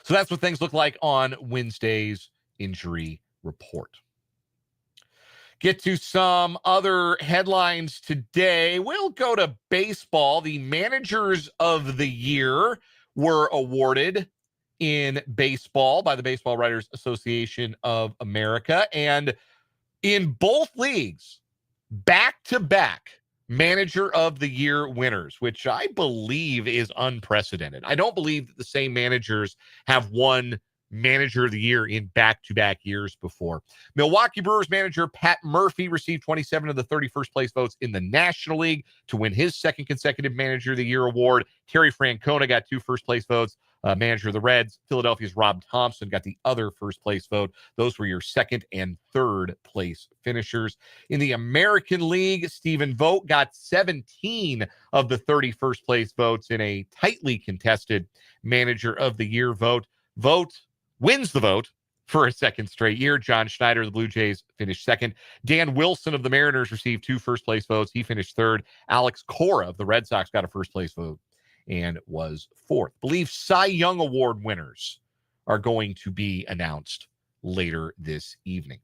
So that's what things look like on Wednesday's injury report. Get to some other headlines today. We'll go to baseball. The managers of the year were awarded in baseball by the Baseball Writers Association of America. And in both leagues, back-to-back manager of the year winners, which I believe is unprecedented. I don't believe that the same managers have won manager of the year in back-to-back years before. Milwaukee Brewers manager Pat Murphy received 27 of the 31st place votes in the National League to win his second consecutive manager of the year award. Terry Francona got 2 first place votes. Manager of the Reds, Philadelphia's Rob Thompson got the other first place vote. Those were your second and third place finishers. In the American League, Stephen Vogt got 17 of the 31st place votes in a tightly contested manager of the year vote. Vogt wins the vote for a second straight year. John Schneider of the Blue Jays finished second. Dan Wilson of the Mariners received 2 first place votes. He finished third. Alex Cora of the Red Sox got a first place vote and was fourth. I believe Cy Young Award winners are going to be announced later this evening.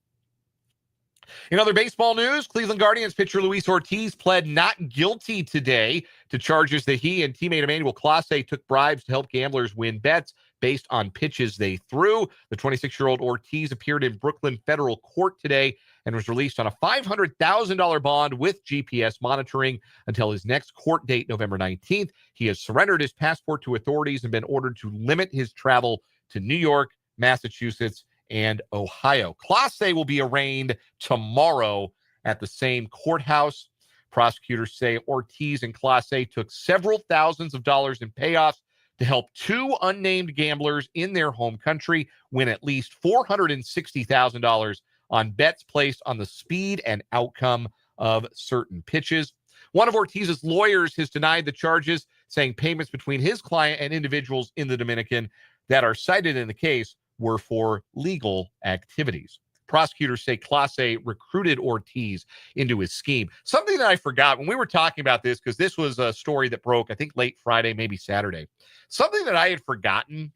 In other baseball news, Cleveland Guardians pitcher Luis Ortiz pled not guilty today to charges that he and teammate Emmanuel Clase took bribes to help gamblers win bets based on pitches they threw. The 26-year-old Ortiz appeared in Brooklyn federal court today and was released on a $500,000 bond with GPS monitoring until his next court date, November 19th. He has surrendered his passport to authorities and been ordered to limit his travel to New York, Massachusetts, and Ohio. Clase will be arraigned tomorrow at the same courthouse. Prosecutors say Ortiz and Clase took several thousands of dollars in payoffs to help 2 unnamed gamblers in their home country win at least $460,000 on bets placed on the speed and outcome of certain pitches. One of Ortiz's lawyers has denied the charges, saying payments between his client and individuals in the Dominican that are cited in the case were for legal activities. Prosecutors say Clase recruited Ortiz into his scheme. Something that I forgot when we were talking about this, because this was a story that broke, I think, late Friday, maybe Saturday. Something that I had forgotten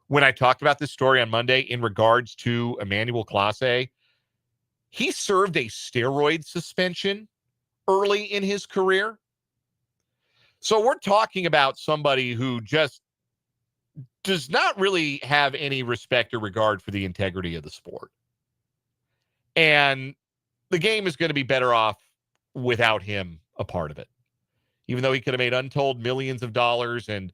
when I talked about this story on Monday in regards to Emmanuel Clase, he served a steroid suspension early in his career. So we're talking about somebody who just does not really have any respect or regard for the integrity of the sport. And the game is going to be better off without him a part of it. Even though he could have made untold millions of dollars and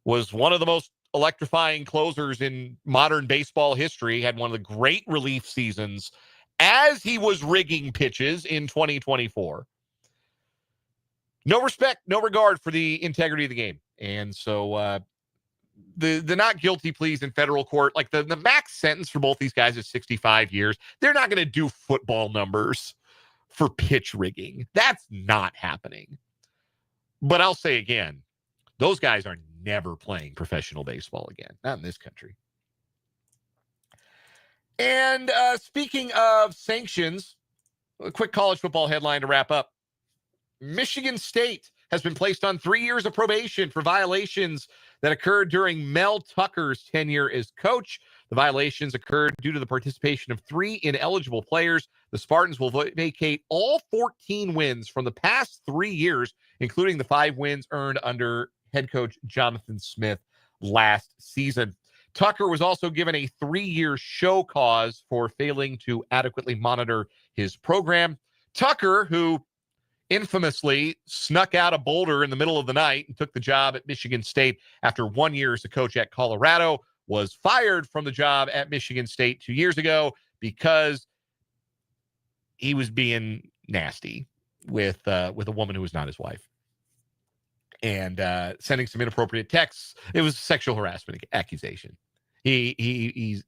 was one of the most electrifying closers in modern baseball history, had one of the great relief seasons as he was rigging pitches in 2024. No respect, no regard for the integrity of the game. And so the not guilty pleas in federal court, like the max sentence for both these guys is 65 years. They're not going to do football numbers for pitch rigging. That's not happening. But I'll say again, those guys are never playing professional baseball again. Not in this country. And speaking of sanctions, a quick college football headline to wrap up. Michigan State has been placed on 3 years of probation for violations that occurred during Mel Tucker's tenure as coach. The violations occurred due to the participation of 3 ineligible players. The Spartans will vacate all 14 wins from the past 3 years, including the 5 wins earned under head coach Jonathan Smith last season. Tucker was also given a 3-year show cause for failing to adequately monitor his program. Tucker, who infamously snuck out of Boulder in the middle of the night and took the job at Michigan State after 1 year as a coach at Colorado, was fired from the job at Michigan State 2 years ago because he was being nasty with a woman who was not his wife and sending some inappropriate texts. It was a sexual harassment accusation. He's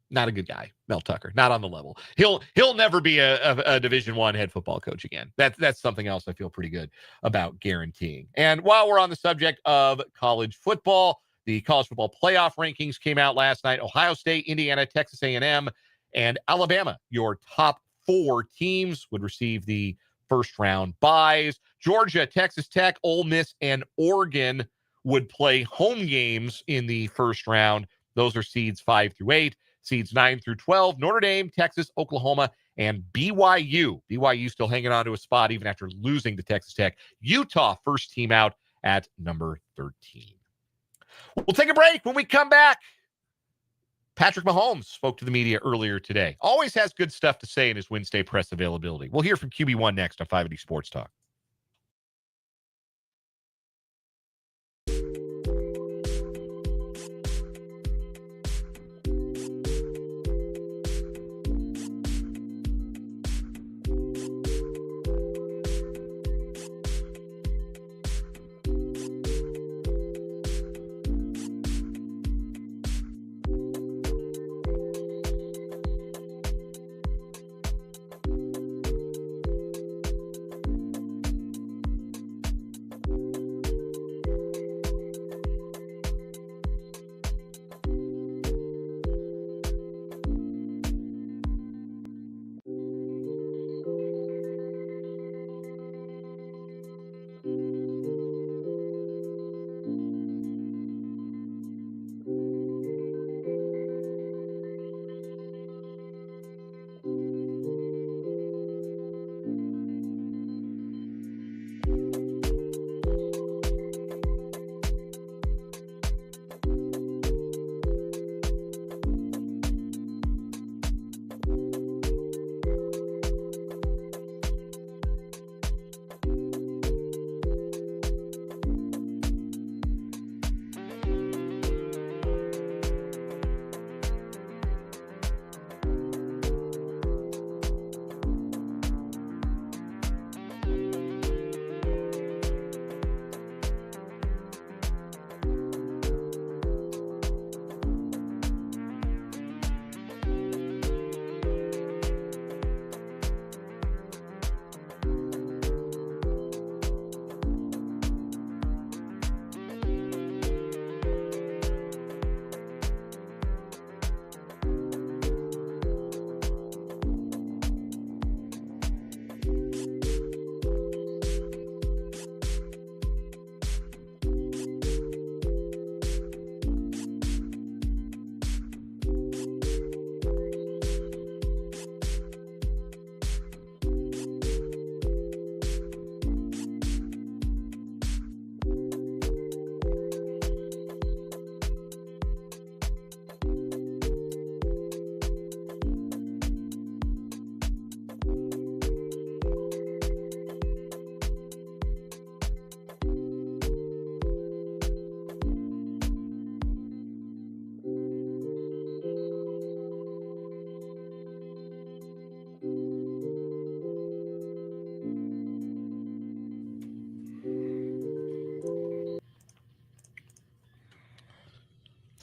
Not a good guy, Mel Tucker. Not on the level. He'll never be a Division I head football coach again. That's something else I feel pretty good about guaranteeing. And while we're on the subject of college football, the college football playoff rankings came out last night. Ohio State, Indiana, Texas A&M, and Alabama, your top 4 teams, would receive the first round byes. Georgia, Texas Tech, Ole Miss, and Oregon would play home games in the first round. Those are seeds 5 through 8. Seeds 9 through 12, Notre Dame, Texas, Oklahoma, and BYU. BYU still hanging on to a spot even after losing to Texas Tech. Utah, first team out at number 13. We'll take a break. When we come back, Patrick Mahomes spoke to the media earlier today. Always has good stuff to say in his Wednesday press availability. We'll hear from QB1 next on 580 Sports Talk.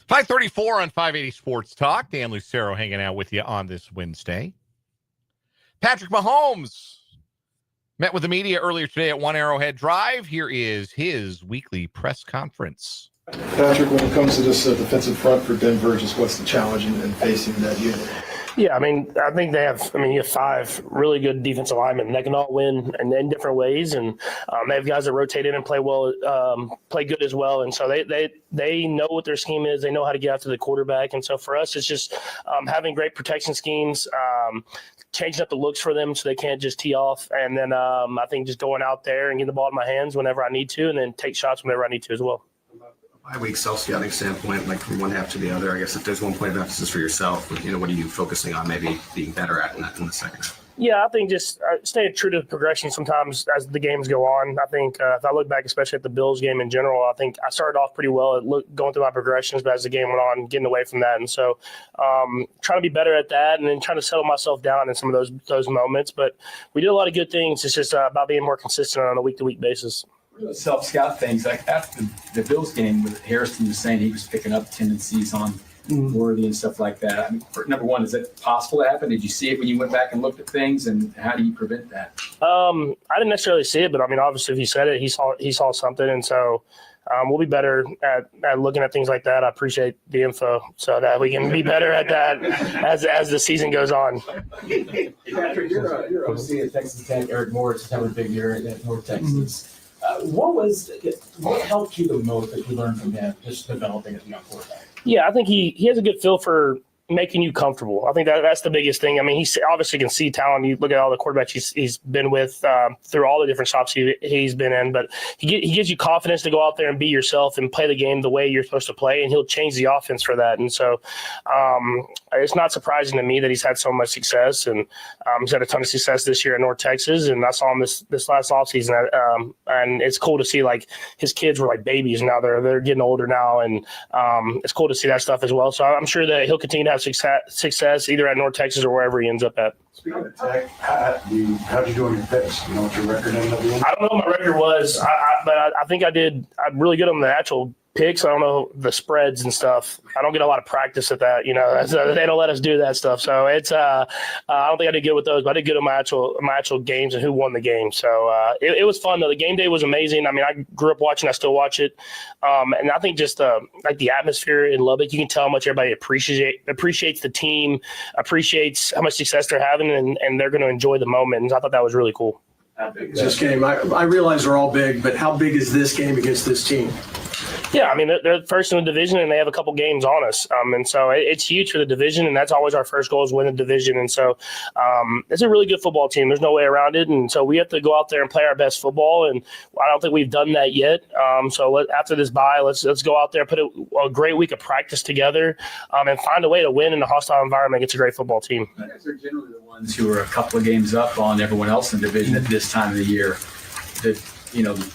.534 on 580 Sports Talk. Dan Lucero hanging out with you on this Wednesday. Patrick Mahomes met with the media earlier today at One Arrowhead Drive. Here is his weekly press conference. Patrick, when it comes to this defensive front for Denver, just what's the challenge in facing that unit? Yeah, I think they have, you have 5 really good defensive linemen. They can all win in different ways, and they have guys that rotate in and play well, play good as well. And so they know what their scheme is. They know how to get after the quarterback. And so for us, it's just having great protection schemes, changing up the looks for them so they can't just tee off. And then I think just going out there and getting the ball in my hands whenever I need to, and then take shots whenever I need to as well. By-week self-scouting standpoint, like from one half to the other, I guess if there's one point of emphasis for yourself, what are you focusing on maybe being better at in the second half? Yeah, I think just staying true to the progression sometimes as the games go on. I think if I look back, especially at the Bills game in general, I think I started off pretty well at going through my progressions, but as the game went on, getting away from that. And so trying to be better at that and then trying to settle myself down in some of those moments. But we did a lot of good things. It's just about being more consistent on a week-to-week basis. Self-scout things, like after the Bills game, with Harrison was saying he was picking up tendencies on worthy and stuff like that. I mean, number one, is it possible to happen? Did you see it when you went back and looked at things, and how do you prevent that? I didn't necessarily see it, but I mean, obviously, if he said it, he saw something, and so we'll be better at looking at things like that. I appreciate the info so that we can be better at that as the season goes on. Patrick, you're OC at Texas Tech. Eric Morris is having a big year at North Texas. What helped you the most that you learned from him, just developing as a young quarterback? Yeah, I think he has a good feel for making you comfortable. I think that's the biggest thing. I mean, he obviously can see talent. You look at all the quarterbacks he's been with through all the different stops he's been in, but he gives you confidence to go out there and be yourself and play the game the way you're supposed to play, and he'll change the offense for that. And so it's not surprising to me that he's had so much success, and he's had a ton of success this year at North Texas, and I saw him this last offseason, and it's cool to see, like, his kids were like babies, and now they're getting older now, and it's cool to see that stuff as well. So I'm sure that he'll continue to have success either at North Texas or wherever he ends up at. Speaking of Tech, how'd you do on your picks? You know what your record ended up being? I don't know what my record was, but I think I'm really good on the actual picks. I don't know the spreads and stuff. I don't get a lot of practice at that. They don't let us do that stuff. So it's I don't think I did good with those, but I did good on my actual games and who won the game. So it was fun though. The game day was amazing. I mean, I grew up watching. I still watch it, and I think just like the atmosphere in Lubbock, you can tell how much everybody appreciates the team, appreciates how much success they're having, and they're going to enjoy the moment. And I thought that was really cool. How big is this game? I realize they're all big, but how big is this game against this team? Yeah, I mean, they're first in the division, and they have a couple games on us. And so it's huge for the division, and that's always our first goal is win the division. And so it's a really good football team. There's no way around it. And so we have to go out there and play our best football, and I don't think we've done that yet. So after this bye, let's go out there, put a great week of practice together, and find a way to win in a hostile environment. It's a great football team. You guys are generally the ones who are a couple of games up on everyone else in the division at this time of the year. The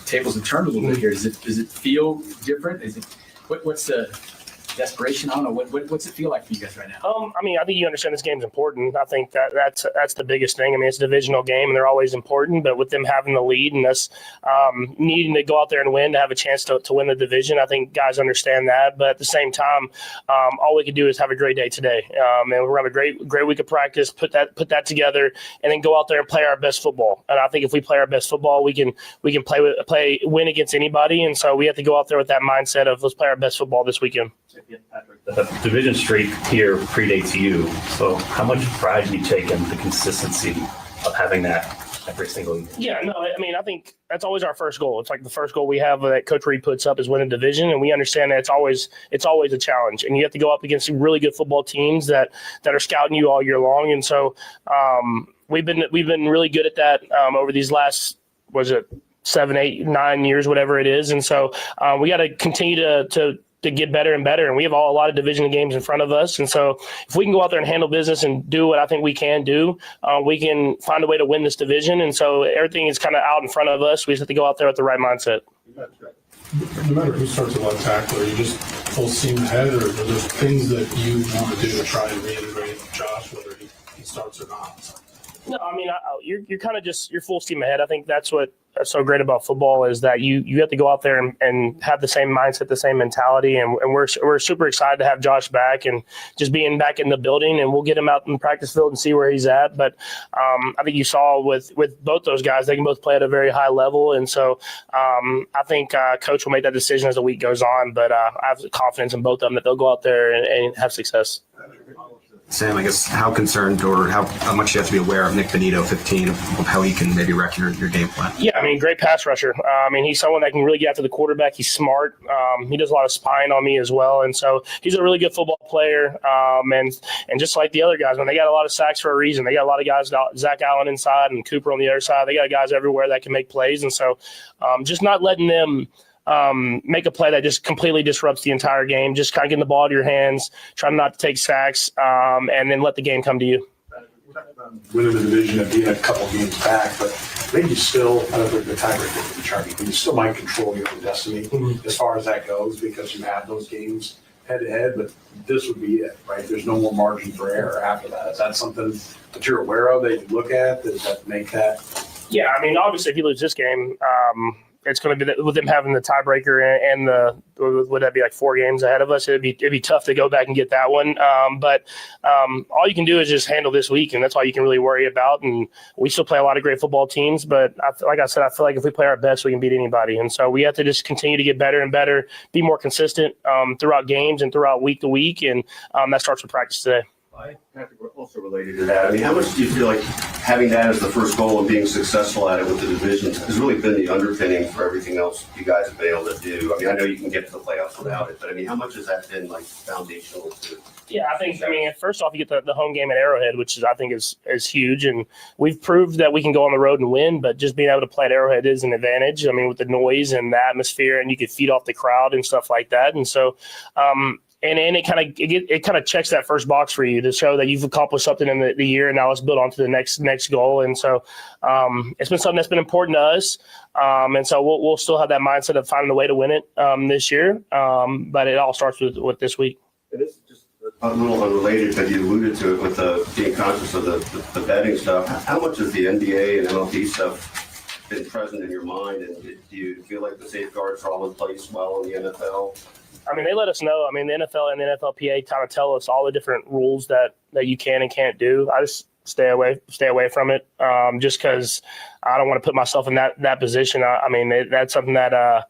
tables have turned a little bit here. Does it feel different? What's the desperation? I don't know. What's it feel like for you guys right now? I mean, I think you understand this game's important. I think that's the biggest thing. I mean, it's a divisional game, and they're always important. But with them having the lead and us needing to go out there and win to have a chance to win the division, I think guys understand that. But at the same time, all we can do is have a great day today, and we're gonna have a great week of practice. Put that together, and then go out there and play our best football. And I think if we play our best football, we can win against anybody. And so we have to go out there with that mindset of let's play our best football this weekend. Patrick, the division streak here predates you. So how much pride do you take in the consistency of having that every single year? Yeah, no, I mean, I think that's always our first goal. It's like the first goal we have that Coach Reid puts up is win a division, and we understand that it's always a challenge, and you have to go up against some really good football teams that are scouting you all year long. And so we've been really good at that over these last 7, 8, 9 years, whatever it is. And so we got to continue to get better and better. And we have a lot of division games in front of us. And so if we can go out there and handle business and do what I think we can do, we can find a way to win this division. And so everything is kind of out in front of us. We just have to go out there with the right mindset. No matter who starts at left tackle, are you just full steam ahead, or are there things that you want to do to try and reintegrate Josh, whether he starts or not? No, I mean, you're kind of you're full steam ahead. I think that's what's so great about football is that you have to go out there and have the same mindset, the same mentality. And we're super excited to have Josh back and just being back in the building, and we'll get him out in the practice field and see where he's at. But I think you saw with both those guys, they can both play at a very high level. And so I think Coach will make that decision as the week goes on. But I have confidence in both of them that they'll go out there and have success. Sam, I guess how concerned or how much you have to be aware of Nick Benito, 15, of how he can maybe wreck your game plan? Yeah, I mean, great pass rusher. I mean, he's someone that can really get after the quarterback. He's smart. He does a lot of spying on me as well. And so he's a really good football player. And just like the other guys, when they got a lot of sacks for a reason, they got a lot of guys, Zach Allen inside and Cooper on the other side. They got guys everywhere that can make plays. And so just not letting them make a play that just completely disrupts the entire game. Just kind of getting the ball to your hands, trying not to take sacks, and then let the game come to you. Winning the division and being a couple games back, but maybe still, I don't think the tiebreaker can be charging, but you still might control your own destiny as far as that goes, because you have those games head to head, but this would be it, right? There's no more margin for error after that. Is that something that you're aware of that you look at that make that? Yeah, I mean, obviously, if you lose this game, it's going to be with them having the tiebreaker and would that be like 4 games ahead of us? It'd be tough to go back and get that one. But all you can do is just handle this week, and that's all you can really worry about. And we still play a lot of great football teams, but like I said, I feel like if we play our best, we can beat anybody. And so we have to just continue to get better and better, be more consistent throughout games and throughout week to week, and that starts with practice today. Patrick, also related to that, I mean, how much do you feel like having that as the first goal and being successful at it with the division has really been the underpinning for everything else you guys have been able to do? I mean, I know you can get to the playoffs without it, but I mean, how much has that been like foundational to? Yeah, I mean, first off, you get the home game at Arrowhead, which I think is huge, and we've proved that we can go on the road and win. But just being able to play at Arrowhead is an advantage. I mean, with the noise and the atmosphere, and you could feed off the crowd and stuff like that. And so, and it kind of checks that first box for you to show that you've accomplished something in the year, and now let's build on to the next goal. And so, it's been something that's been important to us. And so we'll still have that mindset of finding a way to win it this year. But it all starts with this week. It is just a little unrelated, but you alluded to it with being conscious of the betting stuff. How much has the NBA and MLB stuff been present in your mind, and do you feel like the safeguards are all in place well in the NFL? I mean, they let us know. I mean, the NFL and the NFLPA kind of tell us all the different rules that you can and can't do. I just stay away from it, just because I don't want to put myself in that position. I mean, that's something that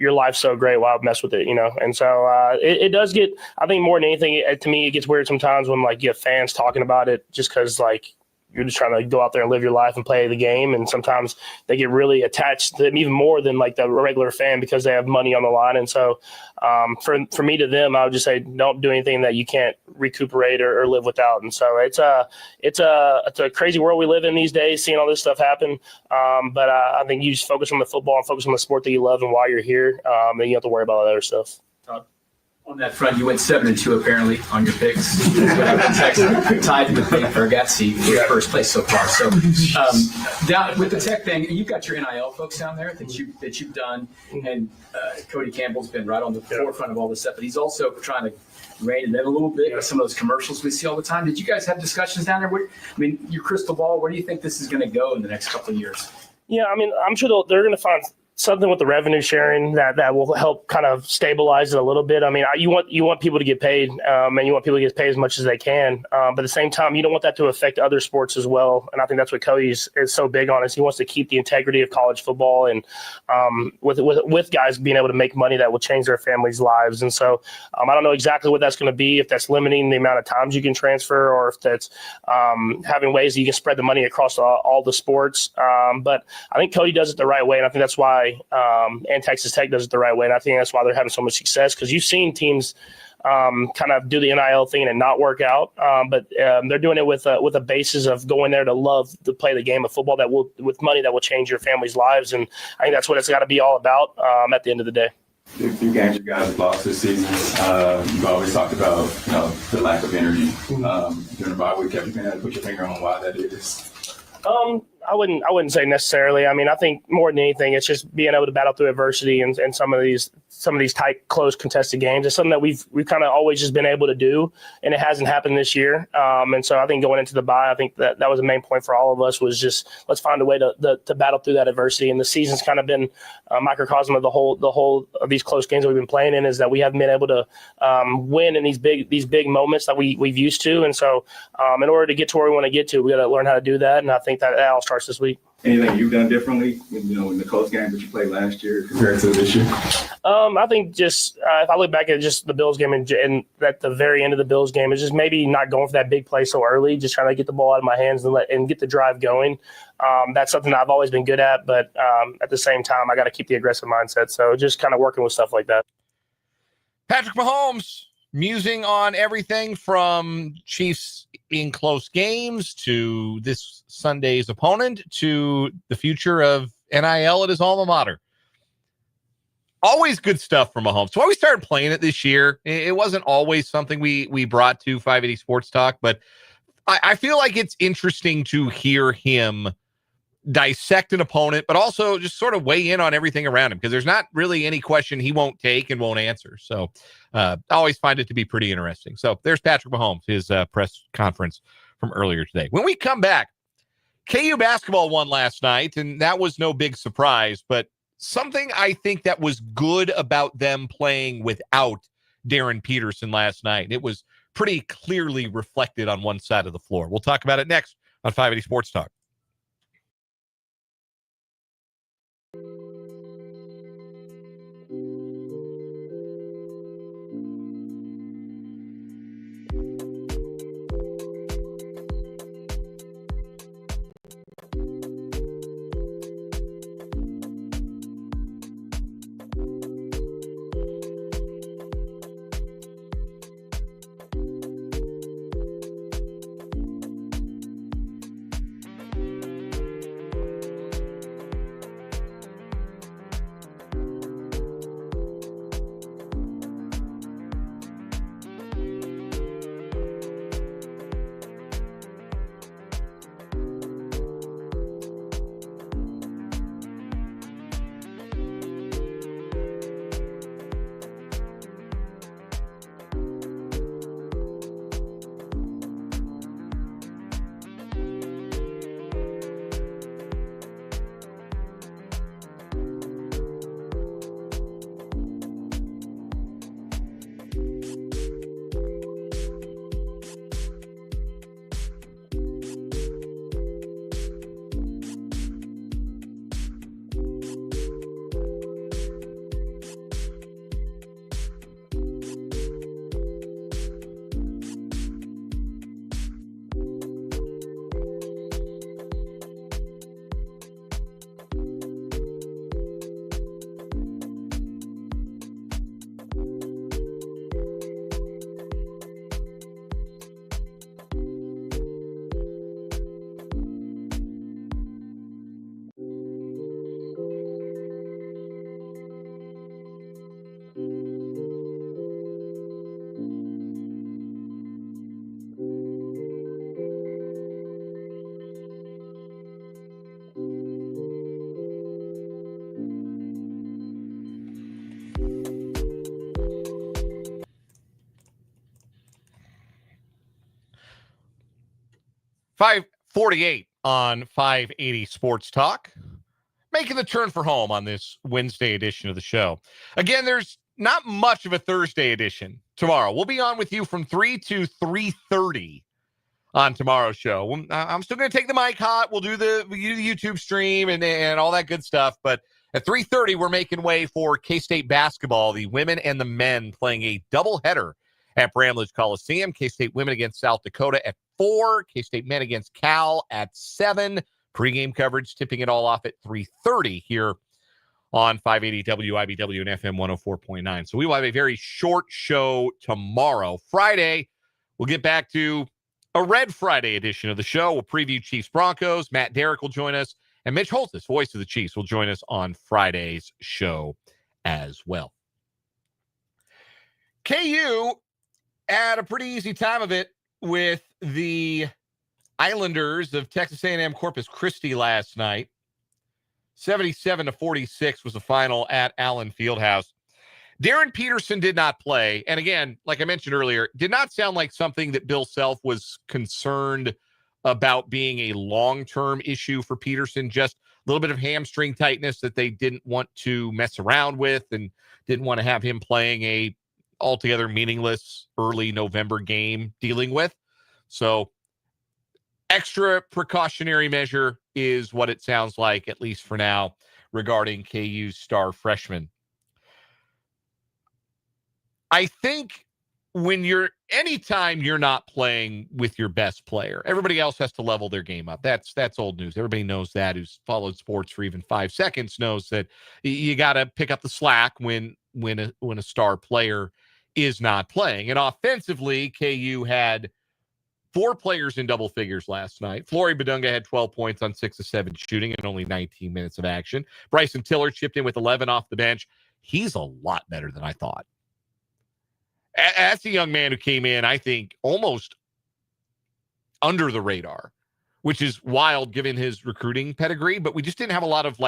your life's so great. Why mess with it, you know? And so it does get. I think more than anything, to me, it gets weird sometimes when like you have fans talking about it, just because like you're just trying to go out there and live your life and play the game. And sometimes they get really attached to them even more than like the regular fan because they have money on the line. And so for me to them, I would just say, don't do anything that you can't recuperate or live without. And so it's a crazy world we live in these days, seeing all this stuff happen. But I think you just focus on the football and focus on the sport that you love and why you're here. Then you don't have to worry about all the other stuff. On that front, you went 7-2 apparently on your picks. Tied to the thing for Gatsy for first place so far. So down with the Tech thing, you've got your NIL folks down there that you've done, and Cody Campbell's been right on the forefront of all this stuff. But he's also trying to rein it in a little bit with some of those commercials we see all the time. Did you guys have discussions down there? I mean, your crystal ball. Where do you think this is going to go in the next couple of years? Yeah, I mean, I'm sure they're going to find something with the revenue sharing that will help kind of stabilize it a little bit. I mean, you want people to get paid, and you want people to get paid as much as they can. But at the same time, you don't want that to affect other sports as well. And I think that's what Cody is so big on, is he wants to keep the integrity of college football, and with guys being able to make money that will change their families' lives. And so I don't know exactly what that's going to be, if that's limiting the amount of times you can transfer, or if that's having ways that you can spread the money across all the sports. But I think Cody does it the right way, and I think that's why and Texas Tech does it the right way. And I think that's why they're having so much success, because you've seen teams kind of do the NIL thing and not work out. But they're doing it with a basis of going there to love to play the game of football with money that will change your family's lives. And I think that's what it's got to be all about at the end of the day. A few games you guys have lost this season. You've always talked about the lack of energy during the bye week. Have you been able to put your finger on why that is? I wouldn't say necessarily. I mean, I think more than anything, it's just being able to battle through adversity and some of these tight, close, contested games. It's something that we've kind of always just been able to do, and it hasn't happened this year. And so I think going into the bye, I think that was the main point for all of us, was just let's find a way to battle through that adversity. And the season's kind of been a microcosm of the whole of these close games that we've been playing in, is that we haven't been able to win in these big moments that we've used to. And so in order to get to where we want to get to, we got to learn how to do that. And I think that all starts this week. Anything you've done differently, in the close game that you played last year compared to this year? I think just if I look back at just the Bills game and at the very end of the Bills game, it's just maybe not going for that big play so early, just trying to get the ball out of my hands and get the drive going. That's something I've always been good at, but at the same time, I got to keep the aggressive mindset. So just kind of working with stuff like that. Patrick Mahomes musing on everything from Chiefs in close games to this Sunday's opponent to the future of NIL at his alma mater. Always good stuff from Mahomes. So why we started playing it this year, it wasn't always something we brought to 580 Sports Talk, but I feel like it's interesting to hear him dissect an opponent, but also just sort of weigh in on everything around him, because there's not really any question he won't take and won't answer. So I always find it to be pretty interesting. So there's Patrick Mahomes, his press conference from earlier today. When we come back, KU basketball won last night, and that was no big surprise, but something I think that was good about them playing without Darren Peterson last night. It was pretty clearly reflected on one side of the floor. We'll talk about it next on 580 Sports Talk. .548 on 580 Sports Talk. Making the turn for home on this Wednesday edition of the show. Again, there's not much of a Thursday edition tomorrow. We'll be on with you from 3 to 3:30 on tomorrow's show. I'm still going to take the mic hot. We'll do the YouTube stream and all that good stuff. But at 3:30, we're making way for K-State basketball. The women and the men playing a doubleheader at Bramlage Coliseum. K-State women against South Dakota at 4. K-State men against Cal at 7. Pre-game coverage tipping it all off at 3:30 here on 580 WIBW and FM 104.9. So we will have a very short show tomorrow. Friday, we'll get back to a Red Friday edition of the show. We'll preview Chiefs Broncos. Matt Derrick will join us. And Mitch Holthus, voice of the Chiefs, will join us on Friday's show as well. KU had a pretty easy time of it with the Islanders of Texas A&M-Corpus Christi last night. 77-46 was the final at Allen Fieldhouse. Darren Peterson did not play. And again, like I mentioned earlier, did not sound like something that Bill Self was concerned about being a long-term issue for Peterson. Just a little bit of hamstring tightness that they didn't want to mess around with and didn't want to have him playing a altogether meaningless early November game dealing with. So extra precautionary measure is what it sounds like, at least for now, regarding KU's star freshman. I think anytime you're not playing with your best player, everybody else has to level their game up. That's old news. Everybody knows that, who's followed sports for even 5 seconds knows that you got to pick up the slack when a star player is not playing. And offensively, KU had 4 players in double figures last night. Flory Badunga had 12 points on 6 of 7 shooting and only 19 minutes of action. Bryson Tiller chipped in with 11 off the bench. He's a lot better than I thought. That's a young man who came in, I think, almost under the radar, which is wild given his recruiting pedigree. But we just didn't have a lot of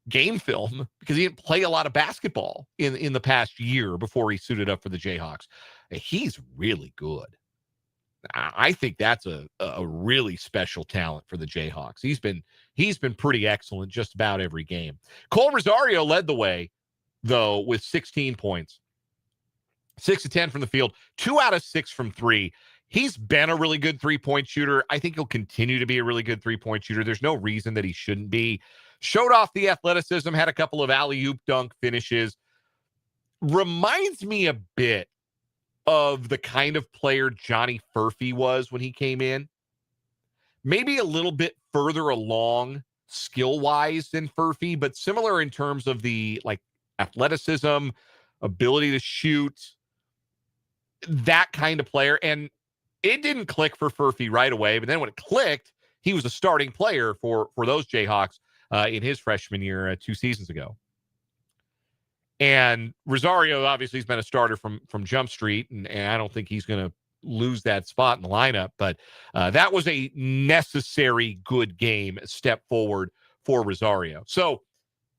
game film because he didn't play a lot of basketball in the past year before he suited up for the Jayhawks. He's really good. I think that's a really special talent for the Jayhawks. He's been pretty excellent just about every game. Cole Rosario led the way, though, with 16 points. 6 of 10 from the field, 2 out of 6 from 3. He's been a really good three-point shooter. I think he'll continue to be a really good three-point shooter. There's no reason that he shouldn't be. Showed off the athleticism, had a couple of alley-oop dunk finishes. Reminds me a bit of the kind of player Johnny Furphy was when he came in. Maybe a little bit further along skill-wise than Furphy, but similar in terms of the athleticism, ability to shoot, that kind of player. And it didn't click for Furphy right away, but then when it clicked, he was a starting player for those Jayhawks in his freshman year 2 seasons ago. And Rosario obviously has been a starter from Jump Street, and I don't think he's going to lose that spot in the lineup. But that was a necessary good game, step forward for Rosario. So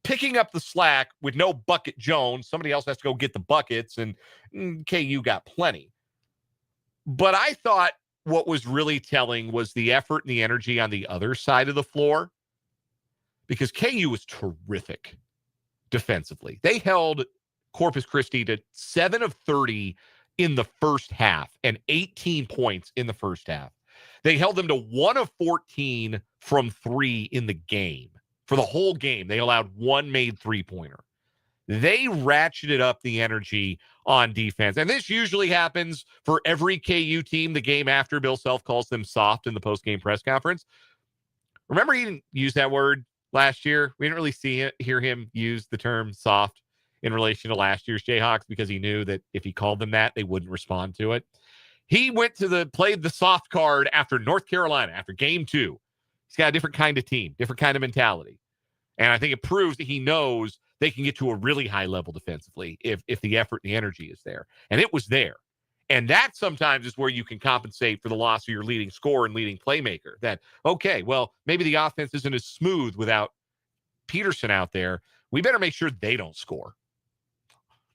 picking up the slack with no Bucket Jones, somebody else has to go get the buckets, and KU got plenty. But I thought what was really telling was the effort and the energy on the other side of the floor, because KU was terrific defensively. They held Corpus Christi to 7 of 30 in the first half and 18 points in the first half. They held them to 1 of 14 from 3 in the game. For the whole game, they allowed 1 made three-pointer. They ratcheted up the energy on defense. And this usually happens for every KU team the game after. Bill Self calls them soft in the post-game press conference. Remember, he didn't use that word last year. We didn't really hear him use the term soft in relation to last year's Jayhawks because he knew that if he called them that, they wouldn't respond to it. He played the soft card after North Carolina, after game 2. He's got a different kind of team, different kind of mentality. And I think it proves that he knows they can get to a really high level defensively if the effort and the energy is there. And it was there. And that sometimes is where you can compensate for the loss of your leading scorer and leading playmaker. That, okay, well, maybe the offense isn't as smooth without Peterson out there. We better make sure they don't score.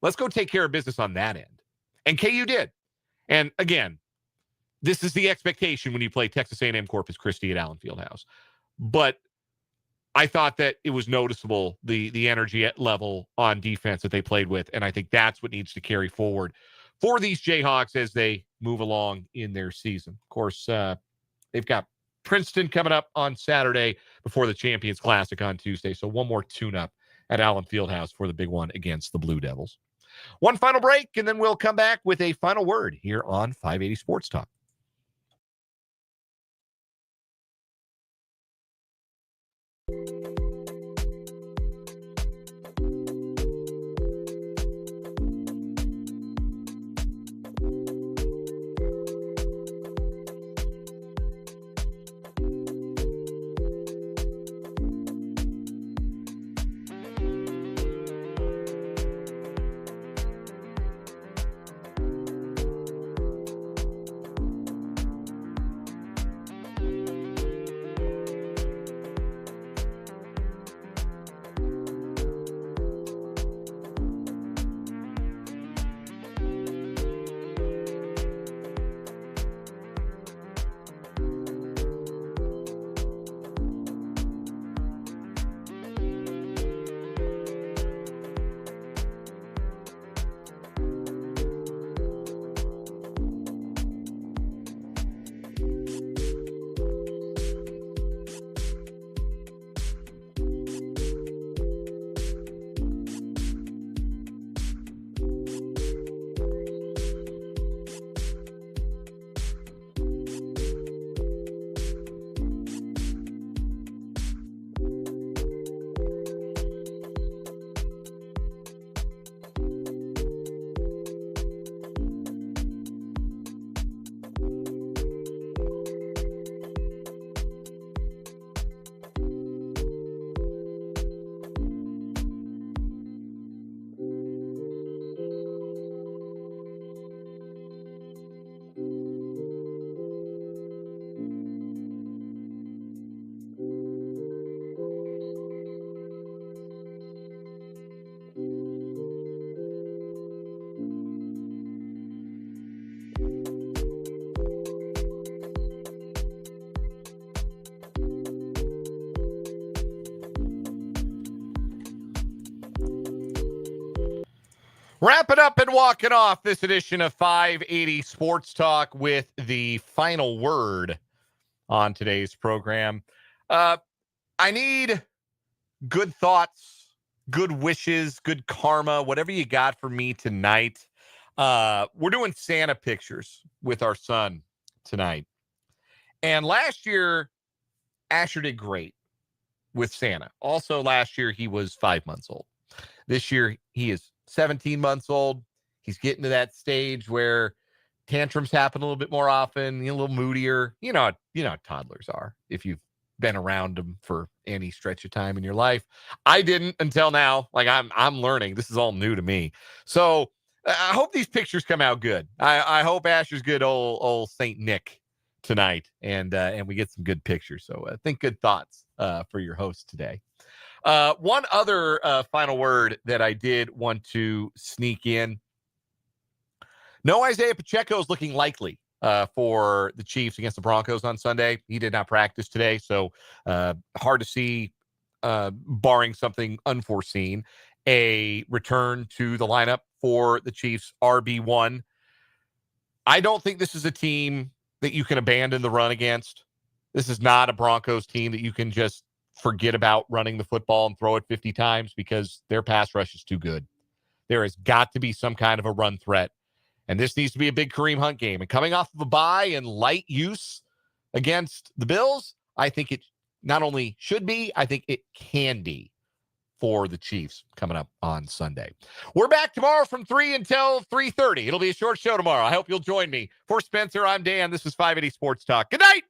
Let's go take care of business on that end. And KU did. And again, this is the expectation when you play Texas A&M-Corpus Christi at Allen Fieldhouse. But I thought that it was noticeable, the energy level on defense that they played with. And I think that's what needs to carry forward for these Jayhawks as they move along in their season. Of course, they've got Princeton coming up on Saturday before the Champions Classic on Tuesday. So one more tune-up at Allen Fieldhouse for the big one against the Blue Devils. One final break, and then we'll come back with a final word here on 580 Sports Talk. Wrap it up and walking off this edition of 580 Sports Talk with the final word on today's program. I need good thoughts, good wishes, good karma, whatever you got for me tonight. We're doing Santa pictures with our son tonight. And last year, Asher did great with Santa. Also, last year, he was 5 months old. This year, he is 17 months old. He's getting to that stage where tantrums happen a little bit more often, a little moodier. You know how toddlers are if you've been around them for any stretch of time in your life. I didn't until now. Like I'm learning. This is all new to me. So I hope these pictures come out good. I hope Asher's good old Saint Nick tonight, and we get some good pictures. So think good thoughts for your host today. One other final word that I did want to sneak in. No Isaiah Pacheco is looking likely for the Chiefs against the Broncos on Sunday. He did not practice today, so hard to see, barring something unforeseen, a return to the lineup for the Chiefs RB1. I don't think this is a team that you can abandon the run against. This is not a Broncos team that you can just forget about running the football and throw it 50 times because their pass rush is too good. There has got to be some kind of a run threat. And this needs to be a big Kareem Hunt game. And coming off of a bye and light use against the Bills, I think it not only should be, I think it can be for the Chiefs coming up on Sunday. We're back tomorrow from 3 until 3:30. It'll be a short show tomorrow. I hope you'll join me. For Spencer, I'm Dan. This is 580 Sports Talk. Good night.